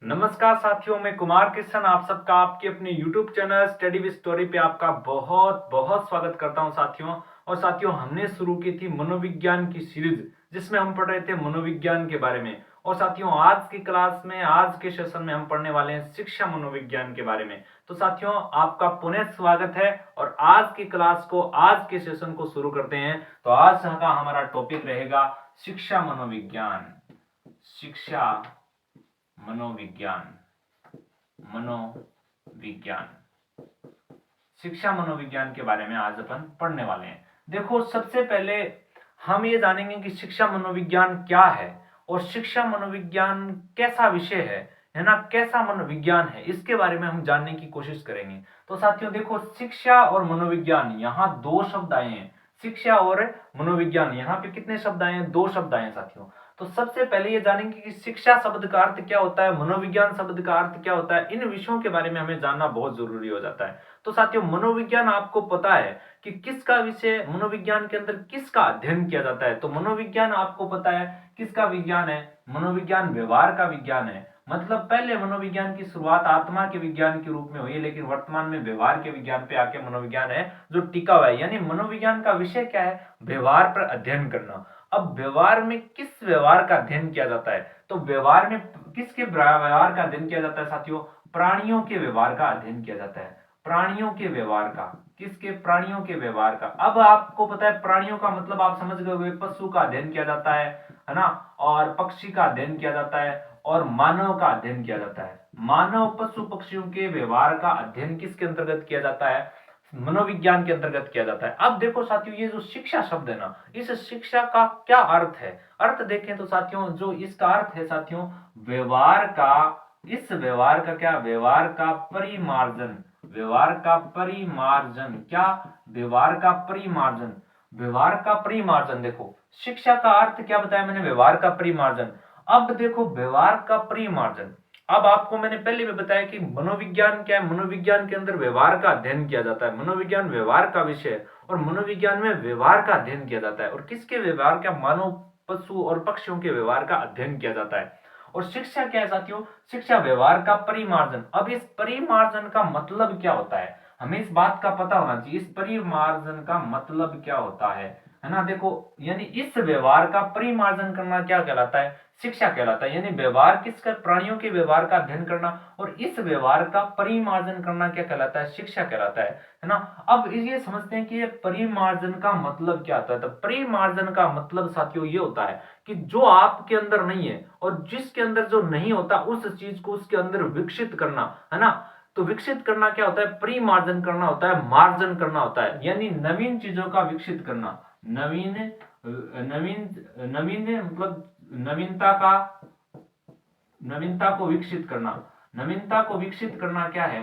नमस्कार साथियों, मैं कुमार कृष्ण आप सबका आपके अपने YouTube channel study with story पे आपका बहुत बहुत स्वागत करता हूं साथियों। और साथियों, हमने शुरू की थी मनोविज्ञान की सीरीज जिसमें हम पढ़ रहे थे मनोविज्ञान के बारे में। और साथियों, आज की क्लास में आज के सेशन में हम पढ़ने वाले हैं शिक्षा मनोविज्ञान के बारे में। तो साथियों, आपका पुनः स्वागत है और आज की क्लास को आज के सेशन को शुरू करते हैं। तो आज का हमारा टॉपिक रहेगा शिक्षा मनोविज्ञान। शिक्षा मनोविज्ञान मनोविज्ञान शिक्षा मनोविज्ञान के बारे में आज अपन पढ़ने वाले हैं। देखो, सबसे पहले हम ये जानेंगे कि शिक्षा मनोविज्ञान क्या है और शिक्षा मनोविज्ञान कैसा विषय है ना, कैसा मनोविज्ञान है, इसके बारे में हम जानने की कोशिश करेंगे। तो साथियों देखो, शिक्षा और मनोविज्ञान, यहाँ दो शब्द आए हैं। शिक्षा और मनोविज्ञान, यहाँ पे कितने शब्द आए हैं? दो शब्द आए हैं साथियों। तो सबसे पहले ये जानेंगे कि शिक्षा शब्द का अर्थ क्या होता है, मनोविज्ञान शब्द का अर्थ क्या होता है। इन विषयों के बारे में हमें जानना बहुत जरूरी हो जाता है। तो साथियों, मनोविज्ञान आपको पता है कि किसका विषय, मनोविज्ञान के अंदर किसका अध्ययन किया जाता है। तो मनोविज्ञान आपको पता है किसका विज्ञान है? मनोविज्ञान व्यवहार का विज्ञान है। मतलब पहले मनोविज्ञान की शुरुआत आत्मा के विज्ञान के रूप में हुई है, लेकिन वर्तमान में व्यवहार के विज्ञान पे आके मनोविज्ञान है जो टिका हुआ है। यानी मनोविज्ञान का विषय क्या है? व्यवहार पर अध्ययन करना। अब व्यवहार में किस व्यवहार का अध्ययन किया जाता है? तो व्यवहार में किसके व्यवहार का अध्ययन किया जाता है साथियों? प्राणियों के व्यवहार का अध्ययन किया जाता है। प्राणियों के व्यवहार का, किसके? प्राणियों के व्यवहार का। अब आपको पता है प्राणियों का मतलब आप समझ गए, पशु का अध्ययन किया जाता है ना, और पक्षी का अध्ययन किया जाता है और मानव का अध्ययन किया जाता है। मानव पशु पक्षियों के व्यवहार का अध्ययन किसके अंतर्गत किया जाता है? मनोविज्ञान के अंतर्गत किया जाता है। अब देखो साथियों, ये जो शिक्षा शब्द है ना, इस शिक्षा का क्या अर्थ है? अर्थ देखें तो साथियों, जो इसका अर्थ है साथियों, व्यवहार का, इस व्यवहार का क्या? व्यवहार का परिमार्जन। व्यवहार का परिमार्जन। क्या? व्यवहार का परिमार्जन। व्यवहार का परिमार्जन। देखो, शिक्षा का अर्थ क्या बताया मैंने? व्यवहार का परिमार्जन। अब देखो, व्यवहार का परिमार्जन, अब आपको मैंने पहले भी बताया कि मनोविज्ञान क्या है। मनोविज्ञान के अंदर व्यवहार का अध्ययन किया जाता है। मनोविज्ञान व्यवहार का विषय है और मनोविज्ञान में व्यवहार का अध्ययन किया जाता है। और किसके व्यवहार का? मानव पशु और पक्षियों के व्यवहार का अध्ययन किया जाता है। और शिक्षा क्या है साथियों? शिक्षा व्यवहार का परिमार्जन। अब इस परिमार्जन का मतलब क्या होता है? हमें इस बात का पता होना चाहिए, इस परिमार्जन का मतलब क्या होता है ना। देखो, यानी इस व्यवहार का परिमार्जन करना क्या कहलाता है? शिक्षा कहलाता है। यानी व्यवहार किसका? प्राणियों के व्यवहार का अध्ययन करना, और इस व्यवहार का परिमार्जन करना क्या कहलाता है? शिक्षा कहलाता है ना। अब ये समझते हैं कि ये परिमार्जन का मतलब क्या होता है। तो परिमार्जन का मतलब साथियों ये होता है कि जो आपके अंदर नहीं है और जिसके अंदर जो नहीं होता, उस चीज को उसके अंदर विकसित करना, है ना। तो विकसित करना क्या होता है? परिमार्जन करना होता है, मार्जन करना होता है। यानी नवीन चीजों का विकसित करना। नवीन नवीन नवीन मतलब नवीनता का, नवीनता को विकसित करना। नवीनता को विकसित करना क्या है?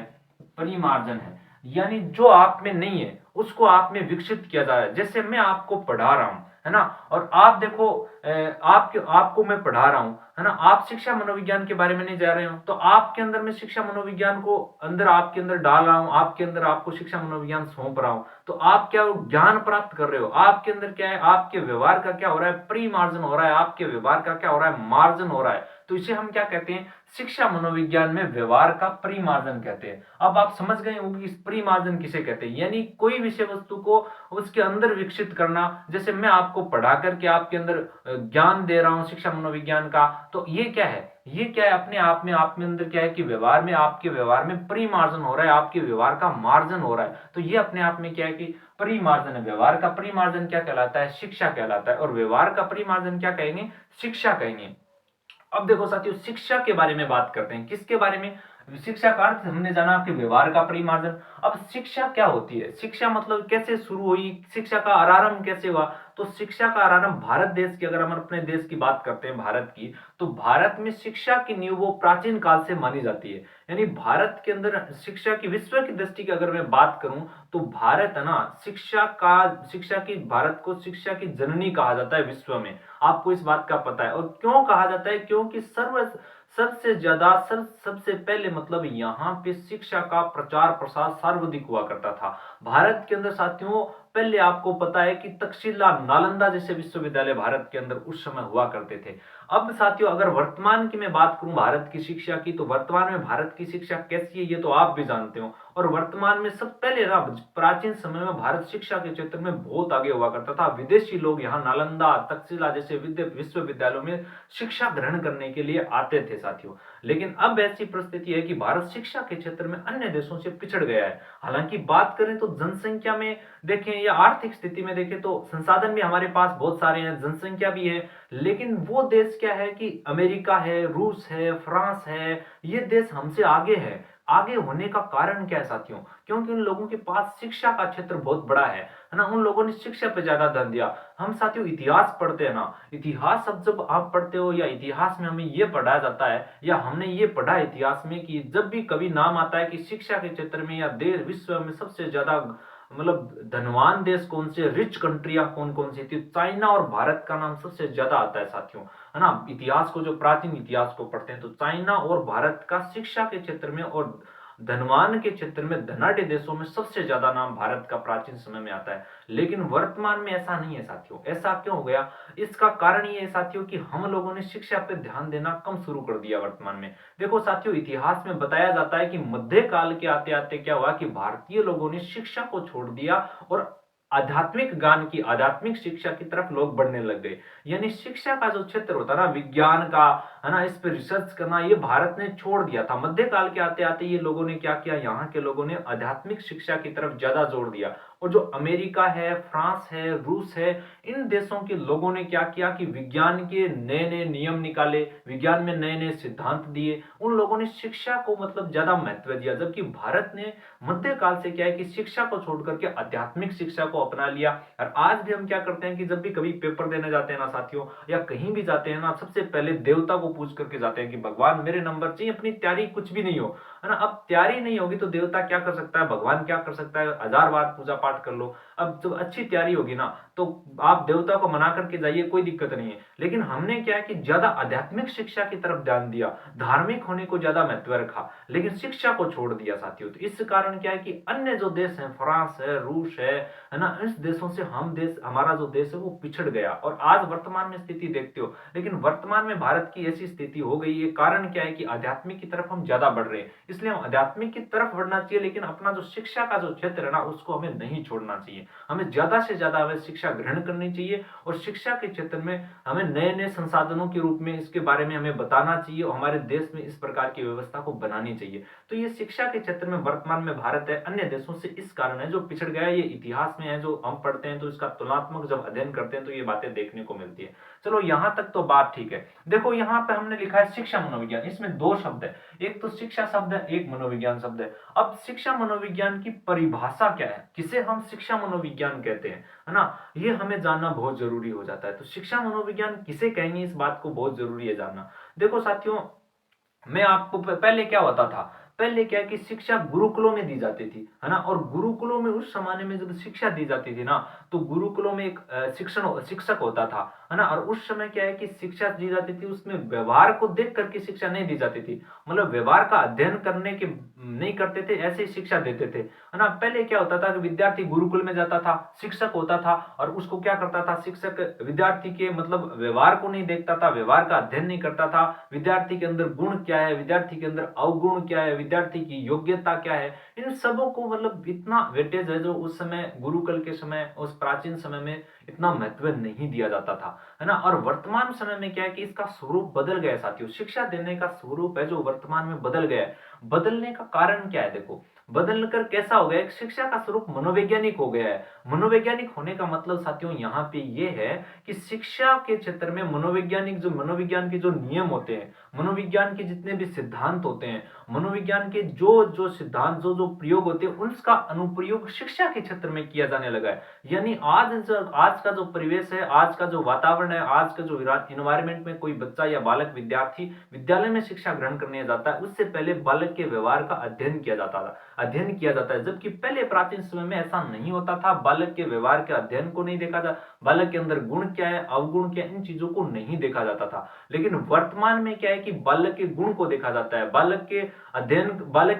परिमार्जन है। यानी जो आप में नहीं है उसको आप में विकसित किया जा रहा है। जैसे मैं आपको पढ़ा रहा हूं, है ना, और आप देखो, आपको मैं पढ़ा रहा हूं, है ना, आप शिक्षा मनोविज्ञान के बारे में नहीं जा रहे हो, तो आपके अंदर मैं शिक्षा मनोविज्ञान को अंदर आपके अंदर डाल रहा हूं, आपके अंदर आपको शिक्षा मनोविज्ञान सौंप रहा हूं। तो आप क्या ज्ञान प्राप्त कर रहे हो? आपके अंदर क्या है? आपके व्यवहार का क्या हो रहा है? परिमार्जन हो रहा है। आपके व्यवहार का क्या हो रहा है? मार्जन हो रहा है। तो इसे हम क्या कहते हैं? शिक्षा मनोविज्ञान में व्यवहार का परिमार्जन कहते हैं। अब आप समझ गए होंगे कि इस परिमार्जन किसे कहते हैं। यानी कोई विषय वस्तु को उसके अंदर विकसित करना। जैसे मैं आपको पढ़ा करके आपके अंदर ज्ञान दे रहा हूं शिक्षा मनोविज्ञान का, तो ये क्या है? ये क्या है? अपने आप में, आप में अंदर क्या है कि व्यवहार में, आपके व्यवहार में परिमार्जन हो रहा है, आपके व्यवहार का मार्जन हो रहा है। तो ये अपने आप में क्या है कि परिमार्जन है। व्यवहार का परिमार्जन क्या कहलाता है? शिक्षा कहलाता है। और व्यवहार का परिमार्जन क्या कहेंगे? शिक्षा कहेंगे। अब देखो साथियों, शिक्षा के बारे में बात करते हैं। किसके बारे में? शिक्षा का अर्थ हमने जाना कि व्यवहार का परिमार्जन। अब शिक्षा क्या होती है? शिक्षा मतलब कैसे शुरू हुई, शिक्षा का आरंभ कैसे हुआ? तो शिक्षा का आरंभ भारत देश की, अगर हम अपने देश की बात करते हैं भारत की, तो भारत में शिक्षा की नींव वो प्राचीन काल से मानी जाती है। यानी भारत के अंदर शिक्षा की, विश्व की दृष्टि की अगर मैं बात करूं, तो भारत है ना, शिक्षा की, भारत को शिक्षा की जननी कहा जाता है विश्व में। आपको इस बात का पता है। और क्यों कहा जाता है? क्योंकि सबसे ज्यादा, सबसे पहले मतलब यहाँ पे शिक्षा का प्रचार प्रसार सर्वाधिक हुआ करता था भारत के अंदर साथियों। पहले आपको पता है कि तक्षशिला, नालंदा जैसे विश्वविद्यालय भारत के अंदर उस समय हुआ करते थे। अब साथियों अगर वर्तमान की मैं बात करूं भारत की शिक्षा की, तो वर्तमान में भारत की शिक्षा कैसी है ये तो आप भी जानते हो। और वर्तमान में सब पहले ना प्राचीन समय में भारत शिक्षा के क्षेत्र में बहुत आगे हुआ करता था। विदेशी लोग यहाँ नालंदा, तक्षशिला जैसे विश्वविद्यालयों में शिक्षा ग्रहण करने के लिए आते थे साथियों। लेकिन अब ऐसी परिस्थिति है कि भारत शिक्षा के क्षेत्र में अन्य देशों से पिछड़ गया है। हालांकि बात करें तो जनसंख्या में देखें या आर्थिक स्थिति में देखें तो संसाधन भी हमारे पास बहुत सारे हैं, जनसंख्या भी है। लेकिन वो देश क्या है कि अमेरिका है, रूस है, फ्रांस है, ये देश हमसे आगे है। आगे होने का कारण क्या है साथियों? क्योंकि उन लोगों के पास शिक्षा का क्षेत्र बहुत बड़ा है ना, उन लोगों ने शिक्षा पे ज्यादा ध्यान दिया। हम साथियों इतिहास पढ़ते हैं ना, इतिहास अब जब आप पढ़ते हो या इतिहास में हमें ये पढ़ाया जाता है या हमने ये पढ़ा है इतिहास में कि जब भी कभी नाम आता है कि शिक्षा के क्षेत्र में या देश विश्व में सबसे ज्यादा मतलब धनवान देश कौन से, रिच कंट्रियां कौन कौन सी थी, चाइना और भारत का नाम सबसे ज्यादा आता है साथियों, है ना। इतिहास को जो प्राचीन इतिहास को पढ़ते हैं तो चाइना और भारत का शिक्षा के क्षेत्र में और धनवान के क्षेत्र में धनाढ़ देशों में सबसे ज्यादा नाम भारत का प्राचीन समय में आता है। लेकिन वर्तमान में ऐसा नहीं है साथियों। ऐसा क्यों हो गया? इसका कारण ये है साथियों कि हम लोगों ने शिक्षा पे ध्यान देना कम शुरू कर दिया वर्तमान में। देखो साथियों इतिहास में बताया जाता है कि मध्यकाल के आते आते क्या हुआ कि भारतीय लोगों ने शिक्षा को छोड़ दिया और आध्यात्मिक ज्ञान की, आध्यात्मिक शिक्षा की तरफ लोग बढ़ने लग गए। यानी शिक्षा का जो क्षेत्र होता है ना, विज्ञान का, है ना, इस पे रिसर्च करना, ये भारत ने छोड़ दिया था। मध्यकाल के आते आते ये लोगों ने क्या किया, यहाँ के लोगों ने आध्यात्मिक शिक्षा की तरफ ज्यादा जोर दिया। और जो अमेरिका है, फ्रांस है, रूस है, इन देशों के लोगों ने क्या किया कि विज्ञान के नए नए नियम निकाले, विज्ञान में नए नए सिद्धांत दिए। उन लोगों ने शिक्षा को मतलब ज्यादा महत्व दिया। जबकि भारत ने मध्यकाल से क्या है कि शिक्षा को छोड़ करके आध्यात्मिक शिक्षा को अपना लिया। और आज भी हम क्या करते हैं कि जब भी कभी पेपर देने जाते हैं ना साथियों, या कहीं भी जाते हैं ना, सबसे पहले देवता को पूछ करके जाते हैं कि भगवान मेरे नंबर चाहिए, अपनी तैयारी कुछ भी नहीं हो, है ना। अब तैयारी नहीं होगी तो देवता क्या कर सकता है, भगवान क्या कर सकता है, 1000 बार पूजा पाठ कर लो। अब जब अच्छी तैयारी होगी ना तो आप देवता को मना करके जाइए, कोई दिक्कत नहीं है। लेकिन हमने क्या है कि ज्यादा आध्यात्मिक शिक्षा की तरफ ध्यान दिया, धार्मिक होने को ज्यादा महत्व रखा, लेकिन शिक्षा को छोड़ दिया साथियों। तो इस कारण क्या है कि अन्य जो देश हैं, फ्रांस है, रूस है ना, इस देशों से हमारा जो देश है वो पिछड़ गया। और आज वर्तमान में स्थिति देखते हो, लेकिन वर्तमान में भारत की ऐसी स्थिति हो गई है। कारण क्या है कि आध्यात्मिक की तरफ हम ज्यादा बढ़ रहे हैं, इसलिए हम आध्यात्मिक की तरफ बढ़ना चाहिए, लेकिन अपना जो शिक्षा का जो क्षेत्र है ना उसको हमें नहीं छोड़ना चाहिए। हमें ज्यादा से ज्यादा हमें शिक्षा ग्रहण करनी चाहिए और शिक्षा के क्षेत्र में हमें नए नए संसाधनों के रूप में इसके बारे में हमें बताना चाहिए और हमारे देश में इस प्रकार की व्यवस्था को बनानी चाहिए। तो ये शिक्षा के क्षेत्र में वर्तमान में भारत है अन्य देशों से इस कारण है जो पिछड़ गया है। ये इतिहास में है, जो हम पढ़ते हैं तो इसका तुलनात्मक जब अध्ययन करते हैं तो ये बातें देखने को मिलती है। चलो यहां तक तो बात ठीक है। देखो यहाँ पे हमने लिखा है शिक्षा मनोविज्ञान, इसमें दो शब्द है, एक तो शिक्षा शब्द है, एक मनोविज्ञान शब्द है। अब शिक्षा मनोविज्ञान की परिभाषा क्या है, किसे हम शिक्षा मनोविज्ञान कहते हैं, है ना, ये हमें जानना बहुत जरूरी हो जाता है। तो शिक्षा मनोविज्ञान किसे कहेंगे, इस बात को बहुत जरूरी है जानना। देखो साथियों, मैं आपको पहले क्या होता था, पहले क्या है कि शिक्षा गुरुकुलों में दी जाती थी, है ना। और गुरुकुलों में उस जमाने में जब शिक्षा दी जाती थी ना, तो गुरुकुलों में एक शिक्षक होता था, है ना। और उस समय क्या है कि शिक्षा दी जाती थी, उसमें व्यवहार को देख करके शिक्षा नहीं दी जाती थी, मतलब व्यवहार का अध्ययन करने के नहीं करते थे, ऐसे ही शिक्षा देते थे, है ना। पहले क्या होता था कि विद्यार्थी गुरुकुल में जाता था, शिक्षक होता था और उसको क्या करता था, शिक्षक विद्यार्थी के मतलब व्यवहार को नहीं देखता था, व्यवहार का अध्ययन नहीं करता था, विद्यार्थी के अंदर गुण क्या है, विद्यार्थी के अंदर अवगुण क्या है, विद्यार्थी की योग्यता क्या है, इन सबों को मतलब इतना वेटेज है जो उस समय गुरुकुल के समय, उस प्राचीन समय में इतना महत्व नहीं दिया जाता था, है ना। और वर्तमान समय में क्या है कि इसका स्वरूप बदल गया साथियों। शिक्षा देने का स्वरूप है जो वर्तमान में बदल गया है। बदलने का कारण क्या है, देखो बदल कर कैसा हो गया, एक शिक्षा का स्वरूप मनोवैज्ञानिक हो गया है। मनोवैज्ञानिक होने का मतलब साथियों यहाँ पे ये है कि शिक्षा के क्षेत्र में मनोवैज्ञानिक जो मनोविज्ञान के जो नियम होते हैं, मनोविज्ञान के जितने भी सिद्धांत होते हैं, मनोविज्ञान के जो जो सिद्धांत जो जो प्रयोग होते हैं, उसका अनुप्रयोग शिक्षा के क्षेत्र में किया जाने लगा है। यानी आज का जो परिवेश है, आज का जो वातावरण है, आज का जो इन्वायरमेंट में कोई बच्चा या बालक विद्यार्थी विद्यालय में शिक्षा ग्रहण करने जाता है, उससे पहले बालक के व्यवहार का अध्ययन किया जाता था। अध्ययन किया जाता है, जबकि पहले प्राचीन समय में ऐसा नहीं होता था। बालक के व्यवहार के अध्ययन को नहीं देखा जाता, बालक के अंदर गुण क्या है, अवगुण क्या है, इन चीजों को नहीं देखा जाता था। लेकिन वर्तमान में क्या है कि बालक के गुण को देखा जाता है, बालक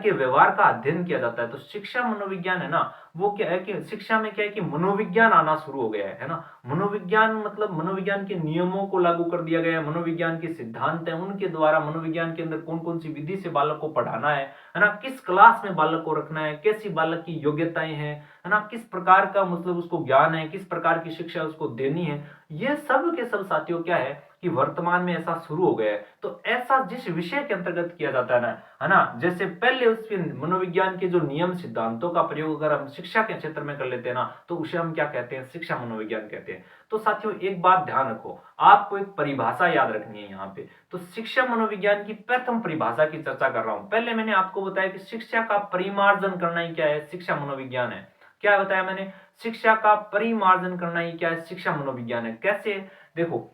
के व्यवहार का अध्ययन किया जाता है। तो शिक्षा मनोविज्ञान है ना, वो क्या है कि शिक्षा में क्या है कि मनोविज्ञान आना शुरू हो गया है ना। मनोविज्ञान मतलब मनोविज्ञान के नियमों को लागू कर दिया गया है, मनोविज्ञान के सिद्धांत हैं, उनके द्वारा मनोविज्ञान के अंदर कौन कौन सी विधि से बालक को पढ़ाना है ना, किस क्लास में बालक को रखना है, कैसी बालक की योग्यताएं हैं, है ना, किस प्रकार का मतलब उसको ज्ञान है, किस प्रकार की शिक्षा उसको देनी है, ये सब के सब साथियों क्या है कि वर्तमान में ऐसा शुरू हो गया है। तो ऐसा जिस विषय के अंतर्गत किया जाता है ना, जैसे पहले उसके मनोविज्ञान के जो नियम सिद्धांतों का प्रयोग अगर हम शिक्षा के क्षेत्र में कर लेते हैं ना, तो उसे हम क्या कहते हैं, शिक्षा मनोविज्ञान कहते हैं। तो साथियों एक बात ध्यान रखो, आपको एक परिभाषा याद रखनी है यहाँ पे। तो शिक्षा मनोविज्ञान की प्रथम परिभाषा की चर्चा कर रहा हूं। पहले मैंने आपको बताया कि शिक्षा का परिमार्जन करना ही क्या है, शिक्षा मनोविज्ञान है। क्या बताया मैंने, शिक्षा का परिमार्जन करना ही क्या है, शिक्षा मनोविज्ञान है। कैसे, देखो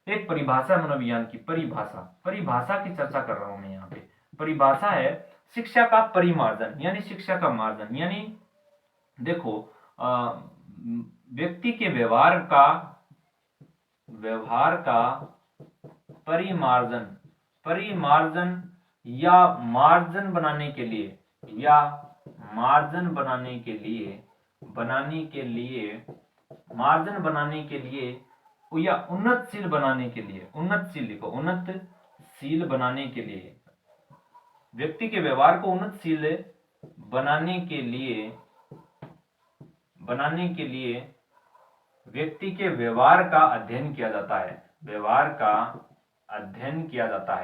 एक परिभाषा मनोविज्ञान की, परिभाषा की चर्चा कर रहा हूं मैं यहाँ पे। परिभाषा है शिक्षा का परिमार्जन, यानी शिक्षा का मार्जन, यानी देखो व्यक्ति के व्यवहार का परिमार्जन या मार्जन बनाने के लिए या उन्नतशील बनाने के लिए, उन्नतशील बनाने के लिए, व्यक्ति के व्यवहार को उन्नतशील बनाने के लिए व्यक्ति के व्यवहार का अध्ययन किया जाता है, अध्ययन किया जाता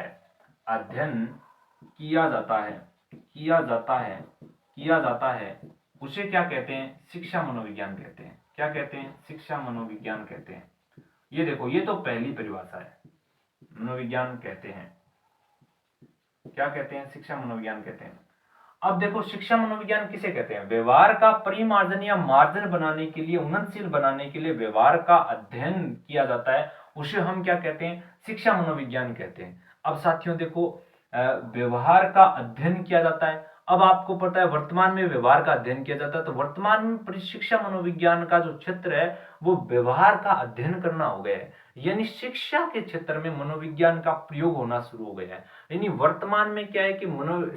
है, उसे क्या कहते हैं, शिक्षा मनोविज्ञान कहते हैं। क्या कहते हैं, शिक्षा मनोविज्ञान कहते हैं। ये देखो, ये तो पहली परिभाषा है, मनोविज्ञान कहते हैं, क्या कहते हैं, शिक्षा मनोविज्ञान कहते हैं। अब देखो शिक्षा मनोविज्ञान किसे कहते हैं, व्यवहार का परिमार्जन या मार्जन बनाने के लिए, उन्नतशील बनाने के लिए व्यवहार का अध्ययन किया जाता है, उसे हम क्या कहते हैं, शिक्षा मनोविज्ञान कहते हैं। अब साथियों देखो व्यवहार का अध्ययन किया जाता है। अब आपको पता है वर्तमान में व्यवहार का अध्ययन किया जाता है, तो वर्तमान में शिक्षा मनोविज्ञान का जो क्षेत्र है वो व्यवहार का अध्ययन करना हो गया है, यानी शिक्षा के क्षेत्र में मनोविज्ञान का प्रयोग होना शुरू हो गया है। यानी वर्तमान में क्या है कि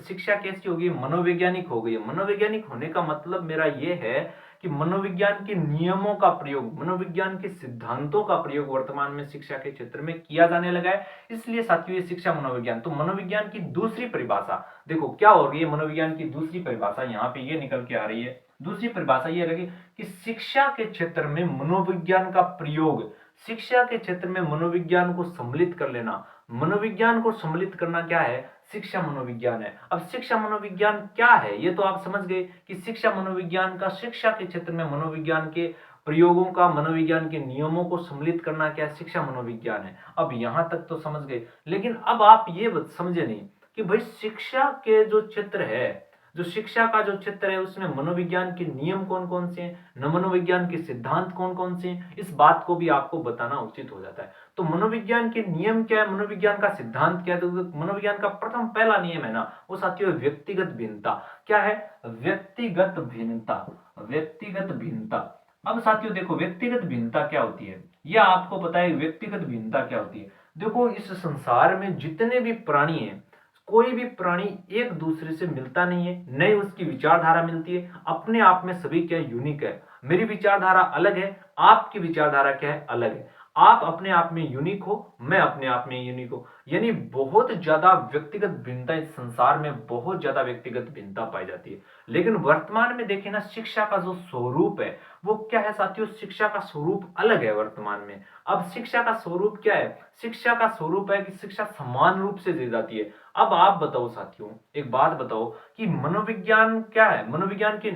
शिक्षा कैसी होगी, मनोवैज्ञानिक हो गई है। मनोवैज्ञानिक होने का मतलब मेरा यह है कि मनोविज्ञान के नियमों का प्रयोग, मनोविज्ञान के सिद्धांतों का प्रयोग वर्तमान में शिक्षा के क्षेत्र में किया जाने लगा है, इसलिए साथियों ये शिक्षा मनोविज्ञान। तो मनोविज्ञान की दूसरी परिभाषा देखो क्या हो रही है, मनोविज्ञान की दूसरी परिभाषा यहाँ पे ये निकल के आ रही है। दूसरी परिभाषा ये रही कि शिक्षा के क्षेत्र में मनोविज्ञान का प्रयोग, शिक्षा के क्षेत्र में मनोविज्ञान को सम्मिलित कर लेना, मनोविज्ञान को सम्मिलित करना क्या है, शिक्षा मनोविज्ञान है। अब शिक्षा मनोविज्ञान क्या है, ये तो आप समझ गए कि शिक्षा मनोविज्ञान का शिक्षा के क्षेत्र में मनोविज्ञान के प्रयोगों का, मनोविज्ञान के नियमों को सम्मिलित करना क्या शिक्षा मनोविज्ञान है। अब यहां तक तो समझ गए, लेकिन अब आप ये समझे नहीं कि भाई शिक्षा के जो क्षेत्र है, जो शिक्षा का जो क्षेत्र है उसमें मनोविज्ञान के नियम कौन कौन से हैं, मनोविज्ञान के सिद्धांत कौन कौन से हैं, इस बात को भी आपको बताना उचित हो जाता है। तो मनोविज्ञान के नियम क्या है, मनोविज्ञान का सिद्धांत क्या है, तो मनोविज्ञान का प्रथम पहला नियम है ना, वो साथियों व्यक्तिगत भिन्नता। क्या है, व्यक्तिगत भिन्नता, व्यक्तिगत भिन्नता। अब साथियों देखो व्यक्तिगत भिन्नता क्या होती है, यह आपको पता है व्यक्तिगत भिन्नता क्या होती है। देखो इस संसार में जितने भी प्राणी हैं, कोई भी प्राणी एक दूसरे से मिलता नहीं है, नई उसकी विचारधारा मिलती है, अपने आप में सभी क्या यूनिक है। मेरी विचारधारा अलग है, आपकी विचारधारा क्या है, अलग है। आप अपने आप में यूनिक हो, मैं अपने आप में यूनिक हो, यानी बहुत ज्यादा व्यक्तिगत भिन्नता इस संसार में, बहुत ज्यादा व्यक्तिगत भिन्नता पाई जाती है। लेकिन वर्तमान में देखें ना, शिक्षा का जो स्वरूप है वो क्या है साथियों, शिक्षा का स्वरूप अलग है वर्तमान में। अब शिक्षा का स्वरूप क्या है, शिक्षा का स्वरूप है कि शिक्षा समान रूप से दी जाती है। अब आप बताओ साथियों, एक बात बताओ कि मनोविज्ञान क्या है, मनोविज्ञान की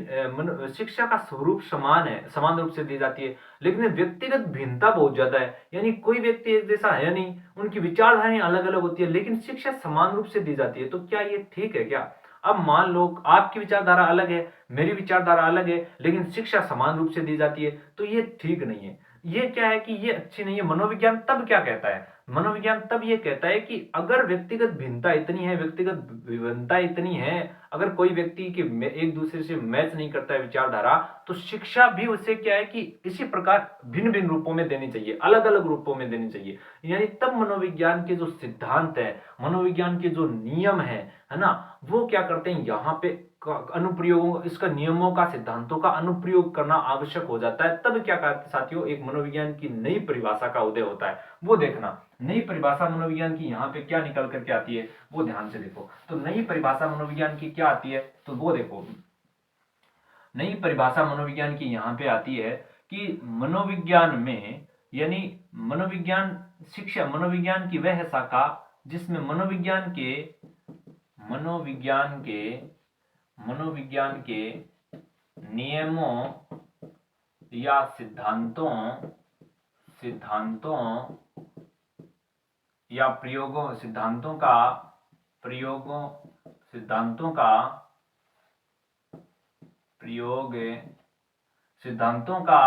शिक्षा का स्वरूप समान है, समान रूप से दी जाती है, लेकिन व्यक्तिगत भिन्नता बहुत ज्यादा है, यानी कोई व्यक्ति एक जैसा है नहीं, उनकी विचारधाराएं अलग अलग होती है, लेकिन शिक्षा समान रूप से दी जाती है। तो क्या ये ठीक है क्या? अब मान लो आपकी विचारधारा अलग है, मेरी विचारधारा अलग है, लेकिन शिक्षा समान रूप से दी जाती है, तो ये ठीक नहीं है। ये क्या है कि ये अच्छी नहीं है। मनोविज्ञान तब क्या कहता है, मनोविज्ञान तब ये कहता है कि अगर व्यक्तिगत भिन्नता इतनी है, व्यक्तिगत विभिन्नता इतनी है, अगर कोई व्यक्ति के एक दूसरे से मैच नहीं करता है विचारधारा, तो शिक्षा भी उसे क्या है कि इसी प्रकार भिन्न भिन्न रूपों में देनी चाहिए, अलग अलग रूपों में देनी चाहिए। यानी तब मनोविज्ञान के जो सिद्धांत है, मनोविज्ञान के जो नियम है ना, वो क्या करते हैं यहाँ पे अनुप्रयोगों, इसका नियमों का, सिद्धांतों का अनुप्रयोग करना आवश्यक हो जाता है। तब क्या करते साथियों, एक मनोविज्ञान की नई परिभाषा का उदय होता है। वो देखना नई परिभाषा मनोविज्ञान की यहाँ पे क्या निकल करके आती है, वो ध्यान से देखो। तो नई परिभाषा मनोविज्ञान की क्या आती है, तो वो देखो। नई परिभाषा मनोविज्ञान की यहाँ पे आती है कि मनोविज्ञान में, यानी मनोविज्ञान शिक्षा, मनोविज्ञान की वह शाखा जिसमें मनोविज्ञान के नियमों या सिद्धांतों या सिद्धांतों का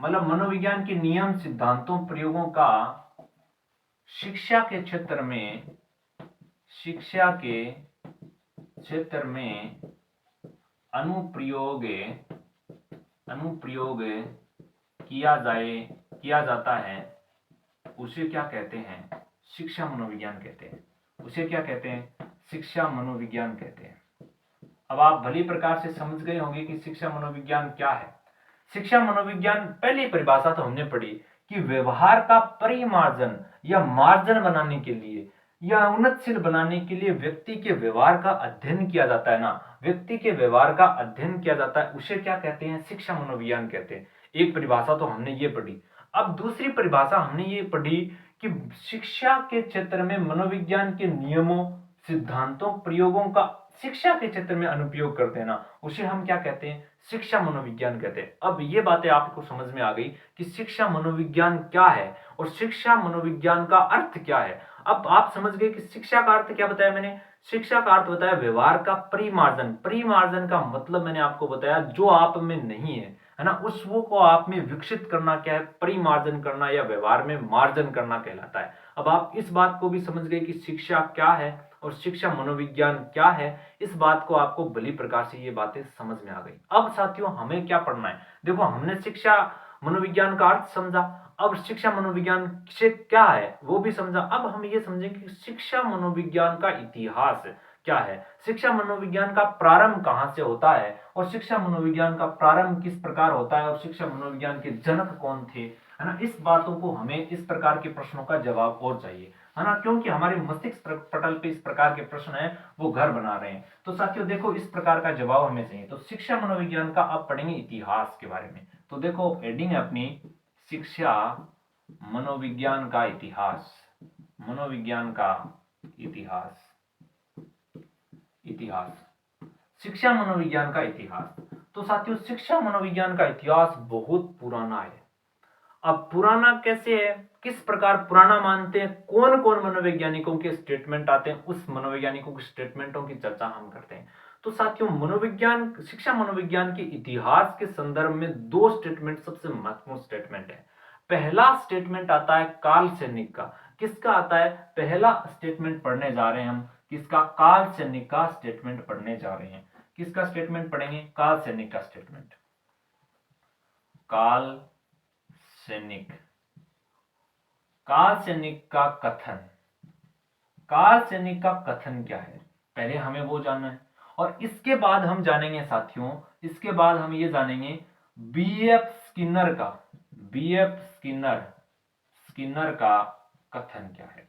मतलब मनोविज्ञान के नियम, सिद्धांतों, प्रयोगों का शिक्षा के क्षेत्र में अनुप्रयोग किया जाता है, उसे क्या कहते हैं, शिक्षा मनोविज्ञान कहते हैं। उसे क्या कहते हैं, शिक्षा मनोविज्ञान कहते हैं। अब आप भली प्रकार से समझ गए होंगे कि शिक्षा मनोविज्ञान क्या है। शिक्षा मनोविज्ञान, पहली परिभाषा तो हमने पढ़ी कि व्यवहार का परिमार्जन या मार्जन बनाने के लिए या उन्नतशील बनाने के लिए व्यक्ति के व्यवहार का अध्ययन किया जाता है ना, व्यक्ति के व्यवहार का अध्ययन किया जाता है, उसे क्या कहते हैं, शिक्षा मनोविज्ञान कहते हैं। एक परिभाषा तो हमने ये पढ़ी। अब दूसरी परिभाषा हमने ये पढ़ी कि शिक्षा के क्षेत्र में मनोविज्ञान के नियमों, सिद्धांतों, प्रयोगों का शिक्षा के क्षेत्र में अनुप्रयोग करते हैं ना, उसे हम क्या कहते हैं, शिक्षा मनोविज्ञान कहते हैं। अब ये बातें आपको समझ में आ गई कि शिक्षा मनोविज्ञान क्या है और शिक्षा मनोविज्ञान का अर्थ क्या है। अब आप समझ गए कि शिक्षा का अर्थ क्या बताया मैंने, शिक्षा का अर्थ बताया व्यवहार का परिमार्जन। परिमार्जन का मतलब मैंने आपको बताया जो आप में नहीं है ना, उस वो को आप में विकसित करना क्या है, परिमार्जन करना या व्यवहार में मार्जन करना कहलाता है। अब आप इस बात को भी समझ गए कि शिक्षा क्या है और शिक्षा मनोविज्ञान क्या है। इस बात को आपको भली प्रकार से ये बातें समझ में आ गई। अब साथियों हमें क्या पढ़ना है, देखो हमने शिक्षा मनोविज्ञान का अर्थ समझा, अब शिक्षा मनोविज्ञान से क्या है वो भी समझा। अब हम ये समझेंगे कि शिक्षा मनोविज्ञान का इतिहास क्या है, शिक्षा मनोविज्ञान का प्रारंभ कहां से होता है और शिक्षा मनोविज्ञान का प्रारंभ किस प्रकार होता है और शिक्षा मनोविज्ञान के जनक कौन थे, है ना। इस बातों को हमें, इस प्रकार के प्रश्नों का जवाब और चाहिए, है ना, क्योंकि हमारे मस्तिष्क पटल पे इस प्रकार के प्रश्न है वो घर बना रहे हैं। तो साथियों देखो इस प्रकार का जवाब हमें चाहिए। तो शिक्षा मनोविज्ञान का अब पढ़ेंगे इतिहास के बारे में। तो देखो हेडिंग है अपनी, शिक्षा मनोविज्ञान का इतिहास, मनोविज्ञान का इतिहास, शिक्षा मनोविज्ञान का इतिहास। तो साथियों शिक्षा मनोविज्ञान का इतिहास बहुत पुराना है। अब पुराना कैसे है, किस प्रकार पुराना मानते हैं, कौन कौन मनोवैज्ञानिकों के स्टेटमेंट आते हैं, उस मनोवैज्ञानिकों के स्टेटमेंटों की चर्चा हम करते हैं। तो साथियों मनोविज्ञान, शिक्षा मनोविज्ञान के इतिहास के संदर्भ में दो स्टेटमेंट सबसे महत्वपूर्ण स्टेटमेंट है। पहला स्टेटमेंट आता है कार्ल सैनिक का। किसका आता है, पहला स्टेटमेंट पढ़ने जा रहे हैं हम, किसका, कार्ल सैनिक का स्टेटमेंट पढ़ने जा रहे हैं। किसका स्टेटमेंट पढ़ेंगे, कार्ल सैनिक का स्टेटमेंट। कार्ल सैनिक, कार्ल सैनिक का कथन, कार्ल सैनिक का कथन क्या है पहले हमें वो जानना है। और इसके बाद हम जानेंगे साथियों, इसके बाद हम ये जानेंगे बीएफ स्किनर का, बीएफ स्किनर का कथन क्या है।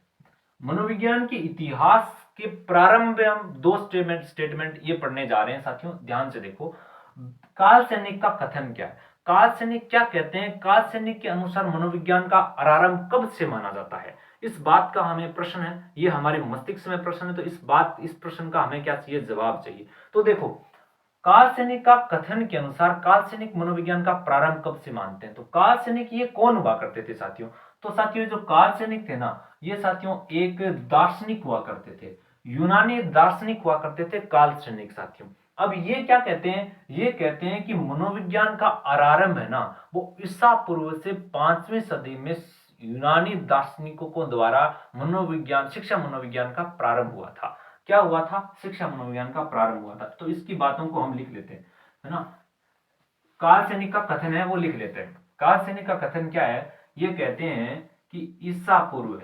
मनोविज्ञान के इतिहास के प्रारंभ में हम दो स्टेटमेंट ये पढ़ने जा रहे हैं साथियों, ध्यान से देखो। कार्ल सैनिक का कथन क्या है, कार्ल सैनिक क्या कहते हैं, कार्ल सैनिक के अनुसार मनोविज्ञान का आरंभ कब से माना जाता है, इस बात का हमें प्रश्न है, ये हमारे मस्तिष्क में प्रश्न है। तो इस प्रश्न का हमें क्या चाहिए, जवाब चाहिए। तो देखो कार्ल सैनिक का कथन के अनुसार कार्ल सैनिक मनोविज्ञान का प्रारंभ कब से मानते हैं। तो कार्ल सैनिक ये कौन हुआ करते थे साथियों, तो साथियों जो कार्ल सैनिक थे ना, ये साथियों एक दार्शनिक हुआ करते थे, यूनानी दार्शनिक हुआ करते थे कार्ल सैनिक साथियों। अब ये क्या कहते हैं, ये कहते हैं कि मनोविज्ञान का आरंभ है ना वो ईसा पूर्व से 5वीं सदी में यूनानी दार्शनिकों को द्वारा मनोविज्ञान, शिक्षा मनोविज्ञान का प्रारंभ हुआ था। क्या हुआ था? शिक्षा मनोविज्ञान का प्रारंभ हुआ था। तो इसकी बातों को हम लिख लेते हैं, है ना। कार्ल सैनिक का कथन है वो लिख लेते हैं। कार्ल सैनिक का कथन क्या है? ये कहते हैं कि ईसा पूर्व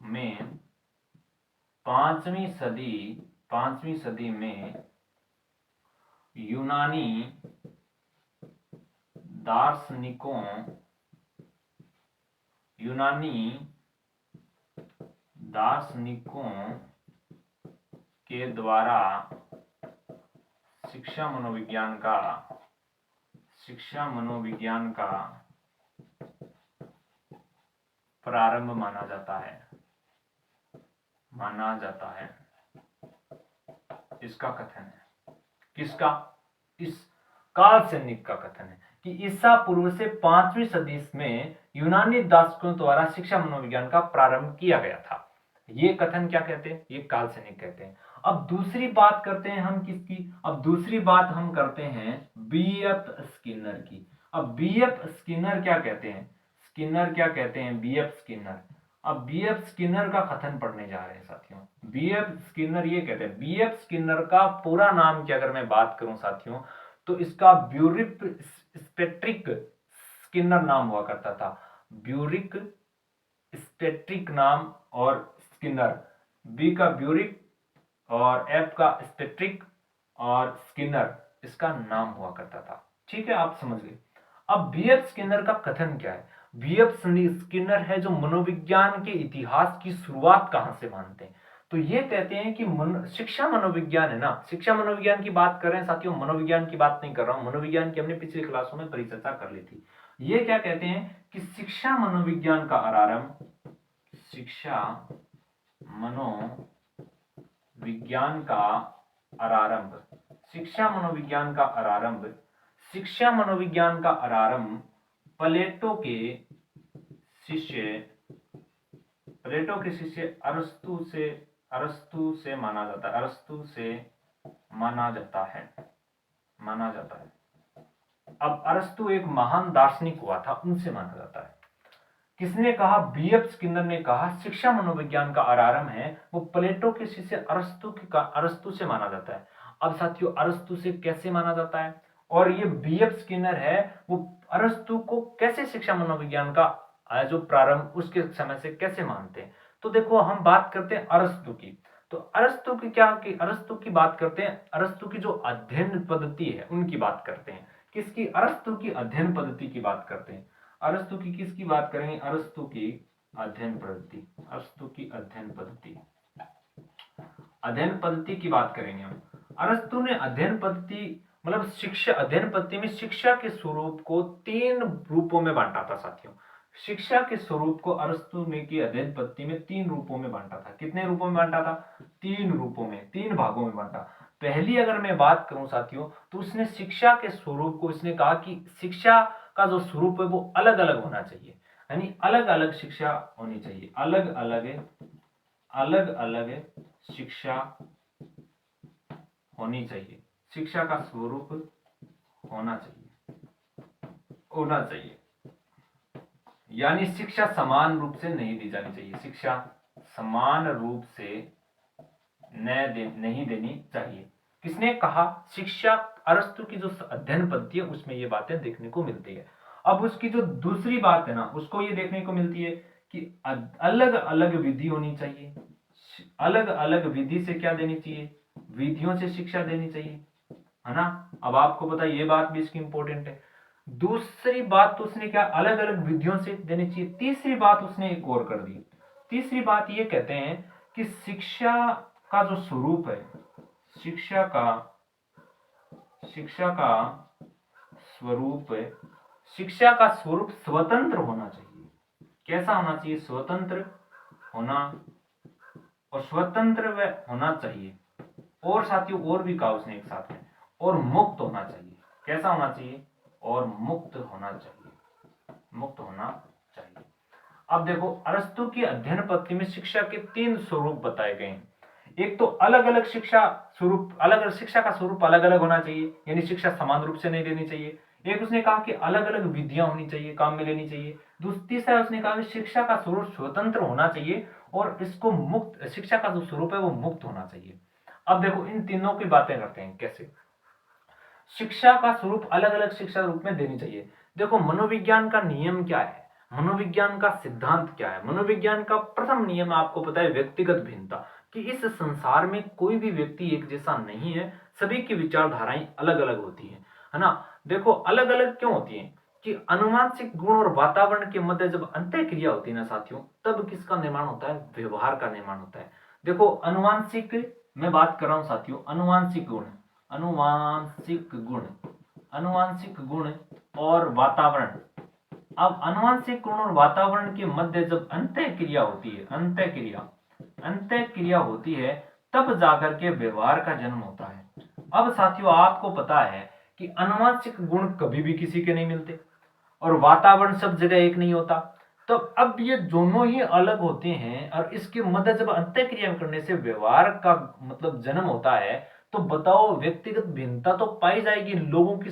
में पांचवी सदी में यूनानी दार्शनिकों के द्वारा शिक्षा मनोविज्ञान का प्रारंभ माना जाता है। इसका कथन है। किसका? इस कार्ल सैनिक का कथन है कि ईसा पूर्व से 5वीं सदी में यूनानी दार्शनिकों द्वारा शिक्षा मनोविज्ञान का प्रारंभ किया गया था। ये कथन क्या कहते हैं? ये कार्ल सैनिक कहते हैं। अब दूसरी बात करते हैं हम किसकी? अब दूसरी बात हम करते हैं बीएफ स्किनर की। अब बीएफ स्किनर क्या कहते हैं? BF Skinner. अब बीएफ स्किनर का कथन पढ़ने जा रहे हैं साथियों। बीएफ स्किनर ये कहते हैं, बीएफ स्किनर का पूरा नाम की अगर मैं बात करूं साथियों, तो इसका ब्यूरिक स्पेक्ट्रिक स्किनर नाम हुआ करता था। ब्यूरिक स्पेक्ट्रिक नाम, और स्किनर, बी का ब्यूरिक और एफ का स्पेक्ट्रिक और स्किनर इसका नाम हुआ करता था। ठीक है, आप समझ गए। अब बीएफ स्किनर का कथन क्या है? बीएफ स्किनर है जो मनोविज्ञान के इतिहास की शुरुआत कहां से मानते हैं। तो ये कहते हैं कि शिक्षा मनोविज्ञान है ना, शिक्षा मनोविज्ञान की बात कर रहे हैं साथियों, मनोविज्ञान की बात नहीं कर रहा हूं। मनोविज्ञान की हमने पिछली क्लासों में परिचर्चा कर ली थी। ये क्या कहते हैं कि शिक्षा मनोविज्ञान का आरंभ शिक्षा मनोविज्ञान का आरंभ प्लेटो के शिष्य अरस्तु से माना जाता है। अब अरस्तु एक महान दार्शनिक हुआ था, उनसे माना जाता है। किसने कहा? बीएफ स्किनर ने कहा शिक्षा मनोविज्ञान का आरंभ है वो प्लेटो के शिष्य अरस्तु से माना जाता है। अब साथियों, अरस्तु से कैसे माना जाता है, और ये बीएफ स्किनर है वो अरस्तु को कैसे शिक्षा मनोविज्ञान का जो प्रारंभ उसके समय से कैसे मानते हैं? तो देखो, हम बात करते हैं अरस्तु की। तो अरस्तु की बात करते हैं। अरस्तु की जो अध्ययन पद्धति है उनकी बात करते हैं। किसकी? अरस्तु की अध्ययन पद्धति की बात करते हैं। अरस्तु की किसकी बात करेंगे? अरस्तु की अध्ययन पद्धति की बात करेंगे हम। अरस्तु ने अध्ययन पद्धति मतलब अध्ययन पद्धति में शिक्षा के स्वरूप को 3 रूपों में बांटा था साथियों। शिक्षा के स्वरूप को अरस्तु ने की अध्ययन पद्धति में 3 रूपों में बांटा था। कितने रूपों में बांटा था? 3 रूपों में, 3 भागों में बांटा। पहली अगर मैं बात करूं साथियों, तो उसने शिक्षा के स्वरूप को इसने कहा कि शिक्षा का जो स्वरूप है वो अलग अलग होना चाहिए, यानी अलग अलग शिक्षा होनी चाहिए। अलग अलग शिक्षा होनी चाहिए। शिक्षा का स्वरूप होना चाहिए, यानी शिक्षा समान रूप से नहीं दी जानी चाहिए। शिक्षा समान रूप से नहीं देनी चाहिए। किसने कहा? शिक्षा, अरस्तु की जो अध्ययन पद्धति है उसमें ये बातें देखने को मिलती है। अब उसकी जो दूसरी बात है ना, उसको ये देखने को मिलती है कि अलग अलग विधि होनी चाहिए। अलग अलग विधि से क्या देनी चाहिए? विधियों से शिक्षा देनी चाहिए, है ना। अब आपको पता है, ये बात भी इसकी इंपॉर्टेंट है। दूसरी बात तो उसने क्या? अलग अलग विधियों से देनी चाहिए। तीसरी बात उसने एक और कर दी। तीसरी बात ये कहते हैं कि शिक्षा का जो स्वरूप है, शिक्षा का स्वरूप स्वतंत्र होना चाहिए। कैसा होना चाहिए? स्वतंत्र होना, और स्वतंत्र होना चाहिए। और साथियों, और भी कहा उसने एक साथ में, और मुक्त होना चाहिए। कैसा होना चाहिए? और मुक्त होना चाहिए। अब देखो, अरस्तु की अध्ययन पद्धति में शिक्षा के 3 स्वरूप बताए गए हैं। एक तो अलग अलग शिक्षा स्वरूप, अलग अलग शिक्षा का स्वरूप अलग अलग होना चाहिए, यानी शिक्षा समान रूप से नहीं देनी चाहिए। एक उसने कहा कि अलग अलग विधियां होनी चाहिए, काम में लेनी चाहिए। तीसरा उसने कहा कि शिक्षा का स्वरूप स्वतंत्र होना चाहिए और इसको मुक्त, शिक्षा का जो स्वरूप है वो मुक्त होना चाहिए। अब देखो इन तीनों की बातें करते हैं कैसे। शिक्षा का स्वरूप अलग अलग शिक्षा रूप में देनी चाहिए। देखो मनोविज्ञान का नियम क्या है, मनोविज्ञान का सिद्धांत क्या है। मनोविज्ञान का प्रथम नियम आपको पता है व्यक्तिगत भिन्नता, कि इस संसार में कोई भी व्यक्ति एक जैसा नहीं है, सभी की विचारधाराएं अलग अलग होती है ना। देखो अलग अलग क्यों होती है कि अनुवांशिक गुण और वातावरण के मध्य जब अंतः क्रिया होती है ना साथियों, तब किसका निर्माण होता है, व्यवहार का निर्माण होता है। देखो अनुवांशिक, मैं बात कर रहा हूं साथियों अनुवांशिक गुण, अनुवांशिक गुण, अनुवांशिक गुण और वातावरण। अब अनुवांशिक गुण और वातावरण के मध्य जब अंतः क्रिया होती है, अंतः क्रिया होती है, तब जाकर के व्यवहार का जन्म होता है। अब साथियों आपको पता है कि अनुवांशिक गुण कभी भी किसी के नहीं मिलते और वातावरण सब जगह एक नहीं होता। तो अब ये दोनों ही अलग होते हैं और इसके मध्य जब अंतः क्रिया करने से व्यवहार का मतलब जन्म होता है, तो बताओ व्यक्तिगत भिन्नता तो पाई जाएगी, लोगों की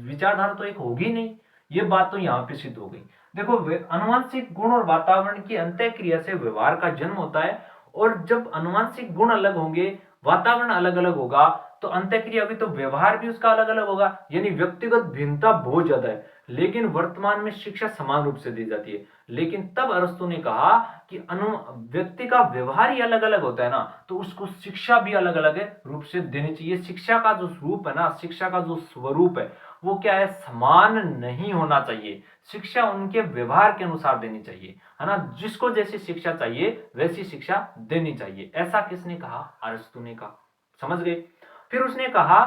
विचारधारा तो एक होगी नहीं। ये बात तो यहाँ पे सिद्ध हो गई। देखो अनुवांशिक गुण और वातावरण की अंतः क्रिया से व्यवहार का जन्म होता है, और जब अनुवांशिक गुण अलग होंगे, वातावरण अलग अलग होगा, तो अंतःक्रिया होगी, तो व्यवहार भी उसका अलग अलग होगा, यानी व्यक्तिगत भिन्नता बहुत ज्यादा है। लेकिन वर्तमान में शिक्षा समान रूप से दी जाती है। लेकिन तब अरस्तु ने कहा कि व्यक्ति का व्यवहार ही अलग अलग होता है ना, तो उसको शिक्षा भी अलग अलग रूप से देनी चाहिए। शिक्षा का जो स्वरूप है ना, शिक्षा का जो स्वरूप है वो क्या है, समान नहीं होना चाहिए। शिक्षा उनके व्यवहार के अनुसार देनी चाहिए, है ना। जिसको जैसी शिक्षा चाहिए वैसी शिक्षा देनी चाहिए। ऐसा किसने कहा, अरस्तु ने कहा। समझ गए। फिर उसने कहा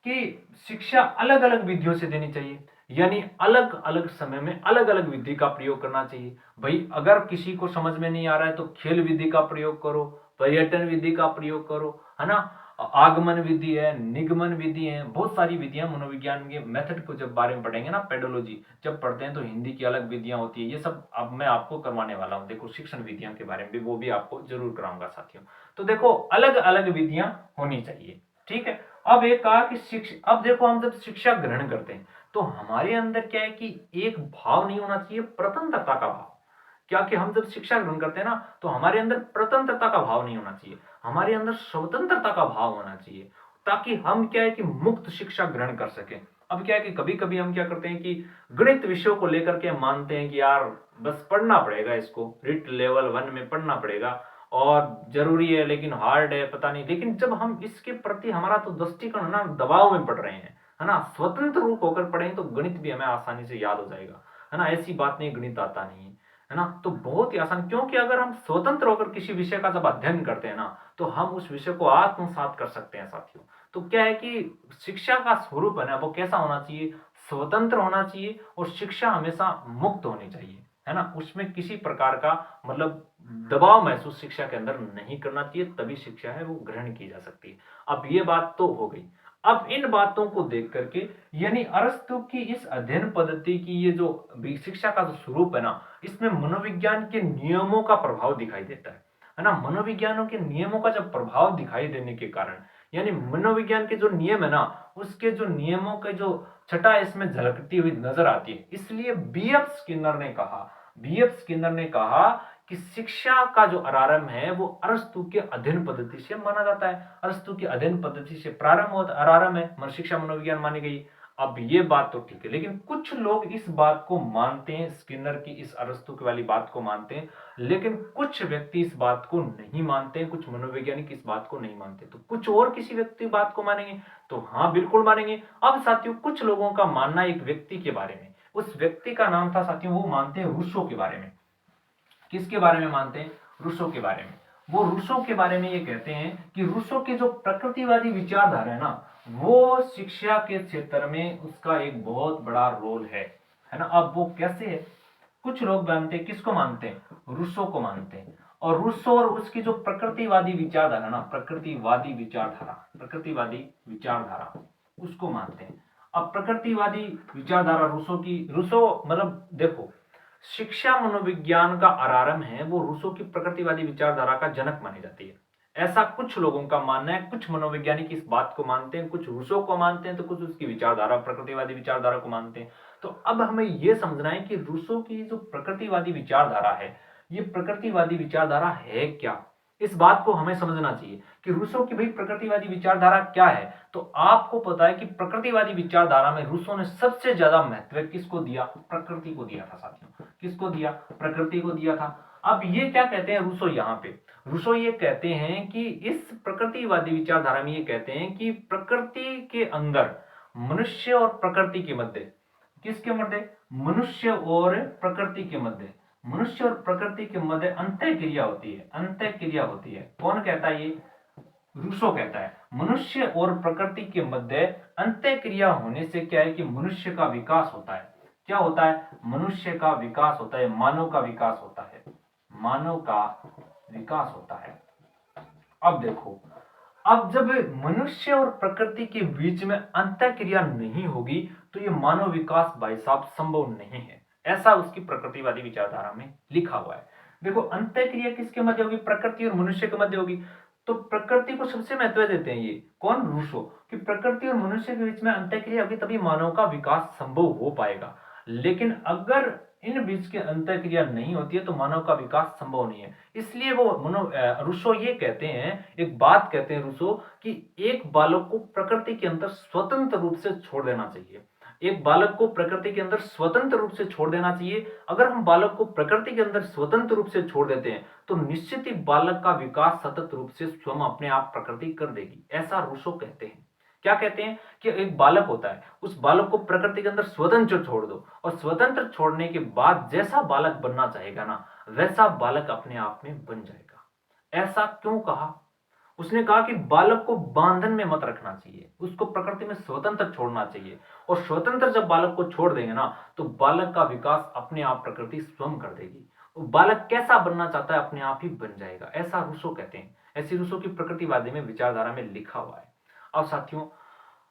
कि शिक्षा अलग अलग विधियों से देनी चाहिए, यानी अलग अलग समय में अलग अलग विधि का प्रयोग करना चाहिए। भाई अगर किसी को समझ में नहीं आ रहा है तो खेल विधि का प्रयोग करो, पर्यटन विधि का प्रयोग करो, है ना। आगमन विधि है, निगमन विधि है, बहुत सारी विधियां मनोविज्ञान के मेथड को जब बारे में पढ़ेंगे ना, पेडोलॉजी जब पढ़ते हैं तो हिंदी की अलग विधियां होती है। ये सब अब मैं आपको करवाने वाला हूं। देखो शिक्षण विधियां के बारे में भी वो भी आपको जरूर कराऊंगा साथियों। तो देखो अलग अलग विधियां होनी चाहिए, ठीक है। अब एक कहा कि शिक्षा, अब देखो हम जब शिक्षा ग्रहण करते हैं तो हमारे अंदर क्या है कि एक भाव नहीं होना चाहिए, प्रतंत्रता का भाव। क्या कि हम जब शिक्षा ग्रहण करते हैं ना तो हमारे अंदर प्रतंत्रता का भाव नहीं होना चाहिए, हमारे अंदर स्वतंत्रता का भाव होना चाहिए, ताकि हम क्या है कि मुक्त शिक्षा ग्रहण कर सकें। अब क्या है कि कभी कभी हम क्या करते हैं कि गणित विषयों को लेकर के मानते हैं कि यार बस पढ़ना पड़ेगा, इसको रिट लेवल 1 में पढ़ना पड़ेगा और जरूरी है, लेकिन हार्ड है पता नहीं। लेकिन जब हम इसके प्रति हमारा तो दृष्टिकोण ना दबाव में पढ़ रहे हैं, है ना, स्वतंत्र रूप होकर पढ़ें तो गणित भी हमें आसानी से याद हो जाएगा, है ना। ऐसी बात नहीं गणित आता नहीं है ना, तो बहुत ही आसान। क्योंकि अगर हम स्वतंत्र होकर किसी विषय का जब अध्ययन करते हैं ना तो हम उस विषय को आत्मसात कर सकते हैं साथियों। तो क्या है कि शिक्षा का स्वरूप है ना वो कैसा होना चाहिए, स्वतंत्र होना चाहिए, और शिक्षा हमेशा मुक्त होनी चाहिए, है ना। उसमें किसी प्रकार का मतलब दबाव महसूस शिक्षा के अंदर नहीं करना चाहिए, तभी शिक्षा है वो ग्रहण की जा सकती है। अब ये बात तो हो गई। अब इन बातों को देख करके, यानी अरस्तु की इस अध्ययन पद्धति की ये जो शिक्षा का जो स्वरूप है ना, इसमें मनोविज्ञान के नियमों का प्रभाव दिखाई देता है ना। मनोविज्ञानों के नियमों का जब प्रभाव दिखाई देने के कारण, यानी मनोविज्ञान के जो नियम है ना, उसके जो नियमों के जो छटा इसमें झलकती हुई नजर आती है। इसलिए बीएफ स्किनर ने कहा कि शिक्षा का जो आरंभ है वो अरस्तु के अध्ययन पद्धति से माना जाता है। अरस्तु की अध्ययन पद्धति से प्रारंभ होता, आरंभ है शिक्षा मनोविज्ञान मानी गई। अब ये बात तो ठीक है, लेकिन कुछ लोग इस बात को मानते हैं, स्किनर की इस अरस्तु की वाली बात को मानते हैं, लेकिन कुछ व्यक्ति इस बात को नहीं मानते हैं, कुछ मनोवैज्ञानिक इस बात को नहीं मानते। तो कुछ और किसी व्यक्ति बात को मानेंगे, तो हाँ बिल्कुल मानेंगे। अब साथियों कुछ लोगों का मानना एक व्यक्ति के बारे में, उस व्यक्ति का नाम था साथियों, वो मानते हैं रूसो के बारे में। किसके बारे में मानते हैं, रूसो के बारे में। वो रूसो के बारे में ये कहते हैं कि रूसो के जो प्रकृतिवादी विचारधारा है ना, वो शिक्षा के क्षेत्र में उसका एक बहुत बड़ा रोल है ना। अब वो कैसे है, कुछ लोग मानते हैं, किसको मानते हैं, रूसो को मानते हैं। और रूसो और उसकी जो प्रकृतिवादी विचारधारा ना, प्रकृतिवादी विचारधारा उसको मानते हैं। अब प्रकृतिवादी विचारधारा रूसो मतलब देखो, शिक्षा मनोविज्ञान का आरंभ है वो रूसो की प्रकृतिवादी विचारधारा का जनक मानी जाती है। ऐसा कुछ लोगों का मानना है, कुछ मनोवैज्ञानिक इस बात को मानते हैं, कुछ रूसो को मानते हैं, तो कुछ उसकी विचारधारा प्रकृतिवादी विचारधारा को मानते हैं। तो अब हमें यह समझना है कि रूसो की जो प्रकृतिवादी विचारधारा है, ये प्रकृतिवादी विचारधारा है क्या। इस बात को हमें समझना चाहिए कि रूसो की भाई प्रकृतिवादी विचारधारा क्या है। तो आपको पता है कि प्रकृतिवादी विचारधारा में रूसो ने सबसे ज्यादा महत्व किसको दिया, प्रकृति को दिया था साथियों। किसको दिया, प्रकृति को दिया था। अब ये क्या कहते हैं रूसो, यहाँ पे रूसो ये कहते हैं कि इस प्रकृतिवादी विचारधारा में ये कहते हैं कि प्रकृति के अंदर मनुष्य और प्रकृति के मध्य, किसके मध्य, मनुष्य और प्रकृति के मध्य, मनुष्य और प्रकृति के मध्य अंतः क्रिया होती है, अंतः क्रिया होती है। कौन कहता है, ये रूसो कहता है। मनुष्य और प्रकृति के मध्य अंतः क्रिया होने से क्या है कि मनुष्य का विकास होता है। क्या होता है, मनुष्य का विकास होता है, मानव का विकास होता है, मानव का विकास होता है। अब देखो, अब जब मनुष्य और प्रकृति के बीच में अंतः क्रिया नहीं होगी तो ये मानव विकास भाई साहब संभव नहीं है, ऐसा उसकी प्रकृतिवादी विचारधारा में लिखा हुआ है। देखो, अंतः क्रिया किसके मध्य होगी, प्रकृति और मनुष्य के मध्य होगी। तो प्रकृति को सबसे महत्व देते हैं ये कौन, रूसो, कि प्रकृति और मनुष्य के बीच में अंतः क्रिया होगी तभी मानव का विकास संभव हो पाएगा। लेकिन अगर इन बीच के अंतः क्रिया नहीं होती है तो मानव का विकास संभव नहीं है। इसलिए वो रूसो ये कहते हैं, एक बात कहते हैं रूसो, कि एक बालक को प्रकृति के अंदर स्वतंत्र रूप से छोड़ देना चाहिए। एक बालक को प्रकृति के अंदर स्वतंत्र रूप से छोड़ देना चाहिए। अगर हम बालक को प्रकृति के अंदर स्वतंत्र रूप से छोड़ देते हैं तो निश्चित ही बालक का विकास सतत रूप से स्वयं अपने आप प्रकृति कर देगी, ऐसा रूसो कहते हैं। क्या कहते हैं कि एक बालक होता है, उस बालक को प्रकृति के अंदर स्वतंत्र छोड़ दो और स्वतंत्र छोड़ने के बाद जैसा बालक बनना चाहेगा ना, वैसा बालक अपने आप में बन जाएगा। ऐसा क्यों कहा, उसने कहा कि बालक को बांधन में मत रखना चाहिए, उसको प्रकृति में स्वतंत्र छोड़ना चाहिए। और स्वतंत्र जब बालक को छोड़ देंगे ना तो बालक का विकास अपने आप प्रकृति स्वयं कर देगी। बालक कैसा बनना चाहता है अपने आप ही बन जाएगा, ऐसा रूसो कहते हैं। ऐसी रूसो की प्रकृतिवादी में विचारधारा में लिखा हुआ है। अब साथियों,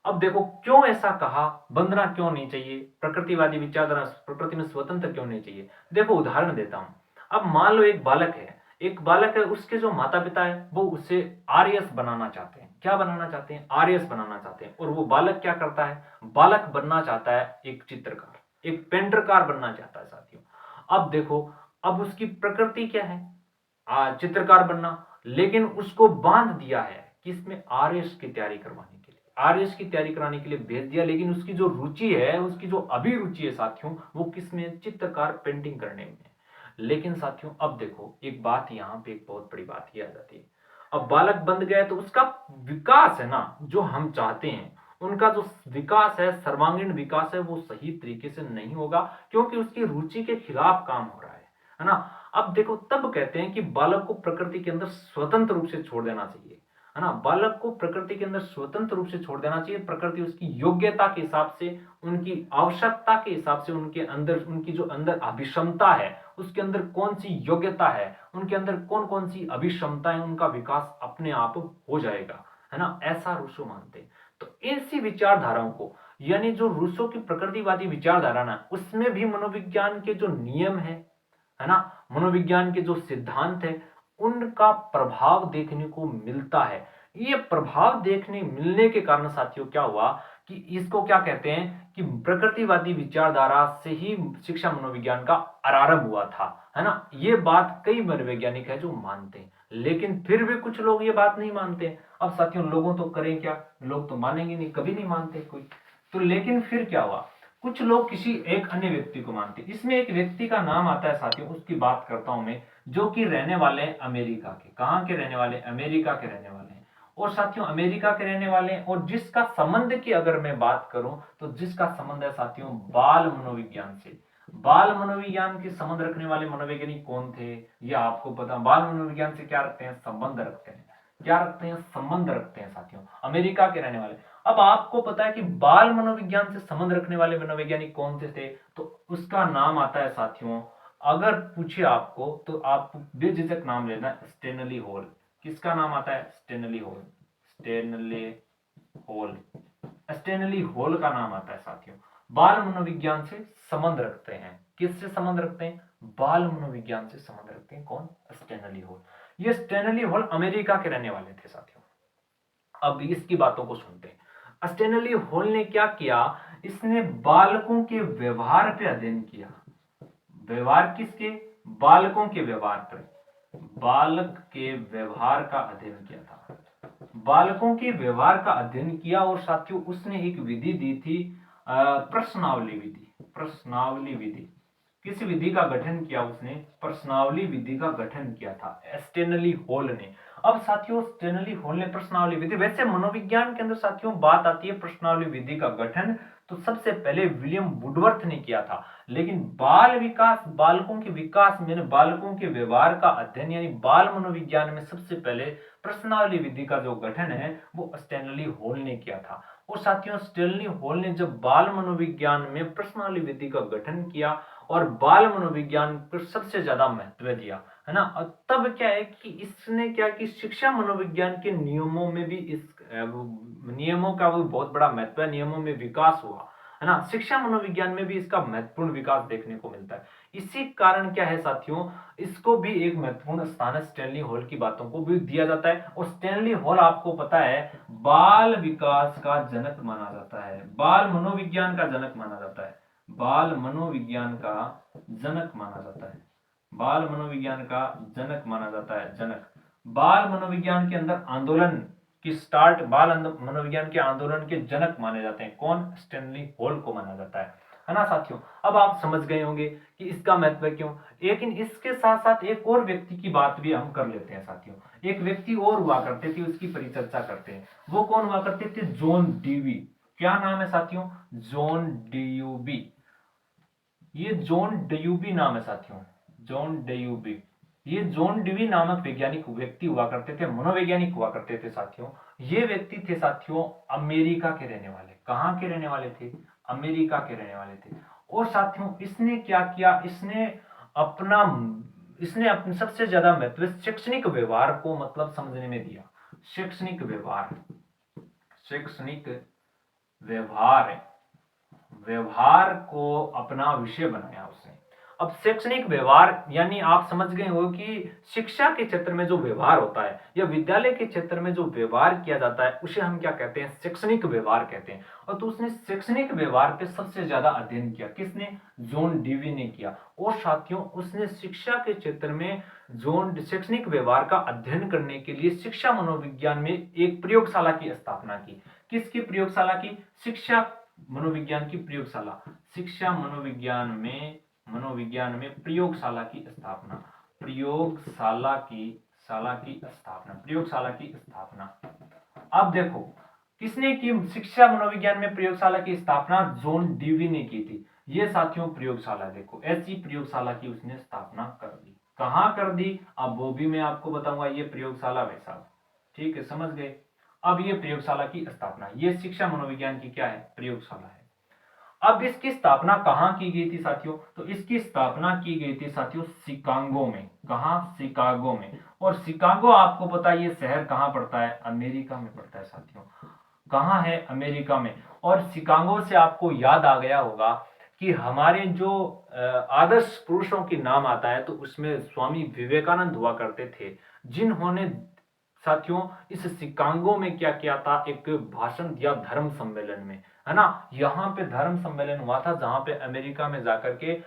अब देखो क्यों ऐसा कहा, बंधना क्यों नहीं चाहिए, प्रकृतिवादी विचारधारा प्रकृति में स्वतंत्र क्यों नहीं चाहिए। देखो उदाहरण देता हूं। अब मान लो एक बालक है, एक बालक है, उसके जो माता पिता है वो उसे आरएस बनाना चाहते हैं। क्या बनाना चाहते हैं, आरएस बनाना चाहते हैं। और वो बालक क्या करता है, बालक बनना चाहता है एक चित्रकार, एक पेंटरकार बनना चाहता है साथियों। अब देखो, अब उसकी प्रकृति क्या है, चित्रकार बनना, लेकिन उसको बांध दिया है किसमें, आरएस की तैयारी करवाने के लिए, आरएस की तैयारी कराने के लिए भेज दिया। लेकिन उसकी जो रुचि है, उसकी जो अभिरुचि है साथियों, वो किसमें, चित्रकार पेंटिंग करने में। लेकिन साथियों अब देखो एक बात, यहाँ पे एक बहुत बड़ी बात ही आ जाती है। अब बालक बन गया तो उसका विकास है ना, जो हम चाहते हैं, उनका जो विकास है, सर्वांगीण विकास है, वो सही तरीके से नहीं होगा क्योंकि उसकी रुचि के खिलाफ काम हो रहा है ना। अब देखो, तब कहते हैं कि बालक को प्रकृति के अंदर स्वतंत्र रूप से छोड़ देना चाहिए, है ना। बालक को प्रकृति के अंदर स्वतंत्र रूप से छोड़ देना चाहिए। प्रकृति उसकी योग्यता के हिसाब से, उनकी आवश्यकता के हिसाब से, उनके अंदर, उनकी जो अंदर अभिक्षमता है, उसके अंदर कौन सी योग्यता है, उनके अंदर कौन कौन सी अभिक्षमता है, उनका विकास अपने आप हो जाएगा, है ना। ऐसा रूसो मानते हैं। तो ऐसी विचारधाराओं को, यानी जो रूसो की प्रकृतिवादी विचारधारा ना, उसमें भी मनोविज्ञान के जो नियम है ना, मनोविज्ञान के जो सिद्धांत है, उनका प्रभाव देखने को मिलता है। ये प्रभाव देखने मिलने के कारण साथियों क्या हुआ कि इसको क्या कहते हैं कि प्रकृतिवादी विचारधारा से ही शिक्षा मनोविज्ञान का आरंभ हुआ था, है ना। ये बात कई मनोवैज्ञानिक है जो मानते हैं, लेकिन फिर भी कुछ लोग ये बात नहीं मानते। अब साथियों लोगों तो करें क्या, लोग तो मानेंगे नहीं, कभी नहीं मानते कोई। तो लेकिन फिर क्या हुआ, कुछ लोग किसी एक अन्य व्यक्ति को मानते। इसमें एक व्यक्ति का नाम आता है साथियों, उसकी बात करता हूं मैं, जो कि रहने वाले हैं अमेरिका के। कहां के रहने वाले, अमेरिका के रहने वाले हैं। और साथियों अमेरिका के रहने वाले हैं, और जिसका संबंध की अगर मैं बात करूं तो जिसका संबंध है साथियों बाल मनोविज्ञान से। बाल मनोविज्ञान के संबंध रखने वाले मनोवैज्ञानिक कौन थे, यह आपको पता। बाल मनोविज्ञान से क्या रखते हैं, संबंध रखते हैं। क्या रखते हैं, संबंध रखते हैं साथियों, अमेरिका के रहने वाले। अब आपको पता है कि बाल मनोविज्ञान से संबंध रखने वाले मनोवैज्ञानिक कौन से थे, तो उसका नाम आता है साथियों, अगर पूछे आपको तो आप बेझिझक नाम लेना, स्टेनली हॉल। किसका नाम आता है, Stanley hall, Stanley hall, Stanley hall का नाम आता है साथियों। बाल मनोविज्ञान से संबंध रखते हैं, किससे संबंध रखते हैं, बाल मनोविज्ञान से संबंध रखते हैं, कौन, स्टेनली हॉल। ये स्टेनली हॉल अमेरिका के रहने वाले थे साथियों। अब इसकी बातों को सुनते हैं। स्टेनली हॉल ने क्या किया, इसने बालकों के व्यवहार पे अध्ययन किया। व्यवहार किसके? बालकों के व्यवहार पर, बालक के व्यवहार का अध्ययन किया था। बालकों के व्यवहार का अध्ययन किया और साथियों उसने एक विधि दी थी, प्रश्नावली विधि। प्रश्नावली विधि, किस विधि का गठन किया उसने? प्रश्नावली विधि का गठन किया था स्टेनली हॉल ने। अब साथियों स्टेनली हॉल ने प्रश्नावली विधि, वैसे मनोविज्ञान के अंदर साथियों बात आती है प्रश्नावली विधि का गठन तो सबसे पहले विलियम वुडवर्थ ने किया था, लेकिन बाल विकास, बालकों के विकास में, बालकों के व्यवहार का अध्ययन यानी बाल मनोविज्ञान में सबसे पहले प्रश्नावली विधि का जो गठन है वो स्टेनली हॉल ने किया था। और साथियों स्टेनली हॉल ने जब बाल मनोविज्ञान में प्रश्नावली विधि का गठन किया और बाल मनोविज्ञान पर सबसे ज्यादा महत्व दिया, है ना, और तब क्या है कि इसने क्या कि शिक्षा मनोविज्ञान के नियमों में भी इस नियमों का वो बहुत बड़ा महत्व है, नियमों में विकास हुआ, है ना, शिक्षा मनोविज्ञान में भी इसका महत्वपूर्ण विकास देखने को मिलता है। इसी कारण क्या है साथियों, इसको भी एक महत्वपूर्ण स्थान स्टेनली हॉल की बातों को भी दिया जाता है। और स्टेनली हॉल आपको पता है बाल विकास का जनक माना जाता है, बाल मनोविज्ञान का जनक माना जाता है, बाल मनोविज्ञान का जनक माना जाता है, बाल मनोविज्ञान का जनक माना जाता है, जनक। बाल मनोविज्ञान के अंदर आंदोलन की स्टार्ट, बाल मनोविज्ञान के आंदोलन के जनक माने जाते हैं कौन? स्टेनली हॉल को माना जाता है ना साथियों। अब आप समझ गए होंगे कि इसका महत्व क्यों। लेकिन इसके साथ साथ एक और व्यक्ति की बात भी हम कर लेते हैं साथियों। एक व्यक्ति और हुआ करते थे, उसकी परिचर्चा करते हैं। वो कौन हुआ करते थे? John Dewey. क्या नाम है साथियों? John Dewey. ये जॉन डेवी नाम है साथियों, जॉन डेवी। ये जॉन डेवी नामक वैज्ञानिक व्यक्ति हुआ करते थे, मनोवैज्ञानिक हुआ करते थे साथियों। ये व्यक्ति थे साथियों अमेरिका के रहने वाले। कहां के रहने वाले थे? अमेरिका के रहने वाले थे। और साथियों इसने क्या किया, इसने अपने सबसे ज्यादा महत्व शैक्षणिक व्यवहार को मतलब समझने में दिया। शैक्षणिक व्यवहार, शैक्षणिक व्यवहार, व्यवहार को अपना विषय बनाया उसने। अब शैक्षणिक व्यवहार यानी आप समझ गए हो कि शिक्षा के क्षेत्र में जो व्यवहार होता है या विद्यालय के क्षेत्र में जो व्यवहार किया जाता है उसे हम क्या कहते हैं? शैक्षणिक व्यवहार कहते हैं। और तो उसने शैक्षणिक व्यवहार पे सबसे ज्यादा अध्ययन किया। किसने? जॉन डेवी ने किया। और साथियों उसने शिक्षा के क्षेत्र में शैक्षणिक व्यवहार का अध्ययन करने के लिए शिक्षा मनोविज्ञान में एक प्रयोगशाला की स्थापना की। किसकी प्रयोगशाला की? शिक्षा मनोविज्ञान की प्रयोगशाला। शिक्षा मनोविज्ञान में प्रयोगशाला की स्थापना, प्रयोगशाला की स्थापना। अब देखो किसने की शिक्षा मनोविज्ञान में प्रयोगशाला की स्थापना? जॉन डेवी ने की थी। ये साथियों प्रयोगशाला, देखो ऐसी प्रयोगशाला की उसने स्थापना कर दी। कहां कर दी अब वो भी मैं आपको बताऊंगा। ये प्रयोगशाला वैसा, ठीक है, समझ गए। अब ये प्रयोगशाला की स्थापना, ये शिक्षा मनोविज्ञान की क्या है? प्रयोगशाला है। अब इसकी स्थापना कहां की गई थी साथियों? तो इसकी स्थापना की गई थी साथियों शिकागो में। कहां? शिकागो में। और शिकागो आपको पता है ये शहर कहां पड़ता है? अमेरिका में पड़ता है साथियों। कहां है? अमेरिका में। और शिकागो से आपको याद आ गया होगा कि हमारे जो आदर्श पुरुषों के नाम आता है तो उसमें स्वामी विवेकानंद हुआ करते थे, जिन्होंने साथियों इस शिकागो में क्या किया था? एक भाषण दिया धर्म सम्मेलन में, है ना। यहाँ पे धर्म सम्मेलन हुआ था जहां पे अमेरिका में जाकर के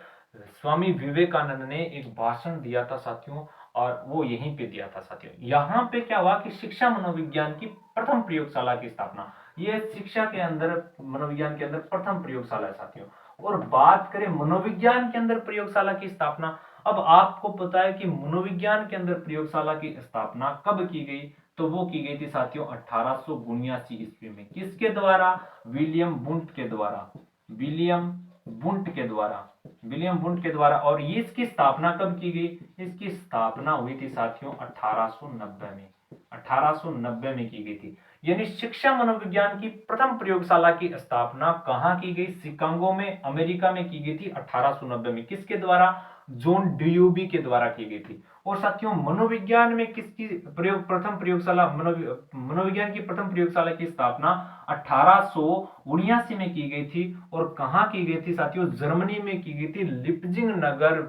स्वामी विवेकानंद ने एक भाषण दिया था साथियों, और वो यहीं पे दिया था साथियों। यहाँ पे क्या हुआ कि शिक्षा मनोविज्ञान की प्रथम प्रयोगशाला की स्थापना, ये शिक्षा के अंदर मनोविज्ञान के अंदर प्रथम प्रयोगशाला है साथियों। और बात करें मनोविज्ञान के अंदर प्रयोगशाला की स्थापना, अब आपको पता है कि मनोविज्ञान के अंदर प्रयोगशाला की स्थापना कब की गई? तो वो की गई थी साथियों 1879 ईस्वी में। किसके द्वारा? विलियम वुंट के द्वारा, विलियम वुंट के द्वारा, विलियम वुंट के द्वारा। और इसकी स्थापना कब की गई? इसकी स्थापना हुई थी साथियों 1890 में, 1890 में की गई थी। यानी शिक्षा मनोविज्ञान की प्रथम प्रयोगशाला की स्थापना कहां की गई? शिकागो में, अमेरिका में की गई थी 1890 में। किसके द्वारा? जॉन डेवी के द्वारा की गई थी। और साथियों मनोविज्ञान में किसकी प्रथम प्रयोगशाला, मनोविज्ञान की प्रथम प्रयोगशाला की स्थापना 1879 में की गई थी। और कहां की गई थी साथियों? जर्मनी में की गई थी, लिप्जिंग नगर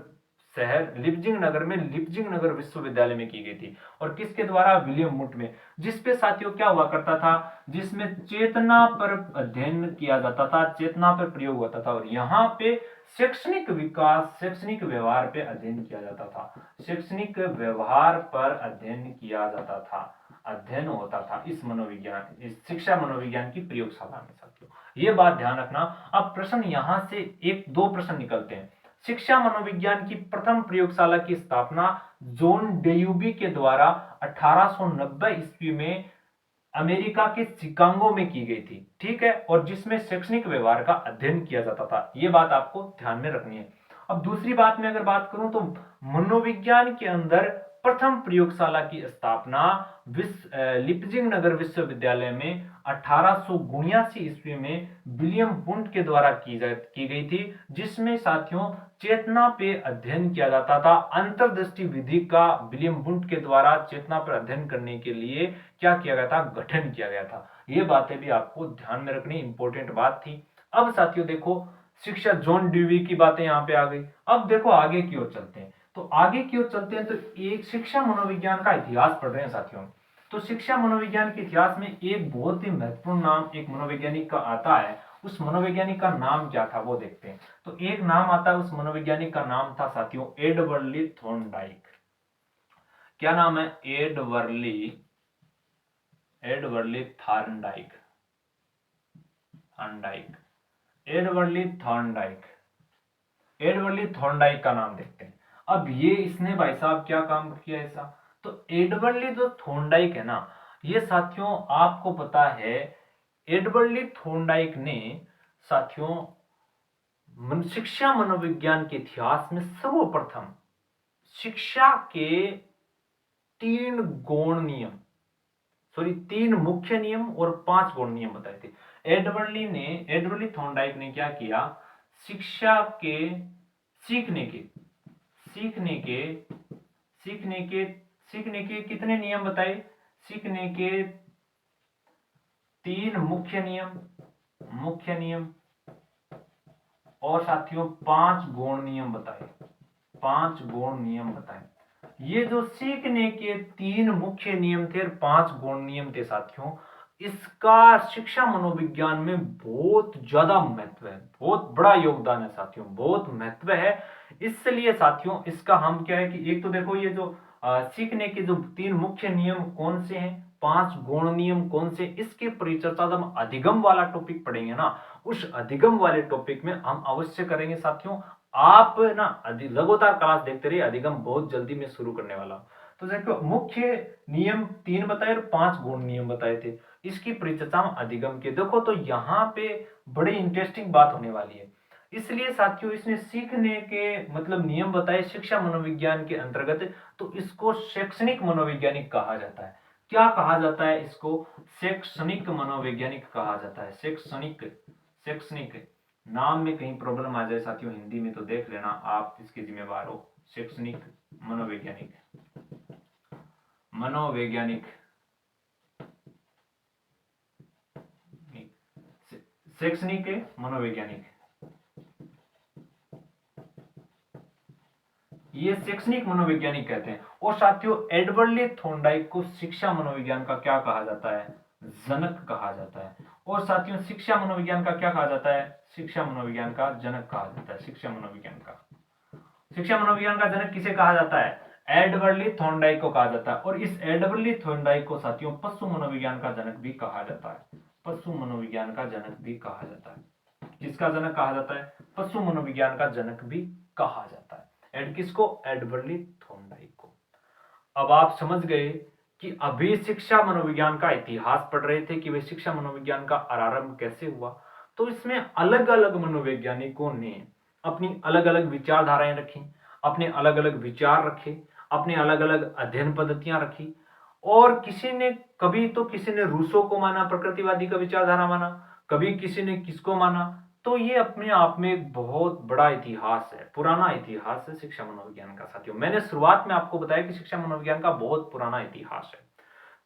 शहर लिप्जिंग नगर में लिप्जिंग नगर विश्वविद्यालय में की गई थी। और किसके द्वारा? विलियम वुड में। जिसपे साथियों क्या हुआ करता था? जिसमें चेतना पर अध्ययन किया जाता था, चेतना पर प्रयोग होता था। और यहाँ पे शैक्षणिक विकास, शैक्षणिक व्यवहार पे अध्ययन किया जाता था। शैक्षणिक व्यवहार पर अध्ययन किया जाता था, अध्ययन होता था इस मनोविज्ञान, इस शिक्षा मनोविज्ञान की प्रयोगशाला में साथियों। ये बात ध्यान रखना। अब प्रश्न यहां से एक दो प्रश्न निकलते हैं। शिक्षा मनोविज्ञान की प्रथम प्रयोगशाला की स्थापना जॉन डेयूबी के द्वारा 1890 ईस्वी में अमेरिका के शिकागो में की गई थी, ठीक है। और जिसमें शैक्षणिक व्यवहार का अध्ययन किया जाता था। यह बात आपको ध्यान में रखनी है। अब दूसरी बात में अगर बात करूं तो मनोविज्ञान के अंदर प्रथम प्रयोगशाला की स्थापना लिप्जिंग नगर विश्वविद्यालय में 1879 ईस्वी में विलियम वुंड के द्वारा की गई थी। जिसमें साथियों चेतना पे अध्ययन किया जाता था। अंतर्दृष्टि विधि का विलियम वुंड के द्वारा चेतना पर अध्ययन करने के लिए क्या किया गया था? गठन किया गया था। ये बातें भी आपको ध्यान में रखनी इंपॉर्टेंट बात थी। अब साथियों देखो, शिक्षा जॉन ड्यूवी की बातें यहाँ पे आ गई। अब देखो आगे की ओर चलते हैं। तो आगे की ओर चलते हैं तो एक शिक्षा मनोविज्ञान का इतिहास पढ़ रहे हैं साथियों। तो शिक्षा मनोविज्ञान के इतिहास में एक बहुत ही महत्वपूर्ण नाम एक मनोवैज्ञानिक का आता है। उस मनोवैज्ञानिक का नाम क्या था वो देखते हैं। तो एक नाम आता है, उस मनोवैज्ञानिक का नाम था साथियों एडवर्ली थॉर्नडाइक। क्या नाम है? एडवर्ली थॉर्नडाइक। एडवर्ली थॉर्नडाइक। एडवर्ली थॉर्नडाइक का नाम देखते हैं। अब ये इसने भाई साहब क्या काम किया ऐसा? तो एडवर्ली जो थॉर्नडाइक है ना, ये साथियों आपको पता है एडवर्ली थॉर्नडाइक ने साथियों शिक्षा मनोविज्ञान के इतिहास में सर्वप्रथम शिक्षा के तीन गौण नियम, सॉरी 3 मुख्य नियम और 5 गौण नियम बताए थे। एडवर्ली थॉर्नडाइक ने क्या किया? शिक्षा के सीखने के कितने नियम बताए? सीखने के 3 मुख्य नियम और साथियों 5 गौण नियम बताए। ये जो सीखने के 3 मुख्य नियम थे और 5 गौण नियम थे साथियों, इसका शिक्षा मनोविज्ञान में बहुत ज्यादा महत्व है, बहुत बड़ा योगदान है साथियों, बहुत महत्व है। इसलिए साथियों इसका हम क्या है कि एक तो देखो ये जो सीखने के जो 3 मुख्य नियम कौन से हैं, 5 गौण नियम कौन से, इसकी परिचर्चा जब हम अधिगम वाला टॉपिक पढ़ेंगे ना, उस अधिगम वाले टॉपिक में हम अवश्य करेंगे साथियों। आप ना लगातार क्लास देखते रहिए, अधिगम बहुत जल्दी मैं शुरू करने वाला हूं। तो देखो मुख्य नियम 3 बताए और 5 गौण नियम बताए थे, इसकी परिचर्चा हम अधिगम के देखो। तो यहाँ पे बड़ी इंटरेस्टिंग बात होने वाली है। इसलिए साथियों इसने सीखने के मतलब नियम बताए शिक्षा मनोविज्ञान के अंतर्गत, तो इसको शैक्षणिक मनोवैज्ञानिक कहा जाता है। क्या कहा जाता है इसको? शैक्षणिक मनोवैज्ञानिक कहा जाता है। शैक्षणिक नाम में कहीं प्रॉब्लम आ जाए साथियों हिंदी में तो देख लेना, आप इसके जिम्मेवार हो। शैक्षणिक मनोवैज्ञानिक शैक्षणिक मनोवैज्ञानिक, ये शैक्षणिक मनोवैज्ञानिक कहते हैं। और साथियों एडवर्ली थॉर्नडाइक को शिक्षा मनोविज्ञान का क्या कहा जाता है? जनक कहा जाता है। और साथियों शिक्षा मनोविज्ञान का क्या कहा जाता है? शिक्षा मनोविज्ञान का जनक कहा जाता है। शिक्षा मनोविज्ञान का जनक किसे कहा जाता है? एडवर्ली थॉर्नडाइक को कहा जाता है। और इस एडवर्ली थॉर्नडाइक को साथियों पशु मनोविज्ञान का जनक भी कहा जाता है। पशु मनोविज्ञान का जनक भी कहा जाता है। किसका जनक कहा जाता है? पशु मनोविज्ञान का जनक भी कहा जाता है। एंड किसको? एडवर्ली थॉर्नडाइक को। अब आप समझ गए कि अभी शिक्षा मनोविज्ञान का इतिहास पढ़ रहे थे कि वे शिक्षा मनोविज्ञान का आरंभ कैसे हुआ। तो इसमें अलग अलग मनोवैज्ञानिकों ने अपनी अलग अलग विचारधाराएं रखी, अपने अलग अलग विचार रखे, अपने अलग अलग अध्ययन पद्धतियां रखी। और किसी ने किसी ने रूसो को माना, प्रकृतिवादी का विचारधारा माना, कभी किसी ने किसको माना। तो ये अपने आप में एक बहुत बड़ा इतिहास है, पुराना इतिहास है शिक्षा मनोविज्ञान का साथियों। मैंने शुरुआत में आपको बताया कि शिक्षा मनोविज्ञान का बहुत पुराना इतिहास है।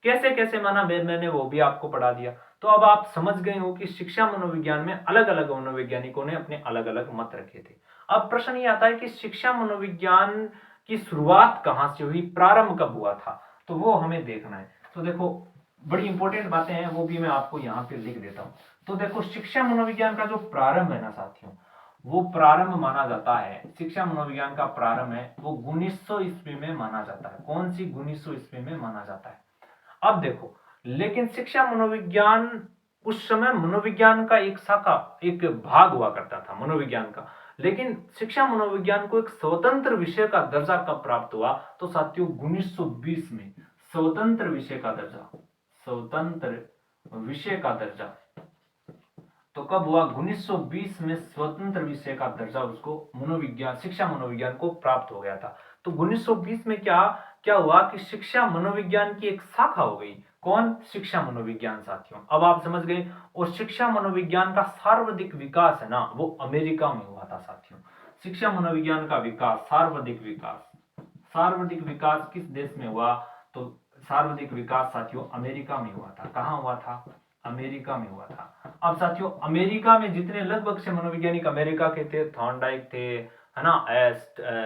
कैसे कैसे माना मैंने वो भी आपको पढ़ा दिया। तो अब आप समझ गए हो कि शिक्षा मनोविज्ञान में अलग अलग मनोवैज्ञानिकों ने अपने अलग अलग मत रखे थे। अब प्रश्न ये आता है कि शिक्षा मनोविज्ञान की शुरुआत कहाँ से हुई, प्रारंभ कब हुआ था, तो वो हमें देखना है। तो देखो बड़ी इंपॉर्टेंट बातें हैं, वो भी मैं आपको यहाँ पे लिख देता हूँ। तो देखो शिक्षा मनोविज्ञान का जो प्रारंभ है ना साथियों, वो प्रारंभ माना जाता है, शिक्षा मनोविज्ञान का प्रारंभ है वो 1900 ईस्वी में माना जाता है। कौन सी 1900 ईस्वी में माना जाता है। अब देखो, लेकिन शिक्षा मनोविज्ञान उस समय मनोविज्ञान का एक शाखा, एक भाग हुआ करता था मनोविज्ञान का, लेकिन शिक्षा मनोविज्ञान को एक स्वतंत्र विषय का दर्जा कब प्राप्त हुआ, तो साथियों 1920 में स्वतंत्र विषय का दर्जा, स्वतंत्र विषय का दर्जा तो कब हुआ, 1920 में स्वतंत्र विषय का दर्जा उसको मनोविज्ञान, शिक्षा मनोविज्ञान को प्राप्त हो गया था। तो 1920 में क्या क्या हुआ कि शिक्षा मनोविज्ञान की एक शाखा हो गई। कौन, शिक्षा मनोविज्ञान साथियों, अब आप समझ गए। और शिक्षा मनोविज्ञान का सर्वाधिक विकास है ना, वो अमेरिका में हुआ था साथियों। शिक्षा मनोविज्ञान का विकास, सर्वाधिक विकास, सर्वाधिक विकास किस देश में हुआ, तो सर्वाधिक विकास साथियों अमेरिका में हुआ था। कहां हुआ था, अमेरिका में हुआ था। अब साथियों अमेरिका में जितने लगभग से मनोवैज्ञानिक अमेरिका के थे, थॉर्नडाइक थे, है ना,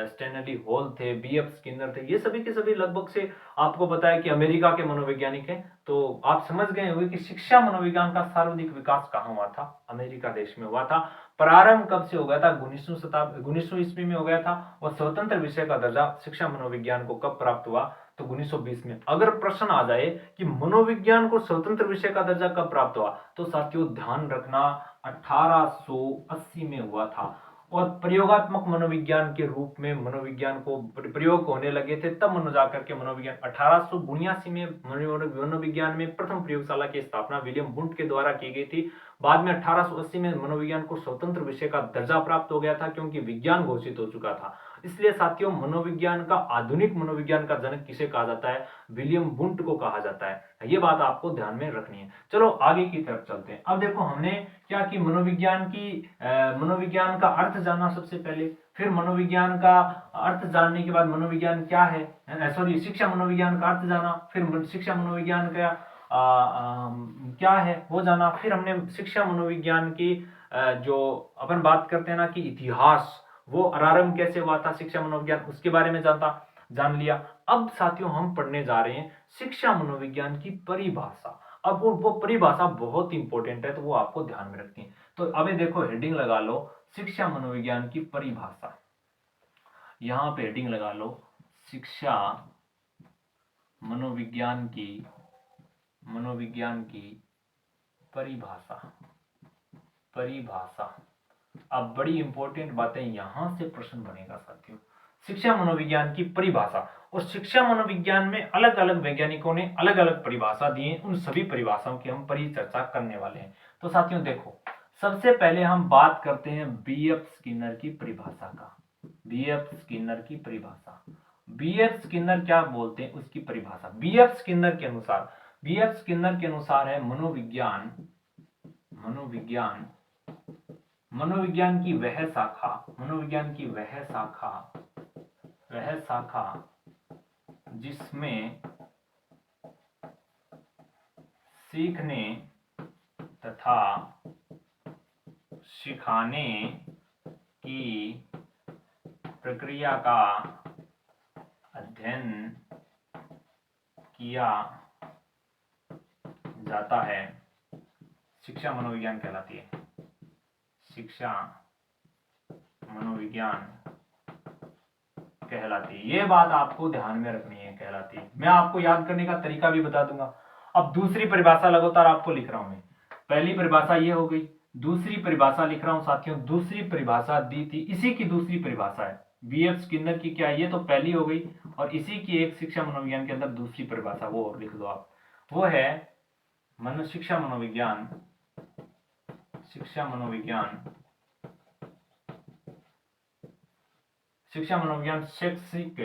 स्टैनली हॉल थे, बीएफ स्किनर थे, ये सभी के सभी लगभग से आपको पता है कि अमेरिका के मनोवैज्ञानिक हैं। तो आप समझ गए होंगे कि शिक्षा मनोविज्ञान का सर्वाधिक विकास कहां हुआ था, अमेरिका देश में हुआ था। प्रारंभ कब से हो गया था, 1900 ईस्वी में हो गया था। और स्वतंत्र विषय का दर्जा शिक्षा मनोविज्ञान को कब प्राप्त हुआ, तो 1920 में। अगर प्रश्न आ जाए कि मनोविज्ञान को स्वतंत्र विषय का दर्जा कब प्राप्त हुआ, तो साथियों ध्यान रखना 1880 में हुआ था। और प्रयोगात्मक मनोविज्ञान के रूप में मनोविज्ञान को प्रयोग होने लगे थे, तब मनो जाकर के मनोविज्ञान 1879 में मनोविज्ञान में प्रथम प्रयोगशाला की स्थापना विलियम वुंट के द्वारा की गई थी। बाद में 1880 में मनोविज्ञान को स्वतंत्र विषय का दर्जा प्राप्त हो गया था, क्योंकि विज्ञान घोषित हो चुका था। इसलिए साथियों मनोविज्ञान का, आधुनिक मनोविज्ञान का जनक किसे कहा जाता है, विलियम वुंट को कहा जाता है। ये बात आपको ध्यान में रखनी है। चलो आगे की तरफ चलते हैं। अब देखो हमने क्या कि मनोविज्ञान का अर्थ जाना सबसे पहले, फिर मनोविज्ञान का अर्थ जानने के बाद मनोविज्ञान क्या है, सॉरी शिक्षा मनोविज्ञान का अर्थ जाना, फिर शिक्षा मनोविज्ञान का क्या है वो जाना, फिर हमने शिक्षा मनोविज्ञान की जो अपन बात करते हैं ना कि इतिहास, वो आरंभ कैसे हुआ था शिक्षा मनोविज्ञान, उसके बारे में जान लिया। अब साथियों हम पढ़ने जा रहे हैं शिक्षा मनोविज्ञान की परिभाषा। अब वो परिभाषा बहुत इंपॉर्टेंट है, तो वो आपको ध्यान में रखनी है। तो अभी देखो हेडिंग लगा लो, शिक्षा मनोविज्ञान की परिभाषा। यहां पे हेडिंग लगा लो, शिक्षा मनोविज्ञान की परिभाषा। अब बड़ी इंपॉर्टेंट बातें यहां से प्रश्न बनेगा साथियों। शिक्षा मनोविज्ञान की परिभाषा, और शिक्षा मनोविज्ञान में अलग अलग वैज्ञानिकों ने अलग अलग परिभाषा दी है, उन सभी परिभाषाओं की हम परिचर्चा करने वाले हैं। तो साथियों देखो, सबसे पहले हम बात करते हैं बीएफ स्किनर की परिभाषा का। बीएफ स्किनर की परिभाषा, बीएफ स्किनर क्या बोलते हैं उसकी परिभाषा। बीएफ स्किनर के अनुसार है मनोविज्ञान की वह शाखा जिसमें सीखने तथा सिखाने की प्रक्रिया का अध्ययन किया जाता है, शिक्षा मनोविज्ञान कहलाती है। शिक्षा मनोविज्ञान कहलाती है, ये बात आपको ध्यान में रखनी है, कहलाती है। मैं आपको याद करने का तरीका भी बता दूंगा। अब दूसरी परिभाषा लगातार आपको लिख रहा हूं मैं। पहली परिभाषा ये हो गई, दूसरी परिभाषा लिख रहा हूं साथियों। दूसरी परिभाषा दी थी, इसी की दूसरी परिभाषा है बीएफ स्किनर की। क्या, ये तो पहली हो गई, और इसी की एक शिक्षा मनोविज्ञान के अंदर दूसरी परिभाषा, वो और लिख दो आप। वो है शिक्षा मनोविज्ञान शैक्षिक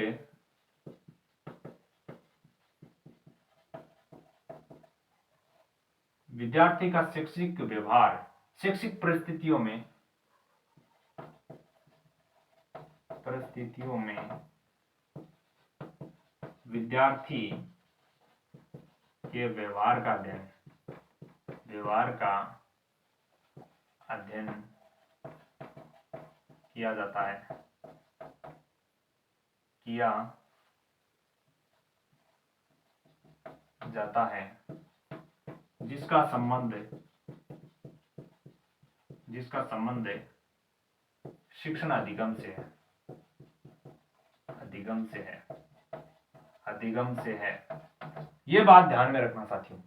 विद्यार्थी का शैक्षिक व्यवहार, शैक्षिक परिस्थितियों में विद्यार्थी के व्यवहार का अध्ययन किया जाता है, किया जाता है, जिसका संबंध शिक्षण अधिगम से है, अधिगम से है। ये बात ध्यान में रखना साथियों।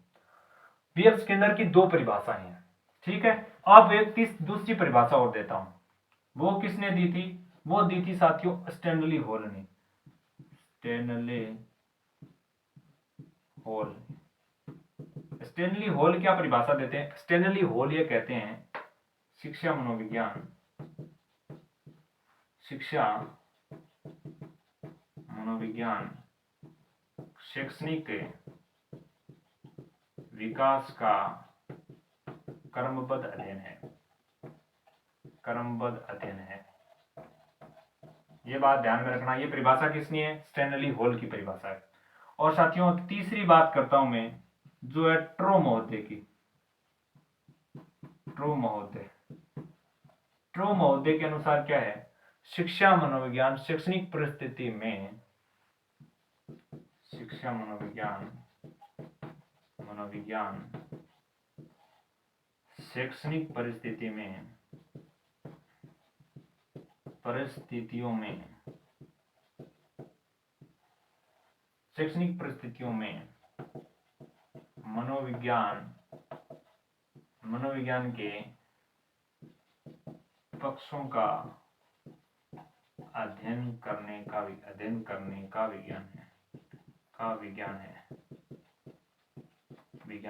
बीएफ स्किनर की दो परिभाषाएं हैं, ठीक है। अब एक दूसरी परिभाषा और देता हूं, वो किसने दी थी? वो दी थी साथियों स्टैनली हॉल ने। स्टैनली हॉल क्या परिभाषा देते हैं? स्टैनली हॉल ये कहते हैं शिक्षा मनोविज्ञान शैक्षणिक विकास का क्रमबद्ध अध्ययन है। ये बात ध्यान में रखना। ये परिभाषा किसनी है? स्टैनली हॉल की परिभाषा है। और साथियों तीसरी बात करता हूं मैं, जो है ट्रो महोदय की। ट्रो महोदय के अनुसार क्या है? शिक्षा मनोविज्ञान शैक्षणिक परिस्थिति में शैक्षणिक परिस्थितियों में मनोविज्ञान के पक्षों का अध्ययन करने का विज्ञान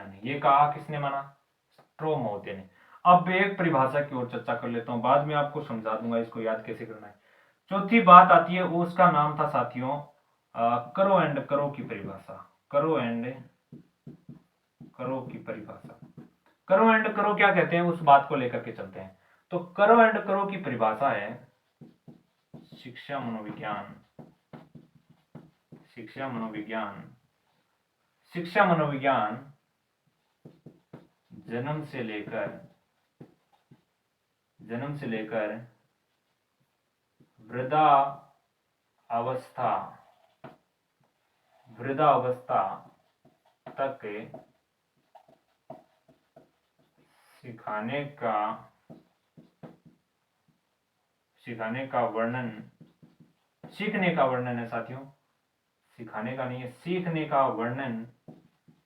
है। ये कहा किसने माना? स्ट्रो महोदय ने। अब एक परिभाषा की ओर चर्चा कर लेता हूं, बाद में आपको समझा दूंगा इसको याद कैसे करना है। चौथी बात आती है, उसका नाम था साथियों करो एंड करो की परिभाषा। करो एंड करो क्या कहते हैं, उस बात को लेकर के चलते हैं। तो करो एंड करो की परिभाषा है शिक्षा मनोविज्ञान जन्म से लेकर वृद्धावस्था तक सिखाने का वर्णन, सीखने का वर्णन है साथियों, सिखाने का नहीं है, सीखने का वर्णन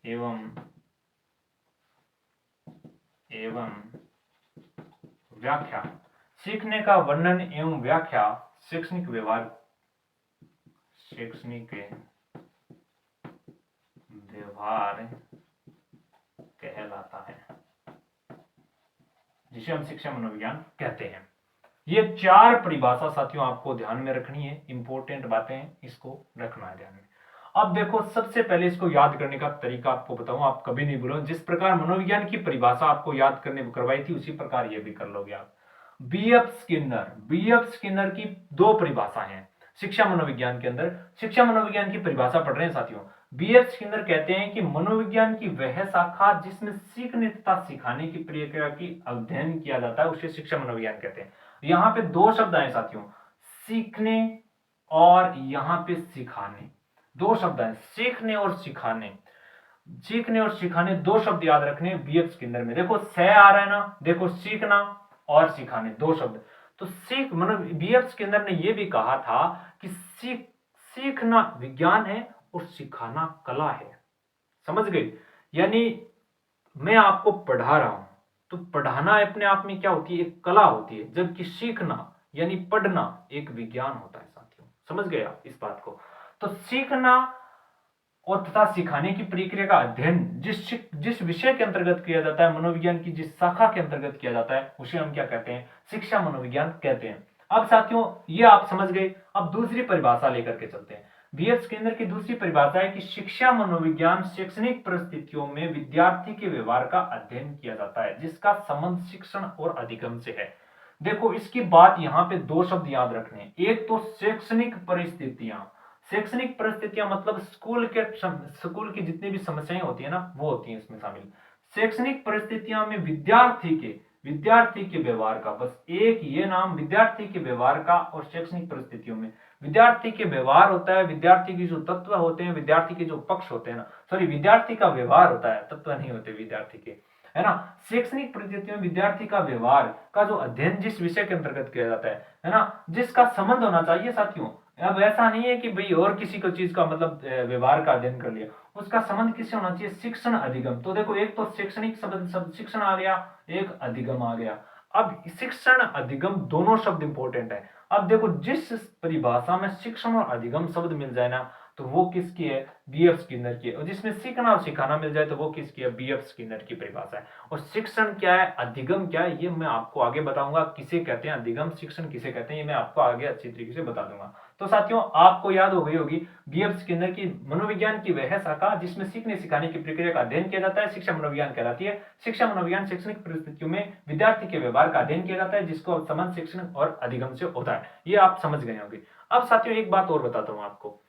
एवं व्याख्या। सीखने का वर्णन एवं व्याख्या शैक्षणिक व्यवहार कहलाता है, जिसे हम शिक्षा मनोविज्ञान कहते हैं। ये चार परिभाषा साथियों आपको ध्यान में रखनी है, इंपॉर्टेंट बातें हैं, इसको रखना है ध्यान में। अब देखो सबसे पहले इसको याद करने का तरीका आपको बताऊं, आप कभी नहीं भूलो। जिस प्रकार मनोविज्ञान की परिभाषा आपको याद करने करवाई थी, उसी प्रकार ये भी कर लोगे आप। बीएफ स्किनर की दो परिभाषा हैं शिक्षा मनोविज्ञान के अंदर। शिक्षा मनोविज्ञान की परिभाषा पढ़ रहे हैं साथियों। बीएफ स्किनर कहते हैं कि मनोविज्ञान की वह शाखा जिसमें सीखने तथा सिखाने की प्रक्रिया की अध्ययन किया जाता है, उसे शिक्षा मनोविज्ञान कहते हैं। यहाँ पे दो शब्द आए साथियों, सीखने और यहाँ पे सिखाने, दो शब्द हैं, सीखने और सिखाने। दो शब्द याद रखने बीएफ स्किनर में। देखो से आ रहा है ना, देखो सीखना और सिखाने, दो शब्द। तो बीएफ स्किनर ने यह भी कहा था कि सीखना विज्ञान है और सिखाना कला है। समझ गए? यानी मैं आपको पढ़ा रहा हूं तो पढ़ाना अपने आप में क्या होती है? एक कला होती है, जबकि सीखना यानी पढ़ना एक विज्ञान होता है साथियों। समझ गए आप इस बात को? तो सीखना और तथा सिखाने की प्रक्रिया का अध्ययन जिस विषय के अंतर्गत किया जाता है, मनोविज्ञान की जिस शाखा के अंतर्गत किया जाता है, उसे हम क्या कहते हैं? शिक्षा मनोविज्ञान कहते हैं। अब साथियों ये आप समझ गए। अब दूसरी परिभाषा लेकर के चलते हैं। बीएफ स्किनर की दूसरी परिभाषा है कि शिक्षा मनोविज्ञान शैक्षणिक परिस्थितियों में विद्यार्थी के व्यवहार का अध्ययन किया जाता है, जिसका संबंध शिक्षण और अधिगम से है। देखो इसकी बात यहाँ पे दो शब्द याद रखने हैं। एक तो शैक्षणिक परिस्थितियां मतलब स्कूल की जितनी भी समस्याएं होती है ना, वो होती हैं इसमें शामिल। शैक्षणिक परिस्थितियों में विद्यार्थी विद्यार्थी के व्यवहार का, बस एक ये नाम विद्यार्थी के व्यवहार का और शैक्षणिक परिस्थितियों में। विद्यार्थी के व्यवहार होता है, विद्यार्थी की जो तत्व होते हैं, विद्यार्थी के जो पक्ष होते हैं ना, सॉरी विद्यार्थी का व्यवहार होता है, तत्व नहीं होते विद्यार्थी के, है ना। शैक्षणिक परिस्थितियों में विद्यार्थी का व्यवहार का जो अध्ययन जिस विषय के अंतर्गत किया जाता है ना, जिसका संबंध होना चाहिए साथियों। अब ऐसा नहीं है कि भाई और किसी को चीज का मतलब व्यवहार का अध्ययन कर लिया, उसका संबंध किससे होना चाहिए, शिक्षण अधिगम। तो देखो एक तो शैक्षणिक शब्द शिक्षण आ गया, एक अधिगम आ गया। अब शिक्षण अधिगम दोनों शब्द इंपॉर्टेंट है। अब देखो जिस परिभाषा में शिक्षण और अधिगम शब्द मिल जाए ना, तो वो किसकी है, बीएफ स्किनर की है। और जिसमें सीखना और सिखाना मिल जाए तो वो किसकी है, बीएफ स्किनर की परिभाषा है। और शिक्षण क्या है, अधिगम क्या है, ये मैं आपको आगे बताऊंगा। किसे कहते हैं अधिगम, शिक्षण किसे कहते हैं, ये मैं आपको आगे अच्छी तरीके से बता दूंगा। तो साथियों आपको याद हो गई होगी बीएफ स्किनर की मनोविज्ञान की वह शाखा जिसमें सीखने सिखाने की प्रक्रिया का अध्ययन किया जाता है, शिक्षा मनोविज्ञान कहलाती है। शिक्षा मनोविज्ञान शैक्षणिक परिस्थितियों में विद्यार्थी के व्यवहार का अध्ययन किया जाता है, जिसको संबंध शिक्षण और अधिगम से होता है। ये आप समझ गए होंगे। अब साथियों एक बात और बताता हूं आपको।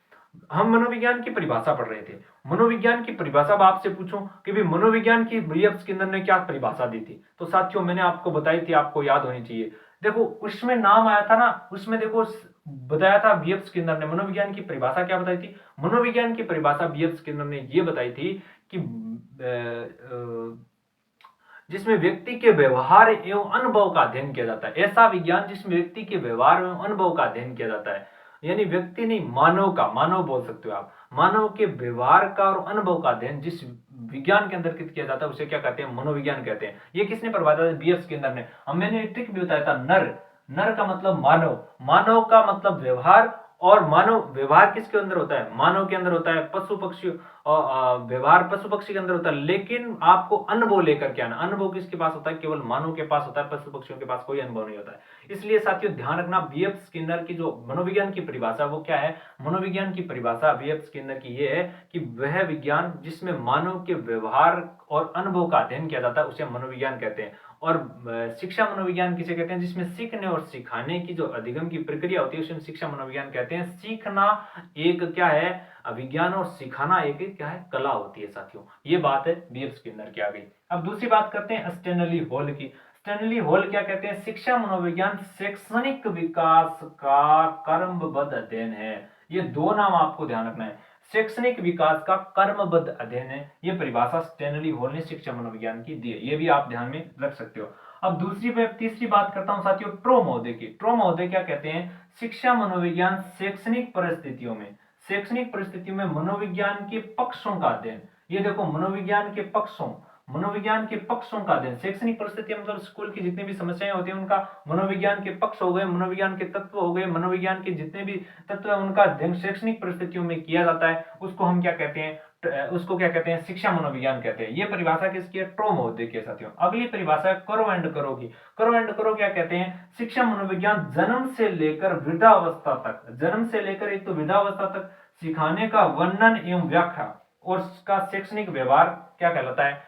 हम मनोविज्ञान की परिभाषा पढ़ रहे थे। मनोविज्ञान की परिभाषा अब आपसे पूछूं कि भाई मनोविज्ञान की बीएफ स्किनर ने क्या परिभाषा दी थी, तो साथियों मैंने आपको बताई थी, आपको याद होनी चाहिए। देखो उसमें नाम आया था ना, उसमें देखो बताया था बीएफ स्किनर ने मनोविज्ञान की परिभाषा क्या बताई थी। मनोविज्ञान की परिभाषा बीएफ स्किनर ने यह बताई थी कि जिसमें व्यक्ति के व्यवहार एवं अनुभव का अध्ययन किया जाता है। ऐसा विज्ञान जिसमें व्यक्ति के व्यवहार एवं अनुभव का अध्ययन किया जाता है, यानी व्यक्ति नहीं, मानव का, मानव बोल सकते हो आप, मानव के व्यवहार का और अनुभव का अध्ययन जिस विज्ञान के अंतर्गत किया जाता है उसे क्या कहते हैं, मनोविज्ञान कहते हैं। ये किसने परिभाषा दी, बीएफ स्किनर ने। अब मैंने एक ट्रिक भी बताया था, नर, नर का मतलब मानव, मानव का मतलब व्यवहार, और मानव व्यवहार किसके अंदर होता है, मानव के अंदर होता है। पशु पक्षी व्यवहार पशु पक्षी के अंदर होता है, लेकिन आपको अनुभव लेकर के आना। अनुभव किसके पास होता है, केवल मानव के पास होता है, पशु पक्षियों के पास कोई अनुभव नहीं होता है। इसलिए साथियों ध्यान रखना, बीएफ स्किनर की जो मनोविज्ञान की परिभाषा वो क्या है, मनोविज्ञान की परिभाषा बीएफ स्किनर की ये है कि वह विज्ञान जिसमें मानव के व्यवहार और अनुभव का अध्ययन किया जाता है उसे मनोविज्ञान कहते हैं। और शिक्षा मनोविज्ञान किसे कहते हैं, जिसमें सीखने और सिखाने की जो अधिगम की प्रक्रिया होती है उसे शिक्षा मनोविज्ञान कहते हैं। सीखना एक क्या है, विज्ञान, और सिखाना एक क्या है, कला होती है साथियों। ये बात है बीएफ स्किनर की आ गई। अब दूसरी बात करते हैं स्टैनली हॉल की। स्टैनली हॉल क्या कहते हैं, शिक्षा मनोविज्ञान शैक्षणिक विकास का क्रमबद्ध अध्ययन है। ये दो नाम आपको ध्यान रखना है, शैक्षणिक विकास का क्रमबद्ध अध्ययन है। ये परिभाषा स्टैनली हॉल ने शिक्षा मनोविज्ञान की दी है, ये भी आप ध्यान में रख सकते हो। अब तीसरी बात करता हूं साथियों ट्रो महोदय की। ट्रो महोदय क्या कहते हैं, शिक्षा मनोविज्ञान शैक्षणिक परिस्थितियों में, शैक्षणिक परिस्थितियों में मनोविज्ञान के पक्षों का अध्ययन। ये देखो मनोविज्ञान के पक्षों, मनोविज्ञान के पक्षों का अध्ययन। शैक्षणिक परिस्थिति मतलब स्कूल की जितनी भी समस्याएं होती हैं उनका मनोविज्ञान के पक्ष हो गए, मनोविज्ञान के तत्व हो गए, मनोविज्ञान के जितने भी तत्व है उनका अध्ययन शैक्षणिक परिस्थितियों में किया जाता है। उसको हम क्या कहते हैं, उसको क्या कहते हैं, शिक्षा मनोविज्ञान कहते हैं। ये परिभाषा किसकी है, ट्रो महोदय की साथियों। अगली परिभाषा है करो एंड करो की। करो एंड करो क्या कहते हैं, शिक्षा मनोविज्ञान जन्म से लेकर वृद्धावस्था तक, जन्म से लेकर एक तो वृद्धावस्था तक सिखाने का वर्णन एवं व्याख्या और उसका शैक्षणिक व्यवहार क्या कहलाता है,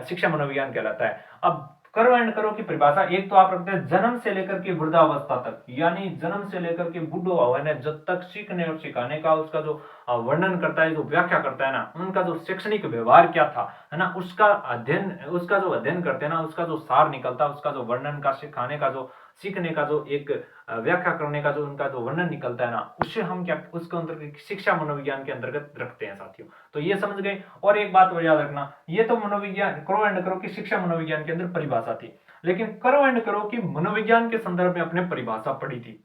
शिक्षा मनोविज्ञान कहलाता है। अब करो एंड करो की परिभाषा एक तो आप रखते हैं जन्म से लेकर के वृद्धावस्था तक, यानी जन्म से लेकर के बुढ़ो अवस्था जब तक सीखने और सिखाने का उसका जो वर्णन करता है, जो व्याख्या करता है ना, उनका जो शैक्षणिक व्यवहार क्या था, है ना, उसका अध्ययन, उसका जो अध्ययन करते हैं ना, उसका जो सार निकलता है, उसका जो वर्णन का, सिखाने का जो, सीखने का जो एक व्याख्या करने का जो उनका जो वर्णन निकलता है ना, उससे हम क्या, उसके अंतर्गत शिक्षा मनोविज्ञान के अंतर्गत रखते हैं साथियों। तो ये समझ गए। और एक बात और याद रखना, ये तो मनोविज्ञान करो एंड करो की शिक्षा मनोविज्ञान के अंदर परिभाषा थी, लेकिन करो एंड करो की मनोविज्ञान के संदर्भ में अपने परिभाषा पढ़ी थी।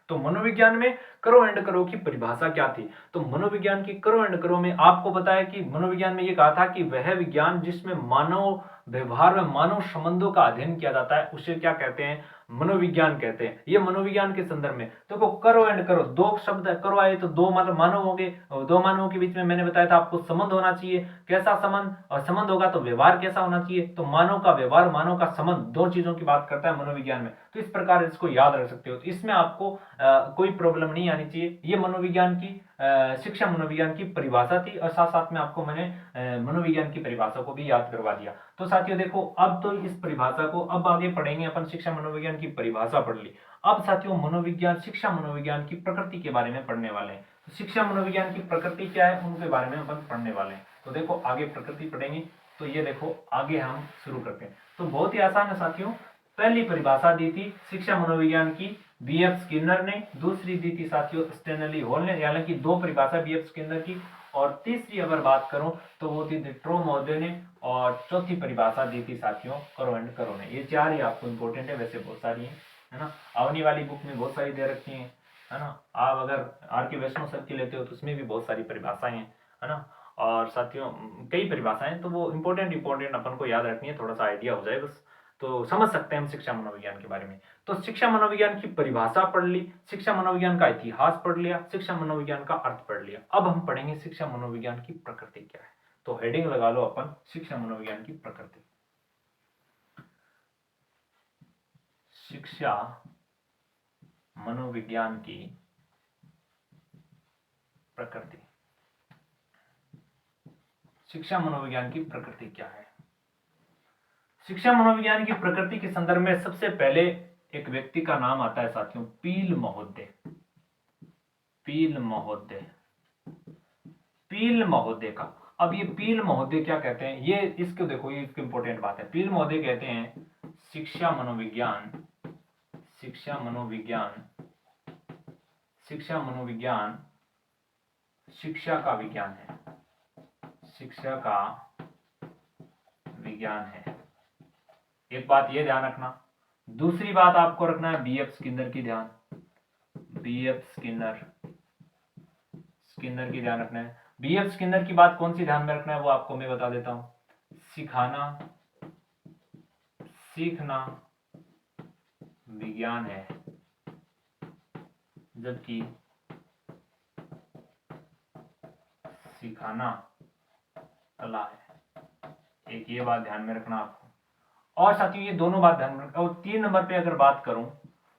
तो मनोविज्ञान में करो एंड करो की परिभाषा क्या थी, तो मनोविज्ञान की करो एंड करो में आपको बताया कि मनोविज्ञान में ये कहा था कि वह विज्ञान जिसमें मानव व्यवहार में मानव संबंधों का अध्ययन किया जाता है उसे क्या कहते हैं, मनोविज्ञान कहते हैं। ये मनोविज्ञान के संदर्भ में देखो करो एंड करो, दो शब्द करो आए तो दो मतलब मानव हो गए, दो मानवों के बीच में मैंने बताया था आपको संबंध होना चाहिए। कैसा संबंध, और संबंध होगा तो व्यवहार कैसा होना चाहिए, तो मानव का व्यवहार, मानव का संबंध, दो चीजों की बात करता है मनोविज्ञान में। तो इस प्रकार इसको याद रख सकते हो, तो इसमें आपको कोई प्रॉब्लम नहीं आनी चाहिए। ये मनोविज्ञान की शिक्षा मनोविज्ञान की परिभाषा थी, और साथ साथ में आपको मैंने मनोविज्ञान की परिभाषा को भी याद करवा दिया। तो साथियों देखो अब तो इस परिभाषा को अब आगे पढ़ेंगे अपन, शिक्षा मनोविज्ञान की परिभाषा पढ़ ली। अब साथियों मनोविज्ञान, शिक्षा मनोविज्ञान की प्रकृति के बारे में पढ़ने वाले हैं। तो शिक्षा मनोविज्ञान की प्रकृति क्या है उनके बारे में अपन पढ़ने वाले हैं। तो देखो आगे प्रकृति पढ़ेंगे। तो ये देखो आगे हम शुरू करते हैं। तो बहुत ही आसान है साथियों। पहली परिभाषा दी थी शिक्षा मनोविज्ञान की बीएफ स्किनर ने, दूसरी दी थी साथियों स्टेनली हॉल ने, हालांकि दो परिभाषा बीएफ स्किनर की, और तीसरी अगर बात करूं तो वो थी ट्रो महोदय ने, और चौथी परिभाषा दी थी साथियों करो एंड करो ने। ये चार ही आपको इंपॉर्टेंट है, वैसे बहुत सारी है ना, आवनी वाली बुक में बहुत सारी दे रखी है ना। आप अगर आर के वैष्णव सर की लेते हो तो उसमें भी बहुत सारी परिभाषाएं हैं, है ना। और साथियों कई परिभाषाएं, तो वो इंपॉर्टेंट अपन को याद रखनी है, थोड़ा सा आइडिया हो जाए बस, तो समझ सकते हैं हम शिक्षा मनोविज्ञान के बारे में। तो शिक्षा मनोविज्ञान की परिभाषा पढ़ ली, शिक्षा मनोविज्ञान का इतिहास पढ़ लिया, शिक्षा मनोविज्ञान का अर्थ पढ़ लिया। अब हम पढ़ेंगे शिक्षा मनोविज्ञान की प्रकृति क्या है। तो हेडिंग लगा लो अपन, शिक्षा मनोविज्ञान की प्रकृति। शिक्षा मनोविज्ञान की प्रकृति। शिक्षा मनोविज्ञान की प्रकृति क्या है? शिक्षा मनोविज्ञान की प्रकृति के संदर्भ में सबसे पहले एक व्यक्ति का नाम आता है साथियों, पील महोदय। पील महोदय, पील महोदय का। अब ये पील महोदय क्या कहते हैं, ये इसको देखो, ये इसकी इंपॉर्टेंट बात है। पील महोदय कहते हैं शिक्षा मनोविज्ञान, शिक्षा मनोविज्ञान, शिक्षा मनोविज्ञान शिक्षा का विज्ञान है, शिक्षा का विज्ञान है। एक बात ये ध्यान रखना। दूसरी बात आपको रखना है बीएफ स्किनर की ध्यान, बीएफ स्किनर, स्किनर की ध्यान रखना है। बीएफ स्किनर की बात कौन सी ध्यान में रखना है वो आपको मैं बता देता हूं। सिखाना, सीखना विज्ञान है, जबकि सिखाना कला है। एक ये बात ध्यान में रखना आपको। और साथियों ये दोनों बात ध्यान में रखना। और 3 नंबर पे अगर बात करूं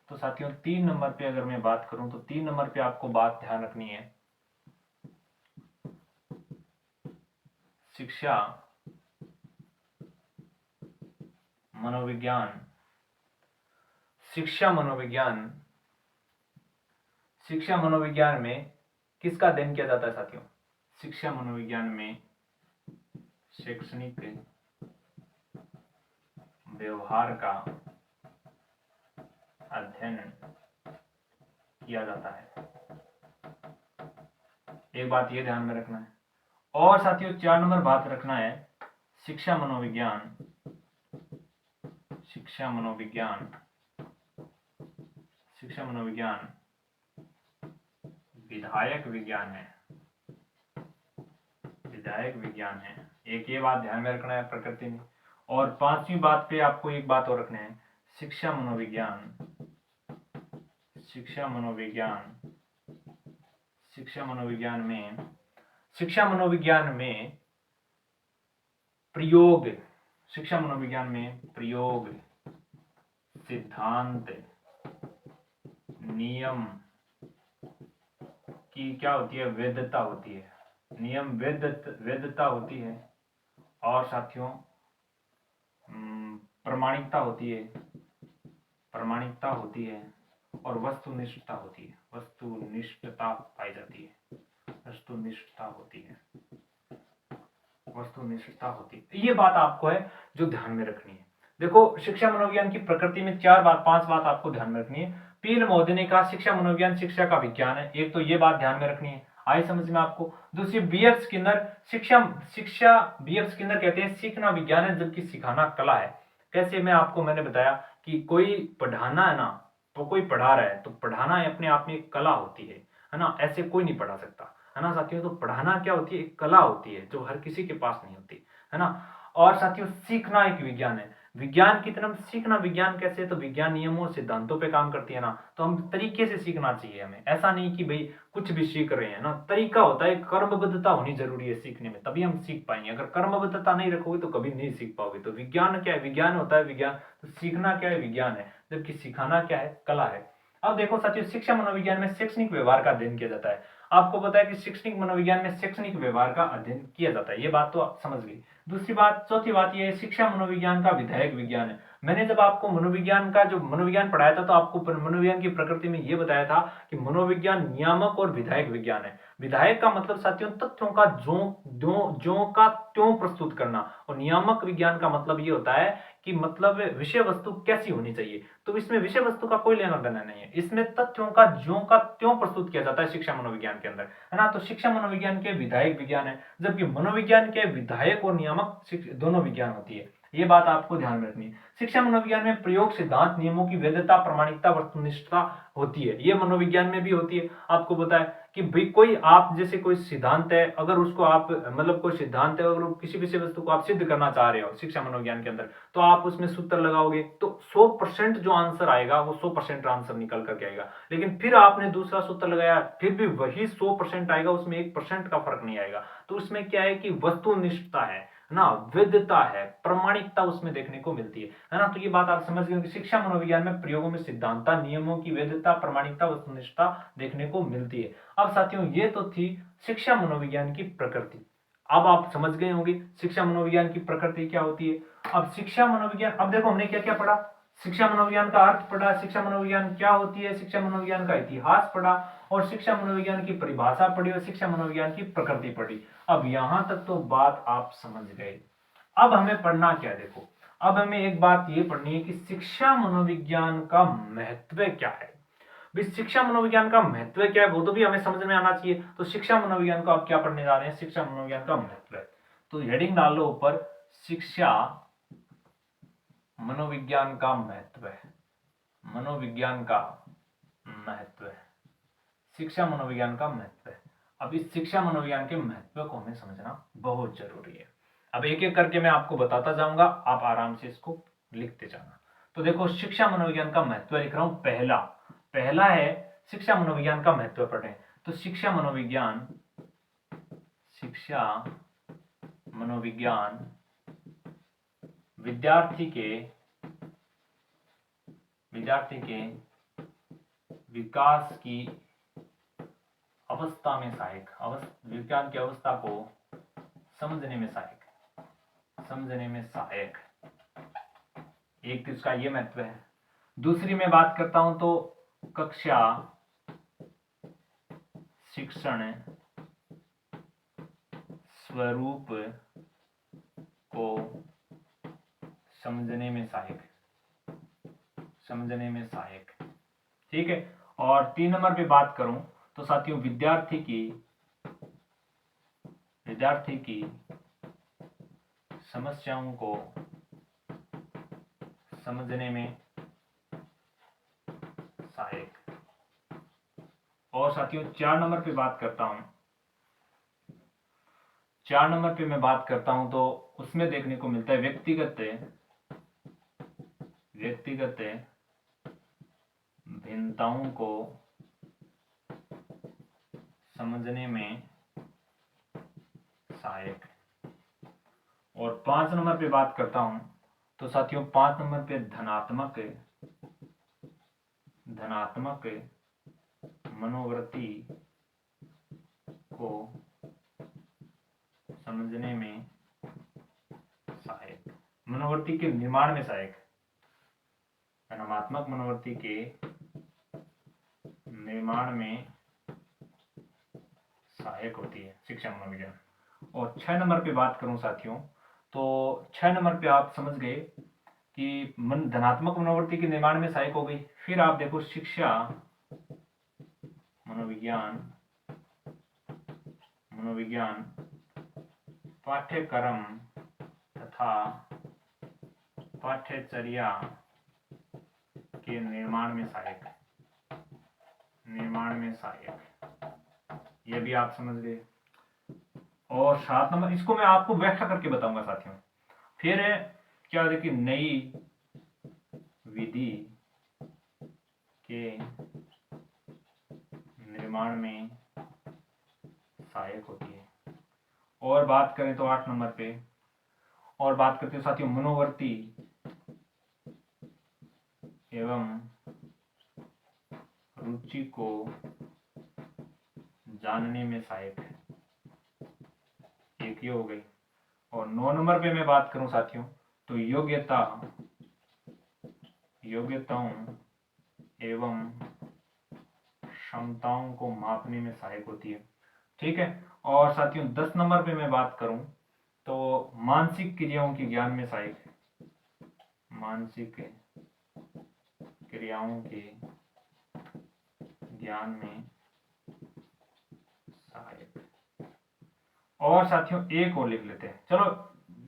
तो साथियों 3 नंबर पे अगर मैं बात करूं तो 3 नंबर पे आपको बात ध्यान रखनी है, शिक्षा मनोविज्ञान, शिक्षा मनोविज्ञान, शिक्षा मनोविज्ञान में किसका अध्ययन किया जाता है साथियों? शिक्षा मनोविज्ञान में शैक्षणिक व्यवहार का अध्ययन किया जाता है। एक बात ये ध्यान में रखना है। और साथियों 4 नंबर बात रखना है, शिक्षा मनोविज्ञान, शिक्षा मनोविज्ञान, शिक्षा मनोविज्ञान विधायक विज्ञान है, विधायक विज्ञान है। एक ये बात ध्यान में रखना है प्रकृति में। और 5वीं बात पे आपको एक बात और रखना है, शिक्षा मनोविज्ञान, शिक्षा मनोविज्ञान, शिक्षा मनोविज्ञान में, शिक्षा मनोविज्ञान में प्रयोग, शिक्षा मनोविज्ञान में प्रयोग, सिद्धांत, नियम की क्या होती है? वैधता होती है। नियम वैधता होती है। और साथियों प्रमाणिकता होती है, प्रमाणिकता होती है। और वस्तुनिष्ठता होती है, वस्तुनिष्ठता पाई जाती है, वस्तुनिष्ठता होती है, वस्तुनिष्ठता होती है। ये बात आपको है जो ध्यान में रखनी है। देखो शिक्षा मनोविज्ञान की प्रकृति में 5 बात आपको ध्यान में रखनी है। पील महोदय ने कहा शिक्षा मनोविज्ञान शिक्षा का विज्ञान है, एक तो ये बात ध्यान में रखनी है, आई समझ में आपको। दूसरी बीएफ स्किनर, शिक्षा बीएफ स्किनर कहते हैं सीखना विज्ञान है, जबकि सिखाना कला है। कैसे? मैंने बताया कि कोई पढ़ाना है ना, तो कोई पढ़ा रहा है तो पढ़ाना अपने आप में एक कला होती है ना, ऐसे कोई नहीं पढ़ा सकता, है ना साथियों। तो पढ़ाना क्या होती है? एक कला होती है जो हर किसी के पास नहीं होती, है ना। और साथियों सीखना एक विज्ञान है। विज्ञान की तरफ सीखना विज्ञान कैसे? तो विज्ञान नियमों सिद्धांतों पे काम करती है ना, तो हम तरीके से सीखना चाहिए हमें। ऐसा नहीं कि भाई कुछ भी सीख रहे हैं ना, तरीका होता है, कर्मबद्धता होनी जरूरी है सीखने में, तभी हम सीख पाएंगे। अगर कर्मबद्धता नहीं रखोगे तो कभी नहीं सीख पाओगे। तो विज्ञान क्या है? विज्ञान होता है विज्ञान। तो सीखना क्या है? विज्ञान है, जबकि सिखाना क्या है? कला है। अब देखो साथियों शिक्षा मनोविज्ञान में शैक्षणिक व्यवहार का अध्ययन किया जाता है। आपको पता है कि शैक्षणिक मनोविज्ञान में शैक्षणिक व्यवहार का अध्ययन किया जाता है, ये बात तो आप समझ गई। दूसरी बात, चौथी बात ये है शिक्षा मनोविज्ञान का विधायक विज्ञान है। मैंने जब आपको मनोविज्ञान का जो मनोविज्ञान पढ़ाया था तो आपको मनोविज्ञान की प्रकृति में ये बताया था कि मनोविज्ञान नियामक और विधायक विज्ञान है। विधायक का मतलब साथियों तथ्यों का जो का त्यों प्रस्तुत करना, और नियामक विज्ञान का मतलब ये होता है कि मतलब विषय वस्तु कैसी होनी चाहिए। तो इसमें विषय वस्तु का कोई लेना देना नहीं है, इसमें तथ्यों का त्यों प्रस्तुत किया जाता है शिक्षा मनोविज्ञान के अंदर, है ना। तो शिक्षा मनोविज्ञान के विधायक विज्ञान है, जबकि मनोविज्ञान के विधायक और नियामक दोनों विज्ञान होती है। ये बात आपको ध्यान में रखनी है। शिक्षा मनोविज्ञान में प्रयोग, सिद्धांत, नियमों की वैधता, प्रामाणिकता, वस्तुनिष्ठता होती है। ये मनोविज्ञान में भी होती है। आपको पता है कि भाई कोई आप जैसे कोई सिद्धांत है, अगर उसको आप मतलब कोई सिद्धांत है, अगर किसी विषय वस्तु को आप सिद्ध करना चाह रहे हो शिक्षा मनोविज्ञान के अंदर, तो आप उसमें सूत्र लगाओगे तो 100% जो आंसर आएगा वो 100% आंसर निकल करके आएगा। लेकिन फिर आपने दूसरा सूत्र लगाया, फिर भी वही 100% आएगा, उसमें 1% का फर्क नहीं आएगा। तो उसमें क्या है कि वस्तुनिष्ठता है ना, वैधता है, प्रामाणिकता उसमें देखने को मिलती है ना। तो ये बात आप समझ गए कि शिक्षा मनोविज्ञान में प्रयोगों में सिद्धांतता, नियमों की वैधता, प्रामाणिकता, वस्तुनिष्ठता देखने को मिलती है। अब साथियों ये तो थी शिक्षा मनोविज्ञान की प्रकृति। अब आप समझ गए होंगे शिक्षा मनोविज्ञान की प्रकृति क्या होती है। अब शिक्षा मनोविज्ञान, अब देखो हमने क्या क्या पढ़ा, शिक्षा मनोविज्ञान का अर्थ पढ़ा, शिक्षा मनोविज्ञान क्या होती है, शिक्षा मनोविज्ञान का इतिहास पढ़ा, और शिक्षा मनोविज्ञान की परिभाषा पढ़ी, और शिक्षा मनोविज्ञान की प्रकृति पढ़ी। अब यहां तक तो बात आप समझ गए। अब हमें पढ़ना क्या, देखो अब हमें एक बात ये पढ़नी है कि शिक्षा मनोविज्ञान का महत्व क्या है। शिक्षा मनोविज्ञान का महत्व क्या है वो तो भी हमें समझ में आना चाहिए। तो शिक्षा मनोविज्ञान को आप क्या पढ़ने जा रहे हैं, शिक्षा मनोविज्ञान का महत्व। तो हेडिंग डाल लो ऊपर, शिक्षा मनोविज्ञान का महत्व है। मनोविज्ञान का महत्व है, शिक्षा मनोविज्ञान का महत्व है। अब इस शिक्षा मनोविज्ञान के महत्व को हमें समझना बहुत जरूरी है। अब एक एक करके मैं आपको बताता जाऊंगा, आप आराम से इसको लिखते जाना। तो देखो शिक्षा मनोविज्ञान का महत्व लिख रहा हूं। पहला पहला है शिक्षा मनोविज्ञान का महत्व पढ़ें। तो शिक्षा मनोविज्ञान विद्यार्थी के विकास की अवस्था में सहायक, विज्ञान की अवस्था को समझने में सहायक, एक तो इसका ये महत्व है। दूसरी मैं बात करता हूं तो कक्षा शिक्षण स्वरूप को समझने में सहायक, ठीक है। और 3 नंबर पे बात करूं तो साथियों विद्यार्थी की समस्याओं को समझने में सहायक। और साथियों 4 नंबर पे बात करता हूं, 4 नंबर पे मैं बात करता हूं तो उसमें देखने को मिलता है व्यक्तिगत भिन्नताओं को समझने में सहायक। और 5 नंबर पे बात करता हूं तो साथियों 5 नंबर पे धनात्मक मनोवृत्ति को समझने में सहायक, मनोवृत्ति के निर्माण में सहायक। धनात्मक मनोवृत्ति के निर्माण में सहायक होती है शिक्षा मनोविज्ञान। और 6 नंबर पे बात करूं साथियों तो 6 नंबर पे आप समझ गए कि धनात्मक मनोवृत्ति के निर्माण में सहायक हो गई। फिर आप देखो शिक्षा मनोविज्ञान पाठ्यक्रम तथा पाठ्यचर्या के निर्माण में सहायक, ये भी आप समझ गए। और 7 नंबर, इसको मैं आपको व्याख्या करके बताऊंगा साथियों। फिर क्या देखिए, नई विधि के निर्माण में सहायक होती है। और बात करें तो 8 नंबर पे और बात करते हैं साथियों मनोवृत्ति एवं रुचि को जानने में सहायक है, एक ये हो गई। और 9 नंबर पे मैं बात करूं साथियों तो योग्यता योग्यताओं एवं क्षमताओं को मापने में सहायक होती है। ठीक है। और साथियों 10 नंबर पे मैं बात करूं तो मानसिक क्रियाओं के ज्ञान में सहायक है। मानसिक क्रियाओं के ज्ञान में सहायक। और साथियों एक और लिख लेते हैं, चलो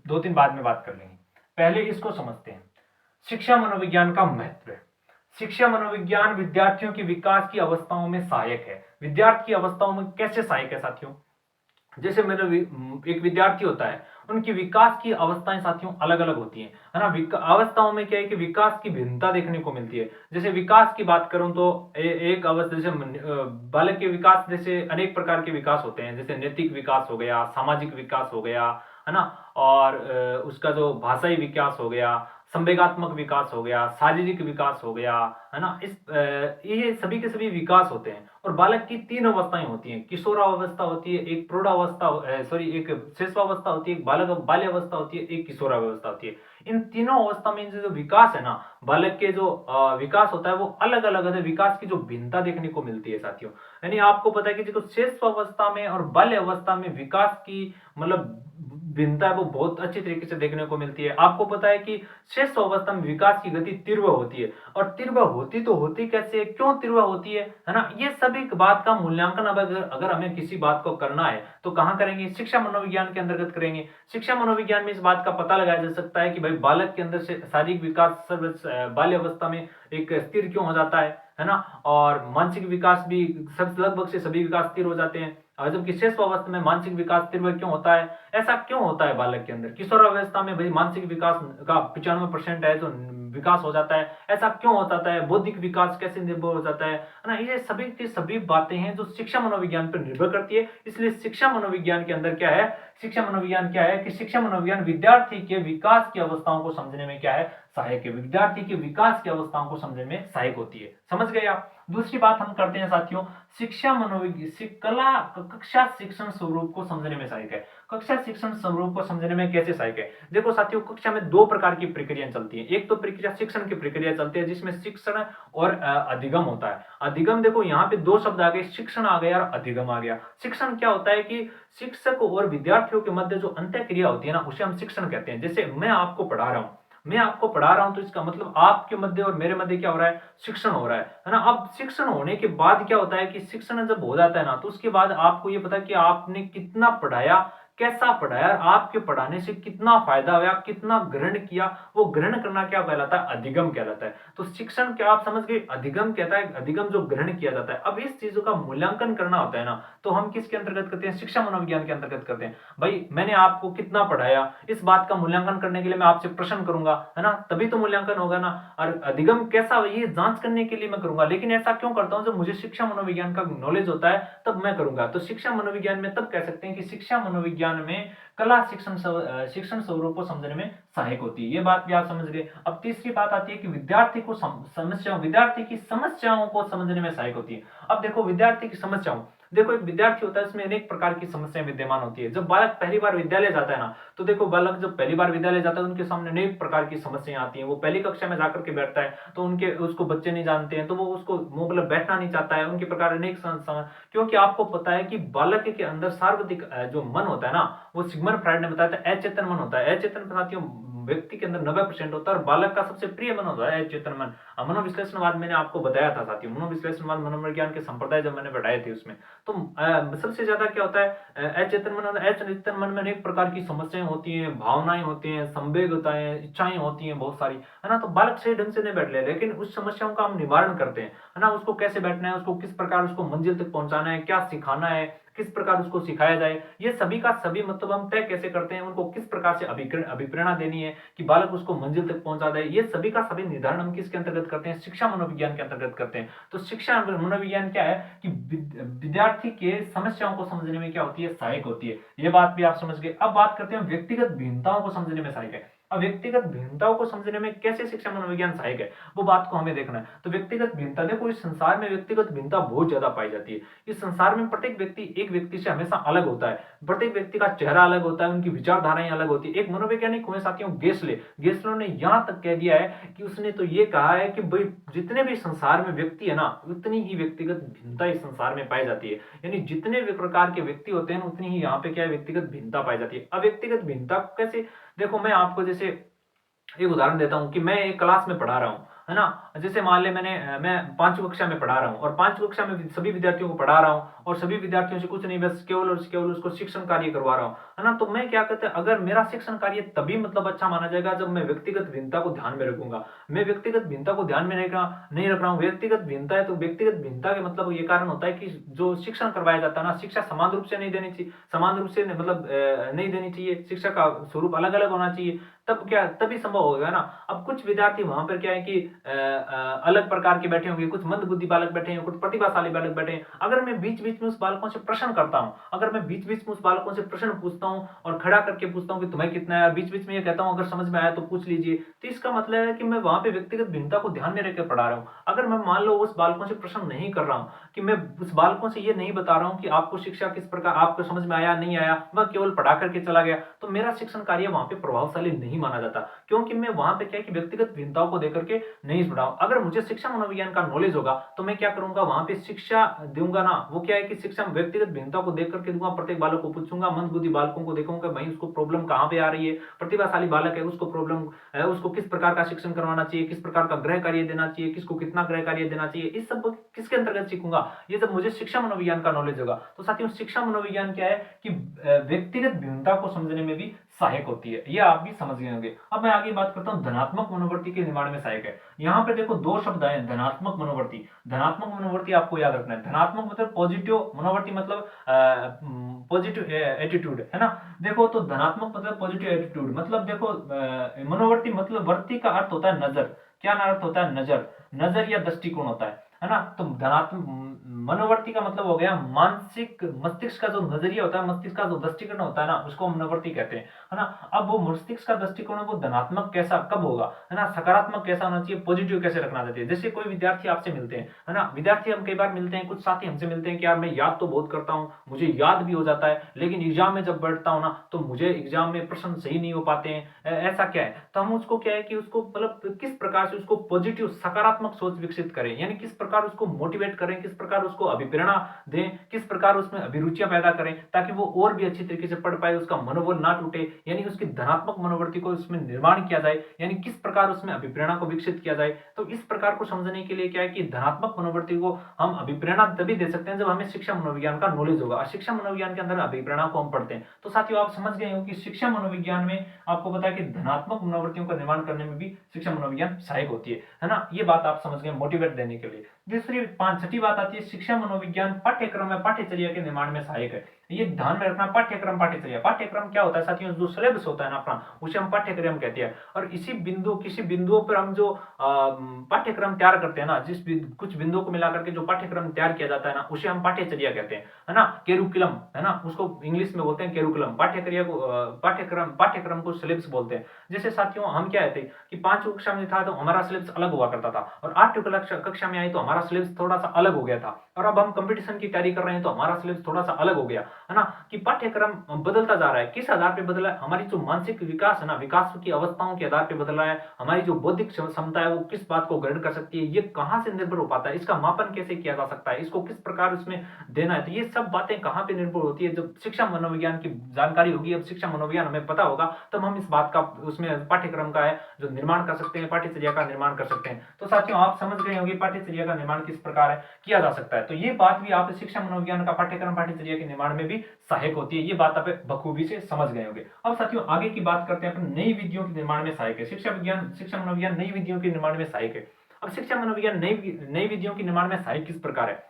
2-3 बाद में बात कर लेंगे, पहले इसको समझते हैं। शिक्षा मनोविज्ञान का महत्व। शिक्षा मनोविज्ञान विद्यार्थियों के विकास की अवस्थाओं में सहायक है। विद्यार्थी की अवस्थाओं में कैसे सहायक है साथियों? जैसे मेरे एक विद्यार्थी होता है, उनकी विकास की अवस्थाएं साथियों अलग अलग होती हैं, है ना। अवस्थाओं में क्या है कि विकास की भिन्नता देखने को मिलती है। जैसे विकास की बात करूं तो एक अवस्था जैसे बालक के विकास, जैसे अनेक प्रकार के विकास होते हैं, जैसे नैतिक विकास हो गया, सामाजिक विकास हो गया, है ना, और उसका जो भाषाई विकास हो गया, संवेगात्मक विकास हो गया, शारीरिक विकास हो गया, है ना। ये सभी के सभी विकास होते हैं। और बालक की 3 अवस्थाएं होती हैं, किशोरावस्था होती है, एक प्रौढ़ावस्था सॉरी एक शिशुअवस्था होती है, एक बाल्यावस्था होती है, एक किशोरावस्था होती है। इन तीनों अवस्था में जो विकास है ना, बालक के जो विकास होता है वो अलग अलग है। विकास की जो भिन्नता देखने को मिलती है साथियों, यानी आपको पता है कि देखो शिशुअवस्था में और बाल्य अवस्था में विकास की मतलब भिन्नता है वो बहुत अच्छी तरीके से देखने को मिलती है। आपको पता है कि शेष अवस्था में विकास की गति तीव्र होती है, और तीव्र होती तो होती कैसे है, क्यों तीव्र होती है ना। ये सभी बात का मूल्यांकन अगर हमें किसी बात को करना है तो कहां करेंगे? शिक्षा मनोविज्ञान के अंतर्गत करेंगे। शिक्षा मनोविज्ञान में इस बात का पता लगाया जा सकता है कि भाई बालक के अंदर से शारीरिक विकास बाल्य अवस्था में एक स्थिर क्यों हो जाता है ना, और मानसिक विकास भी सब लगभग से सभी विकास स्थिर हो जाते हैं। और जबकि शेष अवस्था में मानसिक विकास तीव्र क्यों होता है? ऐसा क्यों होता है बालक के अंदर? किशोर अवस्था में भाई मानसिक विकास का 95% है जो विकास हो जाता है, ऐसा क्यों होता है? बौद्धिक विकास कैसे निर्भर हो जाता है ना। ये सभी की सभी बातें हैं जो शिक्षा मनोविज्ञान पर निर्भर करती है। इसलिए शिक्षा मनोविज्ञान के अंदर क्या है, शिक्षा मनोविज्ञान क्या है कि शिक्षा मनोविज्ञान विद्यार्थी के विकास की अवस्थाओं को समझने में क्या है, सहायक है। विद्यार्थी के विकास की अवस्थाओं को समझने में सहायक होती है। समझ गए आप? दूसरी बात हम करते हैं साथियों, शिक्षा मनोविज्ञान कला कक्षा शिक्षण स्वरूप को समझने में सहायक है। कक्षा शिक्षण स्वरूप को समझने में कैसे सहायक है? देखो साथियों, कक्षा में 2 प्रकार की प्रक्रियाएं चलती हैं। एक तो प्रक्रिया शिक्षण की प्रक्रिया चलती है जिसमें शिक्षण और अधिगम होता है। अधिगम देखो यहाँ पे 2 शब्द आ गए, शिक्षण आ गया और अधिगम आ गया। शिक्षण क्या होता है कि शिक्षक और विद्यार्थियों के मध्य जो अंतः क्रिया होती है ना, उसे हम शिक्षण कहते हैं। जैसे मैं आपको पढ़ा रहा हूं तो इसका मतलब आपके मध्य और मेरे मध्य क्या हो रहा है? शिक्षण हो रहा है ना। अब शिक्षण होने के बाद क्या होता है कि शिक्षण जब हो जाता है ना, तो उसके बाद आपको ये पता है कि आपने कितना पढ़ाया, कैसा पढ़ाया, आपके पढ़ाने से कितना फायदा हुआ, कितना ग्रहण किया, वो ग्रहण करना क्या कहलाता है? अधिगम कहलाता है। तो शिक्षण क्या आप समझ गए? अधिगम कहता है, अधिगम जो ग्रहण किया जाता है। अब इस चीजों का मूल्यांकन करना होता है ना, तो हम किसके अंतर्गत करते हैं? शिक्षा मनोविज्ञान के अंतर्गत करते हैं। भाई मैंने आपको कितना पढ़ाया, इस बात का मूल्यांकन करने के लिए मैं आपसे प्रश्न करूंगा, है ना, तभी तो मूल्यांकन होगा ना। और अधिगम कैसा है ये जांच करने के लिए मैं करूंगा। लेकिन ऐसा क्यों करता हूं? जब मुझे शिक्षा मनोविज्ञान का नॉलेज होता है तब मैं करूंगा। तो शिक्षा मनोविज्ञान में तब कह सकते हैं कि शिक्षा मनोविज्ञान में कला शिक्षण स्वरूप को समझने में सहायक होती है। ये बात भी आप समझ गए। अब तीसरी बात आती है कि विद्यार्थी की समस्याओं को समझने में सहायक होती है। अब देखो विद्यार्थी की समस्याओं, देखो एक विद्यार्थी होता है, उसमें अनेक प्रकार की समस्याएं विद्यमान होती है। जब बालक पहली बार विद्यालय जाता है ना, तो देखो बालक जब पहली बार विद्यालय जाता है उनके सामने अनेक प्रकार की समस्याएं आती हैं। वो पहली कक्षा में जाकर के बैठता है तो उसको बच्चे नहीं जानते हैं, तो वो उसको मतलब बैठना नहीं चाहता है। उनके प्रकार अनेक क्योंकि आपको पता है कि बालक के अंदर सार्वधिक जो मन होता है ना, वो सिगमंड फ्राइड ने बताया था अचेतन मन होता है। अचेतन साथियों व्यक्ति के अंदर 90% होता है, और बालक का सबसे प्रिय मन होता है अचेतन मन। मनोविश्लेषणवाद मैंने आपको बताया था साथियों, मनोविश्लेषणवाद मनोविज्ञान के संप्रदाय जब मैंने पढ़ाए थे उसमें, तो सबसे ज्यादा क्या होता है? अचेतन मन। अचेतन मन में अनेक प्रकार की समस्याएं होती हैं, भावनाएं होती हैं, संवेग होता है, इच्छाएं होती हैं बहुत सारी, है ना। तो बालक सही ढंग से नहीं बैठ ले, लेकिन उस समस्याओं का हम निवारण करते हैं, है ना। उसको कैसे बैठना है, उसको किस प्रकार उसको मंजिल तक पहुंचाना है, क्या सिखाना है, किस प्रकार उसको सिखाया जाए, ये सभी का सभी मतलब हम तय कैसे करते हैं, उनको किस प्रकार से अभिप्रेरणा देनी है कि बालक उसको मंजिल तक पहुंचा दे, ये सभी का सभी निर्धारण हम किसके अंतर्गत करते हैं? शिक्षा मनोविज्ञान के अंतर्गत करते हैं। तो शिक्षा मनोविज्ञान क्या है कि विद्यार्थी के समस्याओं को समझने में क्या होती है? सहायक होती है। ये बात भी आप समझ गए। अब बात करते हैं व्यक्तिगत भिन्नताओं को समझने में सहायक है। अब व्यक्तिगत भिन्नताओं को समझने में कैसे शिक्षा मनोविज्ञान सहायक है, वो बात को हमें देखना है। तो व्यक्तिगत भिन्नता, देखो इस संसार में व्यक्तिगत भिन्नता बहुत ज्यादा पाई जाती है। इस संसार में प्रत्येक व्यक्ति एक व्यक्ति से हमेशा अलग होता है, प्रत्येक व्यक्ति का चेहरा अलग होता है, उनकी विचारधाराएं अलग होती है। एक मनोवैज्ञानिक हुए साथियों गेसले ने यहां तक कह दिया है कि उसने तो ये कहा है कि भाई जितने भी संसार में व्यक्ति है ना, उतनी ही व्यक्तिगत भिन्नता इस संसार में पाई जाती है। यानी जितने भी प्रकार के व्यक्ति होते हैं उतनी ही यहाँ पे क्या है, व्यक्तिगत भिन्नता पाई जाती है। अब व्यक्तिगत भिन्नता कैसे, देखो मैं आपको जैसे एक उदाहरण देता हूं कि मैं एक क्लास में पढ़ा रहा हूं, है ना। जैसे मान ले मैं 5वीं कक्षा में पढ़ा रहा हूं और 5वीं कक्षा में सभी विद्यार्थियों को पढ़ा रहा हूं और सभी विद्यार्थियों से कुछ नहीं, बस केवल और केवल उसको शिक्षण कार्य करवा रहा हूं, है ना। तो मैं क्या कहते हैं, अगर मेरा शिक्षण कार्य तभी मतलब अच्छा माना जाएगा जब मैं व्यक्तिगत भिन्नता को ध्यान में रखूंगा। मैं व्यक्तिगत भिन्नता को ध्यान में नहीं रख रहा हूँ। व्यक्तिगत भिन्नता है तो व्यक्तिगत भिन्नता के मतलब ये कारण होता है कि जो शिक्षण करवाया जाता है ना, शिक्षा समान रूप से नहीं देनी चाहिए, समान रूप से मतलब नहीं देनी चाहिए, शिक्षा का स्वरूप अलग अलग होना चाहिए, तब क्या तभी संभव होगा ना। अब कुछ विद्यार्थी वहां पर क्या है कि अलग प्रकार के बैठे होंगे, कुछ मंद बुद्धि बालक बैठे हैं, कुछ प्रतिभाशाली बालक बैठे हैं। अगर मैं बीच बीच में उस बालकों से प्रश्न करता हूं, अगर मैं बीच बीच में उस बालकों से प्रश्न पूछता हूं और खड़ा करके पूछता हूं कि तुम्हें कितना है, और बीच बीच में ये कहता हूं अगर समझ में आया तो पूछ लीजिए, तो इसका मतलब है कि मैं वहां पे व्यक्तिगत भिन्नता को ध्यान में रखकर पढ़ा रहा हूं। अगर मैं मान लो उस बालकों से प्रश्न नहीं कर रहा हूं, कि मैं उस बालकों से ये नहीं बता रहा हूं कि आपको शिक्षा किस प्रकार, आपको समझ में आया नहीं आया, मैं केवल पढ़ा करके चला गया, तो मेरा शिक्षण कार्य वहां पे प्रभावशाली नहीं माना जाता, क्योंकि मैं वहां पे क्या है कि व्यक्तिगत भिन्नताओं को देकर के नहीं पढ़ा। अगर मुझे शिक्षा मनोविज्ञान का नॉलेज होगा तो मैं क्या करूंगा, वहां पे शिक्षा दूंगा ना, वो क्या है कि शिक्षा व्यक्तिगत भिन्नता को देख करके दूंगा, प्रत्येक बालक को पूछूंगा, मंद बुद्धि बालकों को देखूंगा भाई उसको प्रॉब्लम कहां पे आ रही है, प्रतिभाशाली बालक है उसको प्रॉब्लम है, उसको किस प्रकार का शिक्षण करवाना चाहिए, किस प्रकार का गृह कार्य देना चाहिए, किसको कितना गृह कार्य देना चाहिए, इस सब किसके अंतर्गत सीखूंगा, ये जब मुझे शिक्षा मनोविज्ञान का नॉलेज होगा। तो साथियों शिक्षा मनोविज्ञान क्या है कि व्यक्तिगत भिन्नता को समझने में भी सहायक होती है, ये आप भी समझ गए होंगे। अब मैं आगे बात करता हूं धनात्मक मनोवृत्ति के निर्माण में सहायक है। यहाँ पे देखो दो शब्द आए, धनात्मक मनोवृत्ति। धनात्मक मनोवृत्ति आपको याद रखना है, धनात्मक मतलब पॉजिटिव, मनोवृत्ति मतलब पॉजिटिव एटीट्यूड, है ना। देखो तो धनात्मक मतलब पॉजिटिव एटीट्यूड, मतलब देखो मनोवृत्ति मतलब वृत्ति का अर्थ होता है नजर, क्या अर्थ होता है, नजर, नजर या दृष्टिकोण होता है ना। तो धनात्मक मनोवृत्ति का मतलब हो गया मानसिक, मस्तिष्क का जो नजरिया होता है, मस्तिष्क का जो दृष्टिकोण होता है ना, उसको मनोवृत्ति कहते हैं, है ना। अब वो मस्तिष्क का दृष्टिकोण वो धनात्मक कैसा कब होगा, है ना, सकारात्मक कैसा होना चाहिए, पॉजिटिव कैसे रखना चाहिए। जैसे कोई विद्यार्थी आपसे मिलते हैं, है ना, विद्यार्थी हम कई बार मिलते हैं, कुछ साथी हमसे मिलते हैं कि यार मैं याद तो बहुत करता हूँ, मुझे याद भी हो जाता है, लेकिन एग्जाम में जब बैठता हूँ ना तो मुझे एग्जाम में प्रश्न सही नहीं हो पाते हैं, ऐसा क्या है। तो हम उसको क्या है कि उसको मतलब किस प्रकार से उसको पॉजिटिव सकारात्मक सोच विकसित करें, यानी किस प्रकार उसको मोटिवेट करें, किस प्रकार उसको अभिप्रेरणा दें, किस प्रकार उसमें अभिरुचियां पैदा करें ताकि वो और भी अच्छी तरीके से पढ़ पाए, उसका मनोबल ना टूटे, यानी उसकी धनात्मक मनोवृत्ति को उसमें निर्माण किया जाए, यानी किस प्रकार उसमें अभिप्रेरणा को विकसित किया जाए। तो इस प्रकार को समझने के लिए क्या है कि धनात्मक मनोवृत्ति को हम अभिप्रेरणा तभी दे सकते हैं जब हमें शिक्षा मनोविज्ञान का नॉलेज होगा, और शिक्षा मनोविज्ञान के अंदर अभिप्रेरणा को हम पढ़ते हैं। तो साथियों आप समझ गए हो कि शिक्षा मनोविज्ञान में आपको पता है कि धनात्मक मनोवृत्तियों का निर्माण करने में भी शिक्षा मनोविज्ञान सहायक होती है ना। ये बात आप समझ गए, मोटिवेट देने के लिए। दूसरी छठी बात आती है, शिक्षा मनोविज्ञान पाठ्यक्रम में पाठ्यचर्या के निर्माण में सहायक है। ये ध्यान में रखना, पाठ्यक्रम पाठ्यचर्या, पाठ्यक्रम क्या होता है साथियों, जो सिलेबस होता है ना अपना, उसे हम पाठ्यक्रम कहते हैं। और इसी बिंदु किसी बिंदुओं पर हम जो पाठ्यक्रम तैयार करते हैं ना, कुछ बिंदुओं को मिलाकर के जो पाठ्यक्रम तैयार किया जाता है ना, उसे हम पाठ्यचर्या कहते हैं, है ना। कैरिकुलम, है ना, उसको इंग्लिश में बोलते हैं कैरिकुलम। पाठ्यक्रिया को पाठ्यक्रम को सिलेबस बोलते हैं। जैसे साथियों हम क्या है कि 5वीं कक्षा में था तो हमारा सिलेबस अलग हुआ करता था, और 8वीं कक्षा में आई तो हमारा सिलेबस थोड़ा सा अलग हो गया था, और अब हम कंपटीशन की तैयारी कर रहे हैं तो हमारा सिलेबस थोड़ा सा अलग हो गया, है ना। कि पाठ्यक्रम बदलता जा रहा है, किस आधार पे बदला है, हमारी जो मानसिक विकास है ना, विकास की अवस्थाओं के आधार पे बदल रहा है, हमारी जो बौद्धिक क्षमता है वो किस बात को ग्रहण कर सकती है, ये कहां से निर्भर हो पाता है, इसका मापन कैसे किया जा सकता है, इसको किस प्रकार उसमें देना है। तो ये सब बातें कहां पे निर्भर होती है, जब शिक्षा मनोविज्ञान की जानकारी होगी, अब शिक्षा मनोविज्ञान हमें पता होगा, तब हम इस बात का उसमें पाठ्यक्रम का है जो निर्माण कर सकते हैं, पाठ्यचर्या का निर्माण कर सकते हैं। तो साथियों आप समझ गए होंगे पाठ्यचर्या का निर्माण किस प्रकार है किया जा सकता है। तो ये बात भी आप शिक्षा मनोविज्ञान का पाठ्यक्रम पाठ्यचर्या के निर्माण में भी सहायक होती है, ये बात आप बखूबी से समझ गए होंगे। अब साथियों आगे की बात करते हैं अपन, नई विधियों के निर्माण में सहायक है। शिक्षा मनोविज्ञान नई विधियों के निर्माण में सहायक है। अब शिक्षा मनोविज्ञान नई विधियों के निर्माण में सहायक किस प्रकार है,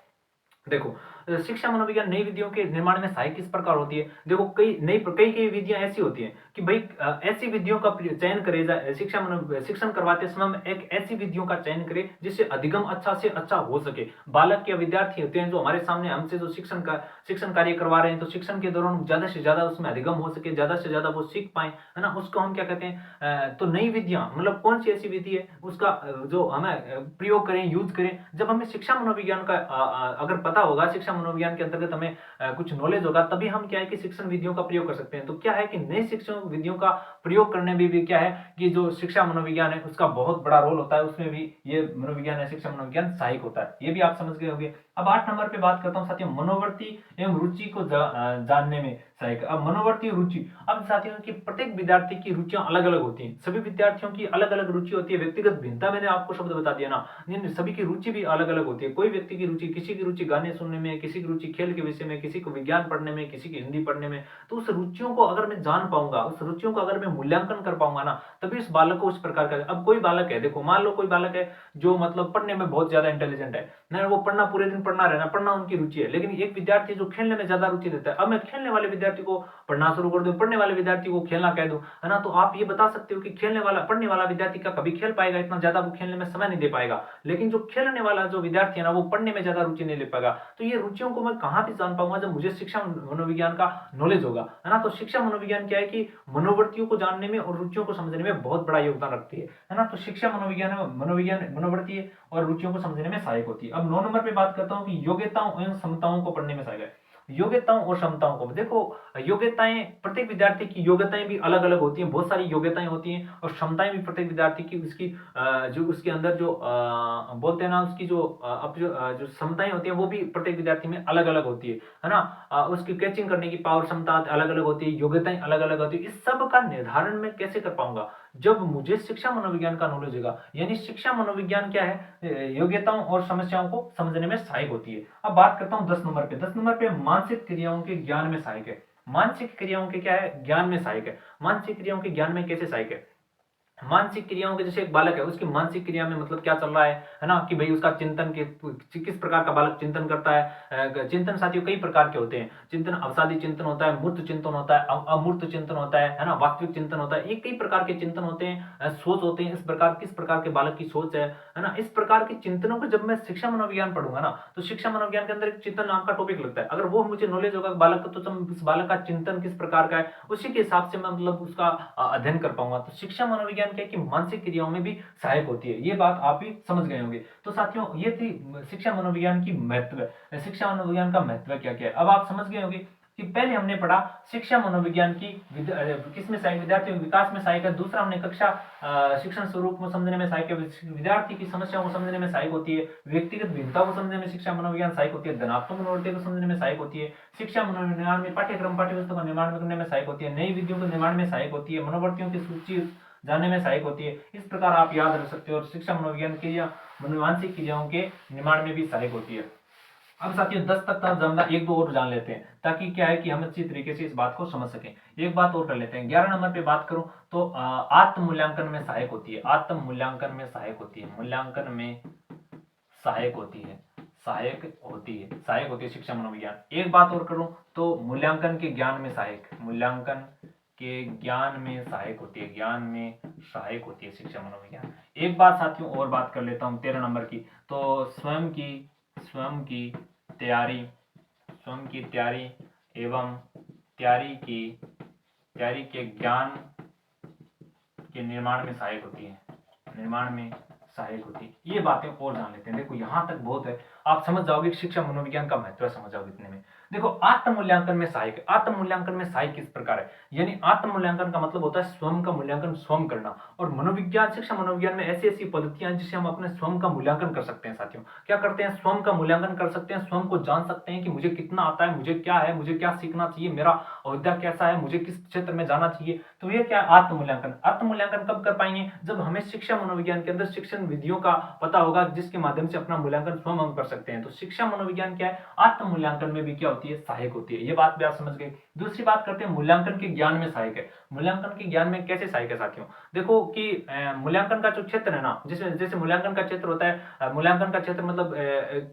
देखो शिक्षा मनोविज्ञान नई विधियों के निर्माण में सहायक किस प्रकार होती है? देखो कई विधियां ऐसी होती हैं कि भाई ऐसी विधियों का चयन करे जाए, शिक्षण करवाते समय हम एक ऐसी विधियों का चयन करें जिससे अधिगम अच्छा से अच्छा हो सके। बालक या विद्यार्थी होते हैं जो हमारे सामने हमसे जो शिक्षण कार्य करवा रहे हैं, तो शिक्षण के दौरान ज्यादा से ज्यादा उसमें अधिगम हो सके, ज्यादा से ज्यादा वो सीख पाए, है ना, उसको हम क्या कहते हैं। तो नई विधियां मतलब कौन सी ऐसी विधि है उसका जो हमें प्रयोग करें, यूज करें। जब हमें शिक्षा मनोविज्ञान का अगर पता होगा, शिक्षा मनोविज्ञान के अंतर्गत हमें कुछ नॉलेज होगा, तभी हम क्या है कि शिक्षण विधियों का प्रयोग कर सकते हैं। तो क्या है कि नई शिक्षण विधियों का प्रयोग करने में भी क्या है कि जो शिक्षा मनोविज्ञान है उसका बहुत बड़ा रोल होता है, उसमें भी ये मनोविज्ञान है, शिक्षा मनोविज्ञान सहायक होता है। ये भी आप समझ गए होंगे। अब 8 नंबर पे बात करता हूं साथियों, मनोवृत्ति एवं रुचि को जानने में सहायक। अब मनोवृत्ति और रुचि, अब साथियों की प्रत्येक विद्यार्थी की रुचियां अलग अलग होती हैं, सभी विद्यार्थियों की अलग अलग रुचि होती है। व्यक्तिगत भिन्नता मैंने आपको शब्द बता दिया ना, सभी की रुचि भी अलग अलग होती है। कोई व्यक्ति की रुचि, किसी की रुचि गाने सुनने में, किसी की रुचि खेल के विषय में, किसी को विज्ञान पढ़ने में, किसी की हिंदी पढ़ने में। तो उस रुचियों को अगर मैं जान पाऊंगा, उस रुचियों को अगर मैं मूल्यांकन कर पाऊंगा ना, तभी उस बालक को उस प्रकार का। अब कोई बालक है, देखो मान लो कोई बालक है जो मतलब पढ़ने में बहुत ज्यादा इंटेलिजेंट है ना, वो पढ़ना पूरे दिन पढ़ना रहना, पढ़ना उनकी रुचि है। लेकिन एक विद्यार्थी जो खेलने में ज्यादा रुचि देता है, अब मैं खेलने वाले विद्यार्थी को पढ़ना शुरू कर दूं, पढ़ने वाले विद्यार्थी को खेलना कह दूं, है ना, तो आप ये बता सकते हो कि पढ़ने वाला विद्यार्थी का कभी खेल पाएगा, इतना ज्यादा वो खेलने में समय नहीं दे पाएगा। लेकिन जो खेलने वाला जो विद्यार्थी है ना, वो पढ़ने में ज्यादा रुचि नहीं ले पाएगा। तो ये रुचियों को मैं कहां पे जान पाऊंगा? जब मुझे शिक्षा मनोविज्ञान का नॉलेज होगा, है ना। तो शिक्षा मनोविज्ञान क्या है कि मनोवृत्तियों को जानने में और रुचियों को समझने में बहुत बड़ा योगदान रखती है ना। तो शिक्षा मनोविज्ञान मनोवृत्ति और रुचियों को समझने में सहायक होती है। अब 9 नंबर पे बात करता हूं कि योग्यताओं एवं क्षमताओं को पढ़ने में सहायक है। योग्यताओं और क्षमताओं को देखो, योग्यताएं प्रत्येक विद्यार्थी की योग्यताएं भी अलग अलग होती हैं, बहुत सारी योग्यताएं होती हैं, और क्षमताएं भी प्रत्येक विद्यार्थी की उसकी जो उसके अंदर जो बोलते हैं ना, उसकी जो जो क्षमताएं होती हैं वो भी प्रत्येक विद्यार्थी में अलग अलग होती है ना। उसकी कैचिंग करने की पावर क्षमता अलग अलग होती है, योग्यताएं अलग अलग होती है। इस सब का निर्धारण मैं कैसे कर पाऊंगा? जब मुझे शिक्षा मनोविज्ञान का नॉलेज होगा। यानी शिक्षा मनोविज्ञान क्या है? योग्यताओं और समस्याओं को समझने में सहायक होती है। अब बात करता हूं 10 नंबर पे। 10 नंबर पे मानसिक क्रियाओं के ज्ञान में सहायक है। मानसिक क्रियाओं के क्या है? ज्ञान में सहायक है। मानसिक क्रियाओं के ज्ञान में कैसे सहायक है? मानसिक क्रियाओं के, जैसे एक बालक है, उसकी मानसिक क्रिया में मतलब क्या चल रहा है ना, कि भाई उसका चिंतन के किस प्रकार का बालक चिंतन करता है। चिंतन साथियों कई प्रकार के होते हैं। चिंतन अवसादी चिंतन होता है, मूर्त चिंतन होता है, अमूर्त चिंतन होता है ना, वास्तविक चिंतन होता है। ये कई प्रकार के चिंतन होते हैं, सोच होते हैं। किस प्रकार के बालक की सोच है ना, इस प्रकार के चिंतनों को जब मैं शिक्षा मनोविज्ञान पढ़ूंगा ना, तो शिक्षा मनोविज्ञान के अंदर एक चिंतन नाम का टॉपिक लगता है। अगर वो मुझे नॉलेज होगा बालक का, तो जब इस बालक का चिंतन किस प्रकार का है, उसी के हिसाब से मैं मतलब उसका अध्ययन कर पाऊंगा। तो शिक्षा मनोविज्ञान क्या है कि मानसिक क्रियाओं में भी सहायक होती है। ये बात आप भी समझ गए होंगे। तो साथियों ये थी शिक्षा मनोविज्ञान की महत्व, शिक्षा मनोविज्ञान का महत्व क्या क्या है। अब आप समझ गए होंगे कि पहले हमने पढ़ा शिक्षा मनोविज्ञान की किसमें सहायक, विद्यार्थियों के विकास में सहायक है। दूसरा हमने कक्षा शिक्षण स्वरूप को समझने में सहायक है, विद्यार्थी की समस्याओं को समझने में सहायक होती है, व्यक्तिगत भिन्नता को समझने में शिक्षा मनोविज्ञान सहायक होती है, धनात्मक मनोवृत्ति को समझने में सहायक होती है, शिक्षा मनोविज्ञान में पाठ्यवस्तु का निर्माण करने में सहायक होती है, नई विधियों के निर्माण में सहायक होती है, मनोवृत्तियों की सूची जानने में सहायक होती है। इस प्रकार आप याद रख सकते हो। और शिक्षा मनोविज्ञान की या मानसिक क्रियाओं के निर्माण में भी सहायक होती है। अब साथियों 10 तक तो जानना, एक दो और जान लेते हैं, ताकि क्या है कि हम अच्छी तरीके से इस बात को समझ सकें। एक बात और कर लेते हैं। 11 नंबर पे बात करूं तो आत्म मूल्यांकन में सहायक होती है। आत्म मूल्यांकन में सहायक होती है, मूल्यांकन में सहायक होती है, सहायक होती है शिक्षा मनोविज्ञान। एक बात और करूं तो मूल्यांकन के ज्ञान में सहायक, मूल्यांकन के ज्ञान में सहायक होती है, ज्ञान में सहायक होती है शिक्षा मनोविज्ञान। एक बात साथियों और बात कर लेता हूं 13 नंबर की, तो स्वयं की तैयारी एवं तैयारी के ज्ञान के निर्माण में सहायक होती है, ये बातें और जान लेते हैं। देखो यहां तक बहुत है, आप समझ जाओगे कि शिक्षा मनोविज्ञान का महत्व समझ जाओगे इतने में। देखो आत्म मूल्यांकन में सहायक है। आत्म मूल्यांकन में सहायक किस प्रकार है? यानी आत्म मूल्यांकन का मतलब होता है स्वयं का मूल्यांकन स्वयं करना। और शिक्षा मनोविज्ञान में ऐसी ऐसी पद्धतियां हैं जिससे हम अपने स्वयं का मूल्यांकन कर सकते हैं। साथियों क्या करते हैं? स्वयं का मूल्यांकन कर सकते हैं, स्वयं को जान सकते हैं कि मुझे कितना आता है, मुझे क्या है, मुझे क्या सीखना चाहिए, मेरा अवधा कैसा है, मुझे किस क्षेत्र में जाना चाहिए। तो ये क्या आत्म मूल्यांकन। आत्म मूल्यांकन कब कर पाएंगे? जब हमें शिक्षा मनोविज्ञान के अंदर शिक्षण विधियों का पता होगा, जिसके माध्यम से अपना मूल्यांकन स्वयं हम कर सकते हैं। तो शिक्षा मनोविज्ञान क्या है, आत्म मूल्यांकन में भी क्या होती है, सहायक होती है। ये बात भी आप समझ गए। दूसरी बात करते हैं मूल्यांकन के ज्ञान में सहायक है। मूल्यांकन के ज्ञान में कैसे सहायक है साथियों, देखो कि मूल्यांकन का जो क्षेत्र है ना, जैसे जैसे मूल्यांकन का क्षेत्र होता है, मूल्यांकन का क्षेत्र मतलब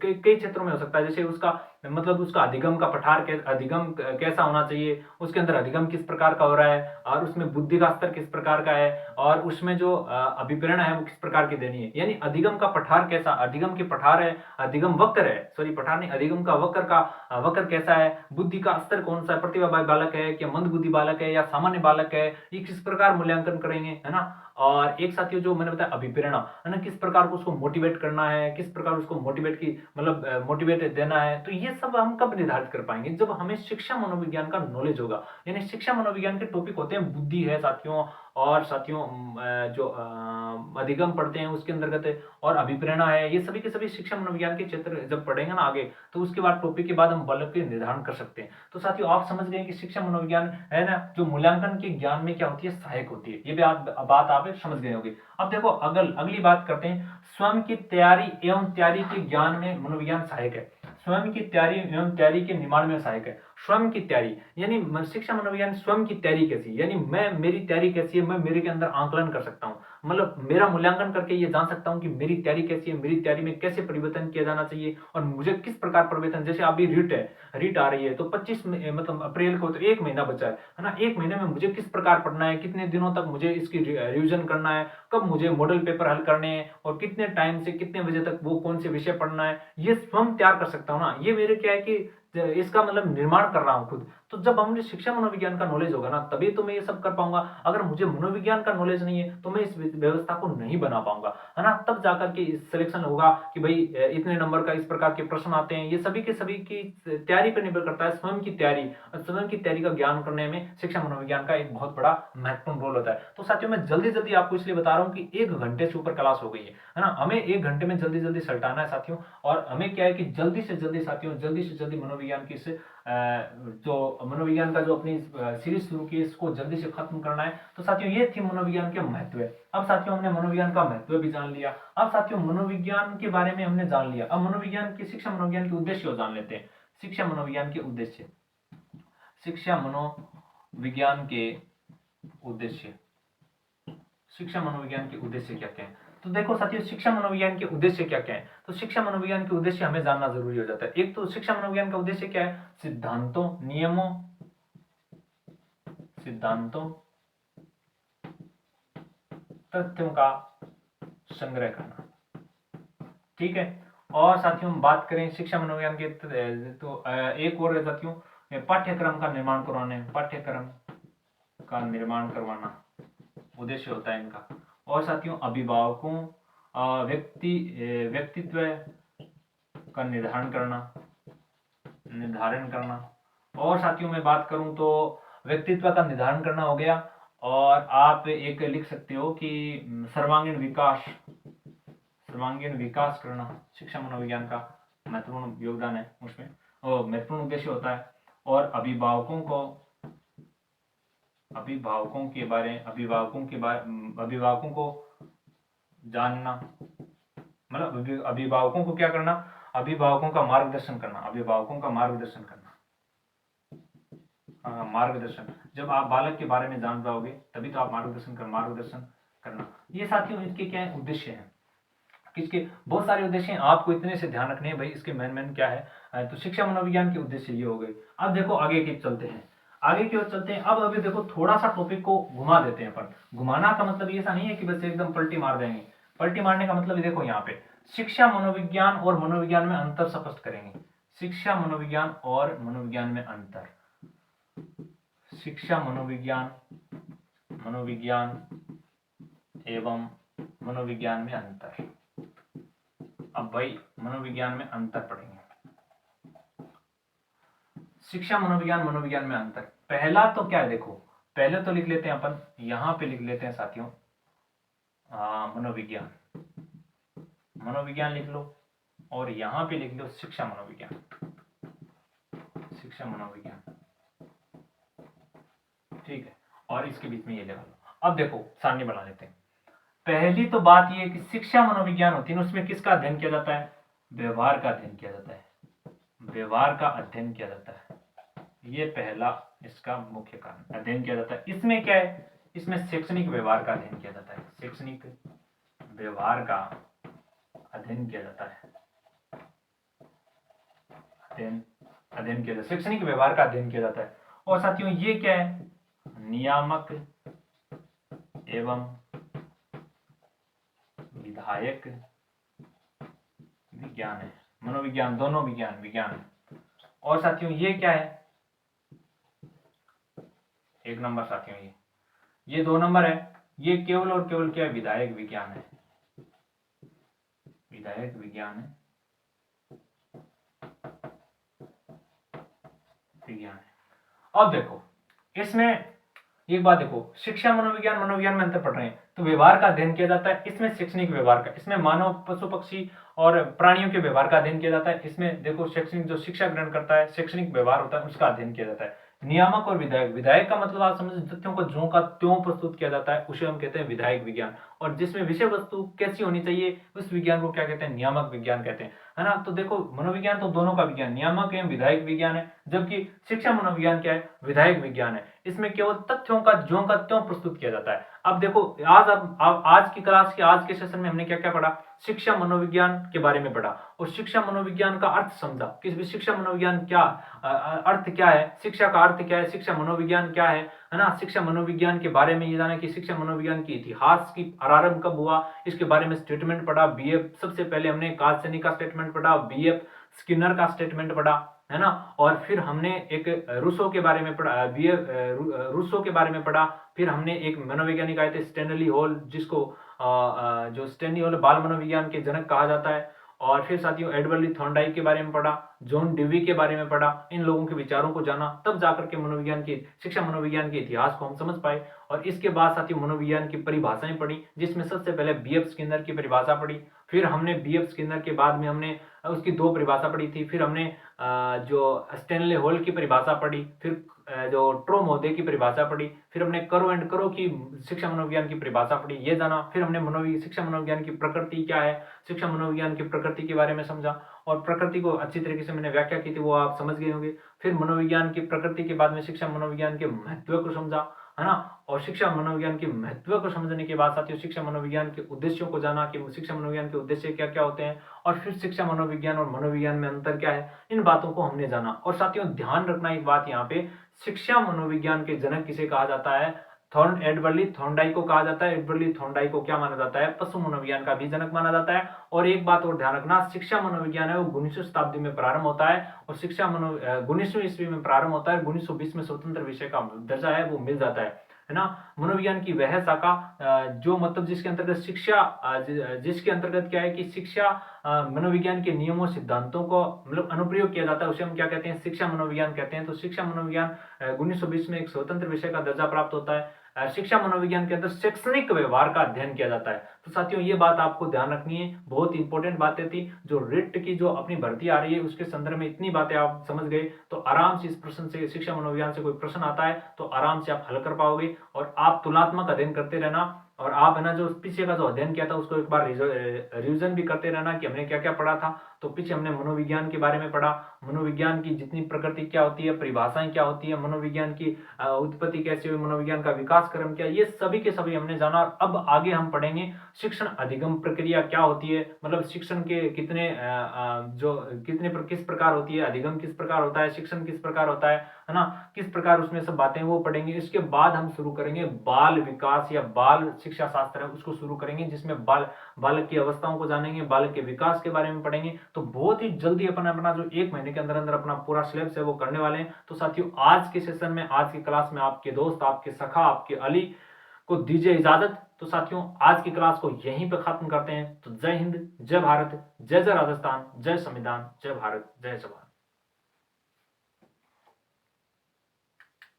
कई क्षेत्रों में हो सकता है। जैसे उसका मतलब उसका अधिगम का पठार अधिगम कैसा होना चाहिए, उसके अंदर अधिगम किस प्रकार का हो रहा है, और उसमें बुद्धि का स्तर किस प्रकार का है, और उसमें जो अभिप्रेरणा है वो किस प्रकार की देनी है। यानी अधिगम का पठार कैसा, अधिगम की पठार है, अधिगम वक्र है, सॉरी पठार नहीं, अधिगम का वक्र कैसा है, बुद्धि का स्तर कौन सा है, प्रतिभा बालक है क्या मंद बुद्धि बालक है या सामान्य बालक है, ये किस प्रकार मूल्यांकन करेंगे, है ना। और एक साथियों जो मैंने बताया अभिप्रेरणा, है ना, किस प्रकार को उसको मोटिवेट करना है, किस प्रकार उसको मोटिवेट की मतलब मोटिवेट देना है। तो ये सब हम कब निर्धारित कर पाएंगे, जब हमें शिक्षा मनोविज्ञान का नॉलेज होगा। यानी शिक्षा मनोविज्ञान के टॉपिक होते हैं बुद्धि है साथियों, और साथियों जो अधिगम पढ़ते हैं उसके अंतर्गत है, और अभिप्रेरणा है। ये सभी के सभी शिक्षा मनोविज्ञान के क्षेत्र जब पढ़ेंगे ना आगे, तो उसके बाद टॉपिक के बाद हम बालक के निर्धारण कर सकते हैं। तो साथियों आप समझ गए कि शिक्षा मनोविज्ञान है ना, जो मूल्यांकन के ज्ञान में क्या होती है, सहायक होती है। ये भी बात आप समझ गए होंगे। अब देखो अगली बात करते हैं, स्वयं की तैयारी एवं तैयारी के ज्ञान में मनोविज्ञान सहायक है। स्वयं की तैयारी एवं तैयारी के निर्माण में सहायक है। स्वयं की तैयारी यानी शिक्षा मनोविज्ञान स्वयं की तैयारी कैसी, यानी मेरी तैयारी कैसी है, मैं मेरे के अंदर आंकलन कर सकता हूँ, मतलब मेरा मूल्यांकन करके ये जान सकता हूँ कि मेरी तैयारी कैसी है, मेरी तैयारी में कैसे परिवर्तन किया जाना चाहिए, और मुझे किस प्रकार परिवर्तन, जैसे अभी रीट आ रही है, तो 25 मतलब अप्रैल को, तो 1 महीना बचा है ना, 1 महीने में मुझे किस प्रकार पढ़ना है, कितने दिनों तक मुझे इसकी रिविजन करना है, कब मुझे मॉडल पेपर हल करने हैं, और कितने टाइम से कितने बजे तक वो कौन से विषय पढ़ना है, ये स्वयं तैयार कर सकता हूँ ना। ये मेरे क्या है कि इसका मतलब निर्माण कर रहा हूं खुद। तो जब मुझे शिक्षा मनोविज्ञान का नॉलेज होगा ना, तभी तो मैं ये सब कर पाऊंगा। अगर मुझे मनोविज्ञान का नॉलेज नहीं है तो मैं इस व्यवस्था को नहीं बना पाऊंगा, है ना। तब जाकर के सिलेक्शन होगा कि भाई इतने नंबर का इस प्रकार के प्रश्न आते हैं। ये सभी के सभी की तैयारी पर निर्भर करता है, स्वयं की तैयारी, और स्वयं की तैयारी का ज्ञान करने में शिक्षा मनोविज्ञान का एक बहुत बड़ा महत्वपूर्ण रोल होता है। तो साथियों मैं जल्दी जल्दी आपको इसलिए बता रहा हूँ कि 1 घंटे से ऊपर क्लास हो गई है ना, हमें 1 घंटे में जल्दी जल्दी सल्टाना है साथियों। और हमें क्या है कि जल्दी से जल्दी साथियों, जल्दी से जल्दी मनोविज्ञान की जो मनोविज्ञान का जो अपनी सीरीज शुरू की इसको जल्दी से खत्म करना है। तो साथियों ये थी मनोविज्ञान के महत्व। अब साथियों हमने मनोविज्ञान का महत्व भी जान लिया। अब साथियों मनोविज्ञान के बारे में हमने जान लिया, अब मनोविज्ञान की शिक्षा मनोविज्ञान के उद्देश्य जान लेते हैं। शिक्षा मनोविज्ञान के उद्देश्य, शिक्षा मनोविज्ञान के उद्देश्य, शिक्षा मनोविज्ञान के उद्देश्य क्या क्या है। तो देखो साथियों शिक्षा मनोविज्ञान के उद्देश्य क्या क्या है, तो शिक्षा मनोविज्ञान के उद्देश्य हमें जानना जरूरी हो जाता है। एक तो शिक्षा मनोविज्ञान का उद्देश्य क्या है, सिद्धांतों नियमों, सिद्धांतों तथ्यों का संग्रह करना, ठीक है। और साथियों हम बात करें शिक्षा मनोविज्ञान के तो एक और साथियों पाठ्यक्रम का निर्माण करवाने, पाठ्यक्रम का निर्माण करवाना उद्देश्य होता है इनका। और साथियों अभिभावकों व्यक्तित्व का निर्धारण करना। और साथियों मैं बात करूं तो व्यक्तित्व का निर्धारण करना हो गया, और आप एक लिख सकते हो कि सर्वांगीण विकास करना शिक्षा मनोविज्ञान का महत्वपूर्ण योगदान है, उसमें महत्वपूर्ण उद्देश्य होता है। और अभिभावकों को जानना, मतलब अभिभावकों को क्या करना, अभिभावकों का मार्गदर्शन करना, मार्गदर्शन। जब आप बालक के बारे में जान पाओगे तभी तो आप मार्गदर्शन करना। ये साथियों इसके क्या है उद्देश्य हैं, किसके बहुत सारे उद्देश्य हैं, आपको इतने से ध्यान रखने हैं भाई इसके मेन क्या है। तो शिक्षा मनोविज्ञान के उद्देश्य ये हो गए। अब देखो आगे की ओर चलते हैं। अब अभी देखो थोड़ा सा टॉपिक को घुमा देते हैं अपन। घुमाना का मतलब ऐसा नहीं है कि बस एकदम पलटी मार देंगे। पलटी मारने का मतलब देखो यहाँ पे शिक्षा मनोविज्ञान और मनोविज्ञान में अंतर स्पष्ट करेंगे। शिक्षा मनोविज्ञान और मनोविज्ञान में अंतर, शिक्षा मनोविज्ञान एवं मनोविज्ञान में अंतर। अब भाई मनोविज्ञान में अंतर पढ़ेंगे, शिक्षा मनोविज्ञान में अंतर। पहला तो क्या है, देखो पहले तो लिख लेते हैं अपन, यहां पे लिख लेते हैं साथियों मनोविज्ञान लिख लो, और यहां पे लिख लो शिक्षा मनोविज्ञान, ठीक है। और इसके बीच में ये लगा लो। अब देखो सारणी बना लेते हैं। पहली तो बात ये कि शिक्षा मनोविज्ञान होती है ना, उसमें किसका अध्ययन किया जाता है, व्यवहार का अध्ययन किया जाता है, व्यवहार का अध्ययन किया जाता है। ये पहला इसका मुख्य कारण, अध्ययन किया जाता है। इसमें क्या है, इसमें शैक्षणिक व्यवहार का अध्ययन किया जाता है, शैक्षणिक व्यवहार का अध्ययन किया जाता है, अध्ययन किया जाता है, शैक्षणिक व्यवहार का अध्ययन किया जाता है। और साथियों ये क्या है, नियामक एवं विधायक विज्ञान है, मनोविज्ञान, दोनों विज्ञान है। और साथियों ये क्या है, 1 नंबर साथियों, ये 2 नंबर है, ये केवल और केवल क्या है, विधायक विज्ञान है, विधायक विज्ञान है, विज्ञान है। अब देखो इसमें एक बात देखो, शिक्षा मनोविज्ञान में अंतर पड़ रहे हैं। तो व्यवहार का अध्ययन किया जाता है, इसमें शैक्षणिक व्यवहार का, इसमें मानव पशु पक्षी और प्राणियों के व्यवहार का अध्ययन किया जाता है। इसमें देखो शैक्षणिक जो शिक्षा ग्रहण करता है, शैक्षणिक व्यवहार होता है, उसका अध्ययन किया जाता है। नियामक और विधायक, विधायक का मतलब आप समझ, तथ्यों को ज्यों का त्यों प्रस्तुत किया जाता है, उसे हम कहते हैं विधायक विज्ञान। और जिसमें विषय वस्तु कैसी होनी चाहिए, उस विज्ञान को क्या कहते हैं, नियामक विज्ञान कहते हैं, है ना। तो देखो मनोविज्ञान तो दोनों का विज्ञान, नियामक एवं विधायक विज्ञान है, जबकि शिक्षा मनोविज्ञान क्या है, विधायक विज्ञान है। इसमें केवल तथ्यों का ज्यों का त्यों प्रस्तुत किया जाता है। अब देखो आज की क्लास के आज के सेशन में हमने क्या क्या पढ़ा, शिक्षा मनोविज्ञान के बारे में पढ़ा, और शिक्षा मनोविज्ञान का अर्थ समझा कि शिक्षा मनोविज्ञान क्या अर्थ क्या है, शिक्षा का अर्थ क्या है, शिक्षा मनोविज्ञान क्या है ना। शिक्षा मनोविज्ञान के बारे में ये जाना कि शिक्षा मनोविज्ञान की इतिहास की आरंभ कब हुआ, इसके बारे में स्टेटमेंट पढ़ा। बीएफ सबसे पहले हमने कार्लसेनी का स्टेटमेंट पढ़ा, बीएफ स्किनर का स्टेटमेंट पढ़ा, है ना। और फिर हमने एक रूसो के बारे में पढ़ा, रूसो के बारे में पढ़ा। फिर हमने एक मनोवैज्ञानिक आए थे स्टैनली हॉल, जिसको जो स्टैनली हॉल बाल मनोविज्ञान के जनक कहा जाता है। और फिर साथियों एडवर्ड ली थॉर्नडाइक के बारे में पढ़ा, जॉन डेवी के बारे में पढ़ा, इन लोगों के विचारों को जाना, तब जाकर के मनोविज्ञान की शिक्षा मनोविज्ञान के इतिहास को हम समझ पाए। और इसके बाद साथियों मनोविज्ञान की परिभाषाएं पढ़ी, जिसमें सबसे पहले बीएफ स्किनर की परिभाषा पढ़ी। फिर हमने बीएफ स्किनर के बाद में हमने उसकी 2 परिभाषा पढ़ी थी। फिर हमने जो स्टैनले हॉल की परिभाषा पढ़ी, फिर जो ट्रो महोदय की परिभाषा पढ़ी, फिर हमने करो एंड करो की शिक्षा मनोविज्ञान की परिभाषा पढ़ी, ये जाना। फिर हमने शिक्षा मनोविज्ञान की प्रकृति क्या है, शिक्षा मनोविज्ञान की प्रकृति के बारे में समझा, और प्रकृति को अच्छी तरीके से मैंने व्याख्या की थी, वो आप समझ गए होंगे। फिर मनोविज्ञान की प्रकृति के बाद में शिक्षा मनोविज्ञान के महत्व को समझा, है ना। और शिक्षा मनोविज्ञान के महत्व को समझने के बाद साथियों शिक्षा मनोविज्ञान के उद्देश्यों को जाना कि शिक्षा मनोविज्ञान के उद्देश्य क्या क्या होते हैं, और फिर शिक्षा मनोविज्ञान और मनोविज्ञान में अंतर क्या है, इन बातों को हमने जाना। और साथियों ध्यान रखना एक बात यहाँ पे, शिक्षा मनोविज्ञान के जनक किसे कहा जाता है, एडवर्ड ली थॉर्नडाइक को कहा जाता है। एडवर्ड ली थॉर्नडाइक को क्या माना जाता है, पशु मनोविज्ञान का भी जनक माना जाता है। और एक बात और ध्यान रखना, शिक्षा मनोविज्ञान है वो 19वीं शताब्दी में प्रारंभ होता है, और शिक्षा 19वीं ईस्वी में प्रारंभ होता है, 1920 में स्वतंत्र विषय का दर्जा है वो मिल जाता है ना। मनोविज्ञान की वह शाखा जो मतलब जिसके अंतर्गत जिसके अंतर्गत क्या है कि शिक्षा मनोविज्ञान के नियमों सिद्धांतों को मतलब अनुप्रयोग किया जाता है, उसे हम क्या कहते हैं, शिक्षा मनोविज्ञान कहते हैं। तो शिक्षा मनोविज्ञान 1920 में एक स्वतंत्र विषय का दर्जा प्राप्त होता है। शिक्षा मनोविज्ञान के अंदर शैक्षणिक व्यवहार का अध्ययन किया जाता है। तो साथियों ये बात आपको ध्यान रखनी है, बहुत इंपॉर्टेंट बातें थी। जो रिट की जो अपनी भर्ती आ रही है उसके संदर्भ में इतनी बातें आप समझ गए तो आराम से इस प्रश्न से, शिक्षा मनोविज्ञान से कोई प्रश्न आता है तो आराम से आप हल कर पाओगे। और आप तुलनात्मक अध्ययन करते रहना, और आप है ना जो पीछे का जो अध्ययन किया था उसको एक बार रिवीजन भी करते रहना कि हमने क्या क्या पढ़ा था। तो पीछे हमने मनोविज्ञान के बारे में पढ़ा, मनोविज्ञान की जितनी प्रकृति क्या होती है, परिभाषाएं क्या होती है, मनोविज्ञान की उत्पत्ति कैसी हुई, मनोविज्ञान का विकास क्रम क्या, ये सभी के सभी हमने जाना। और अब आगे हम पढ़ेंगे शिक्षण अधिगम प्रक्रिया क्या होती है, मतलब शिक्षण के कितने किस प्रकार होती है, अधिगम किस प्रकार होता है, शिक्षण किस प्रकार होता है ना, किस प्रकार उसमें सब बातें वो पढ़ेंगे। इसके बाद हम शुरू करेंगे बाल विकास या बाल शिक्षा शास्त्र है उसको शुरू करेंगे, जिसमें बालक की अवस्थाओं को जानेंगे, बालक के विकास के बारे में पढ़ेंगे। तो बहुत ही जल्दी अपना जो 1 महीने के अंदर अंदर अपना पूरा सिलेबस है वो करने वाले हैं। तो साथियों आज के सेशन में, आज की क्लास में आपके दोस्त, आपके सखा, आपके अली को दीजिए इजाजत। तो साथियों आज की क्लास को यहीं पे खत्म करते हैं। तो जय हिंद, जय भारत, जय जय राजस्थान, जय संविधान, जय भारत, जय जवान।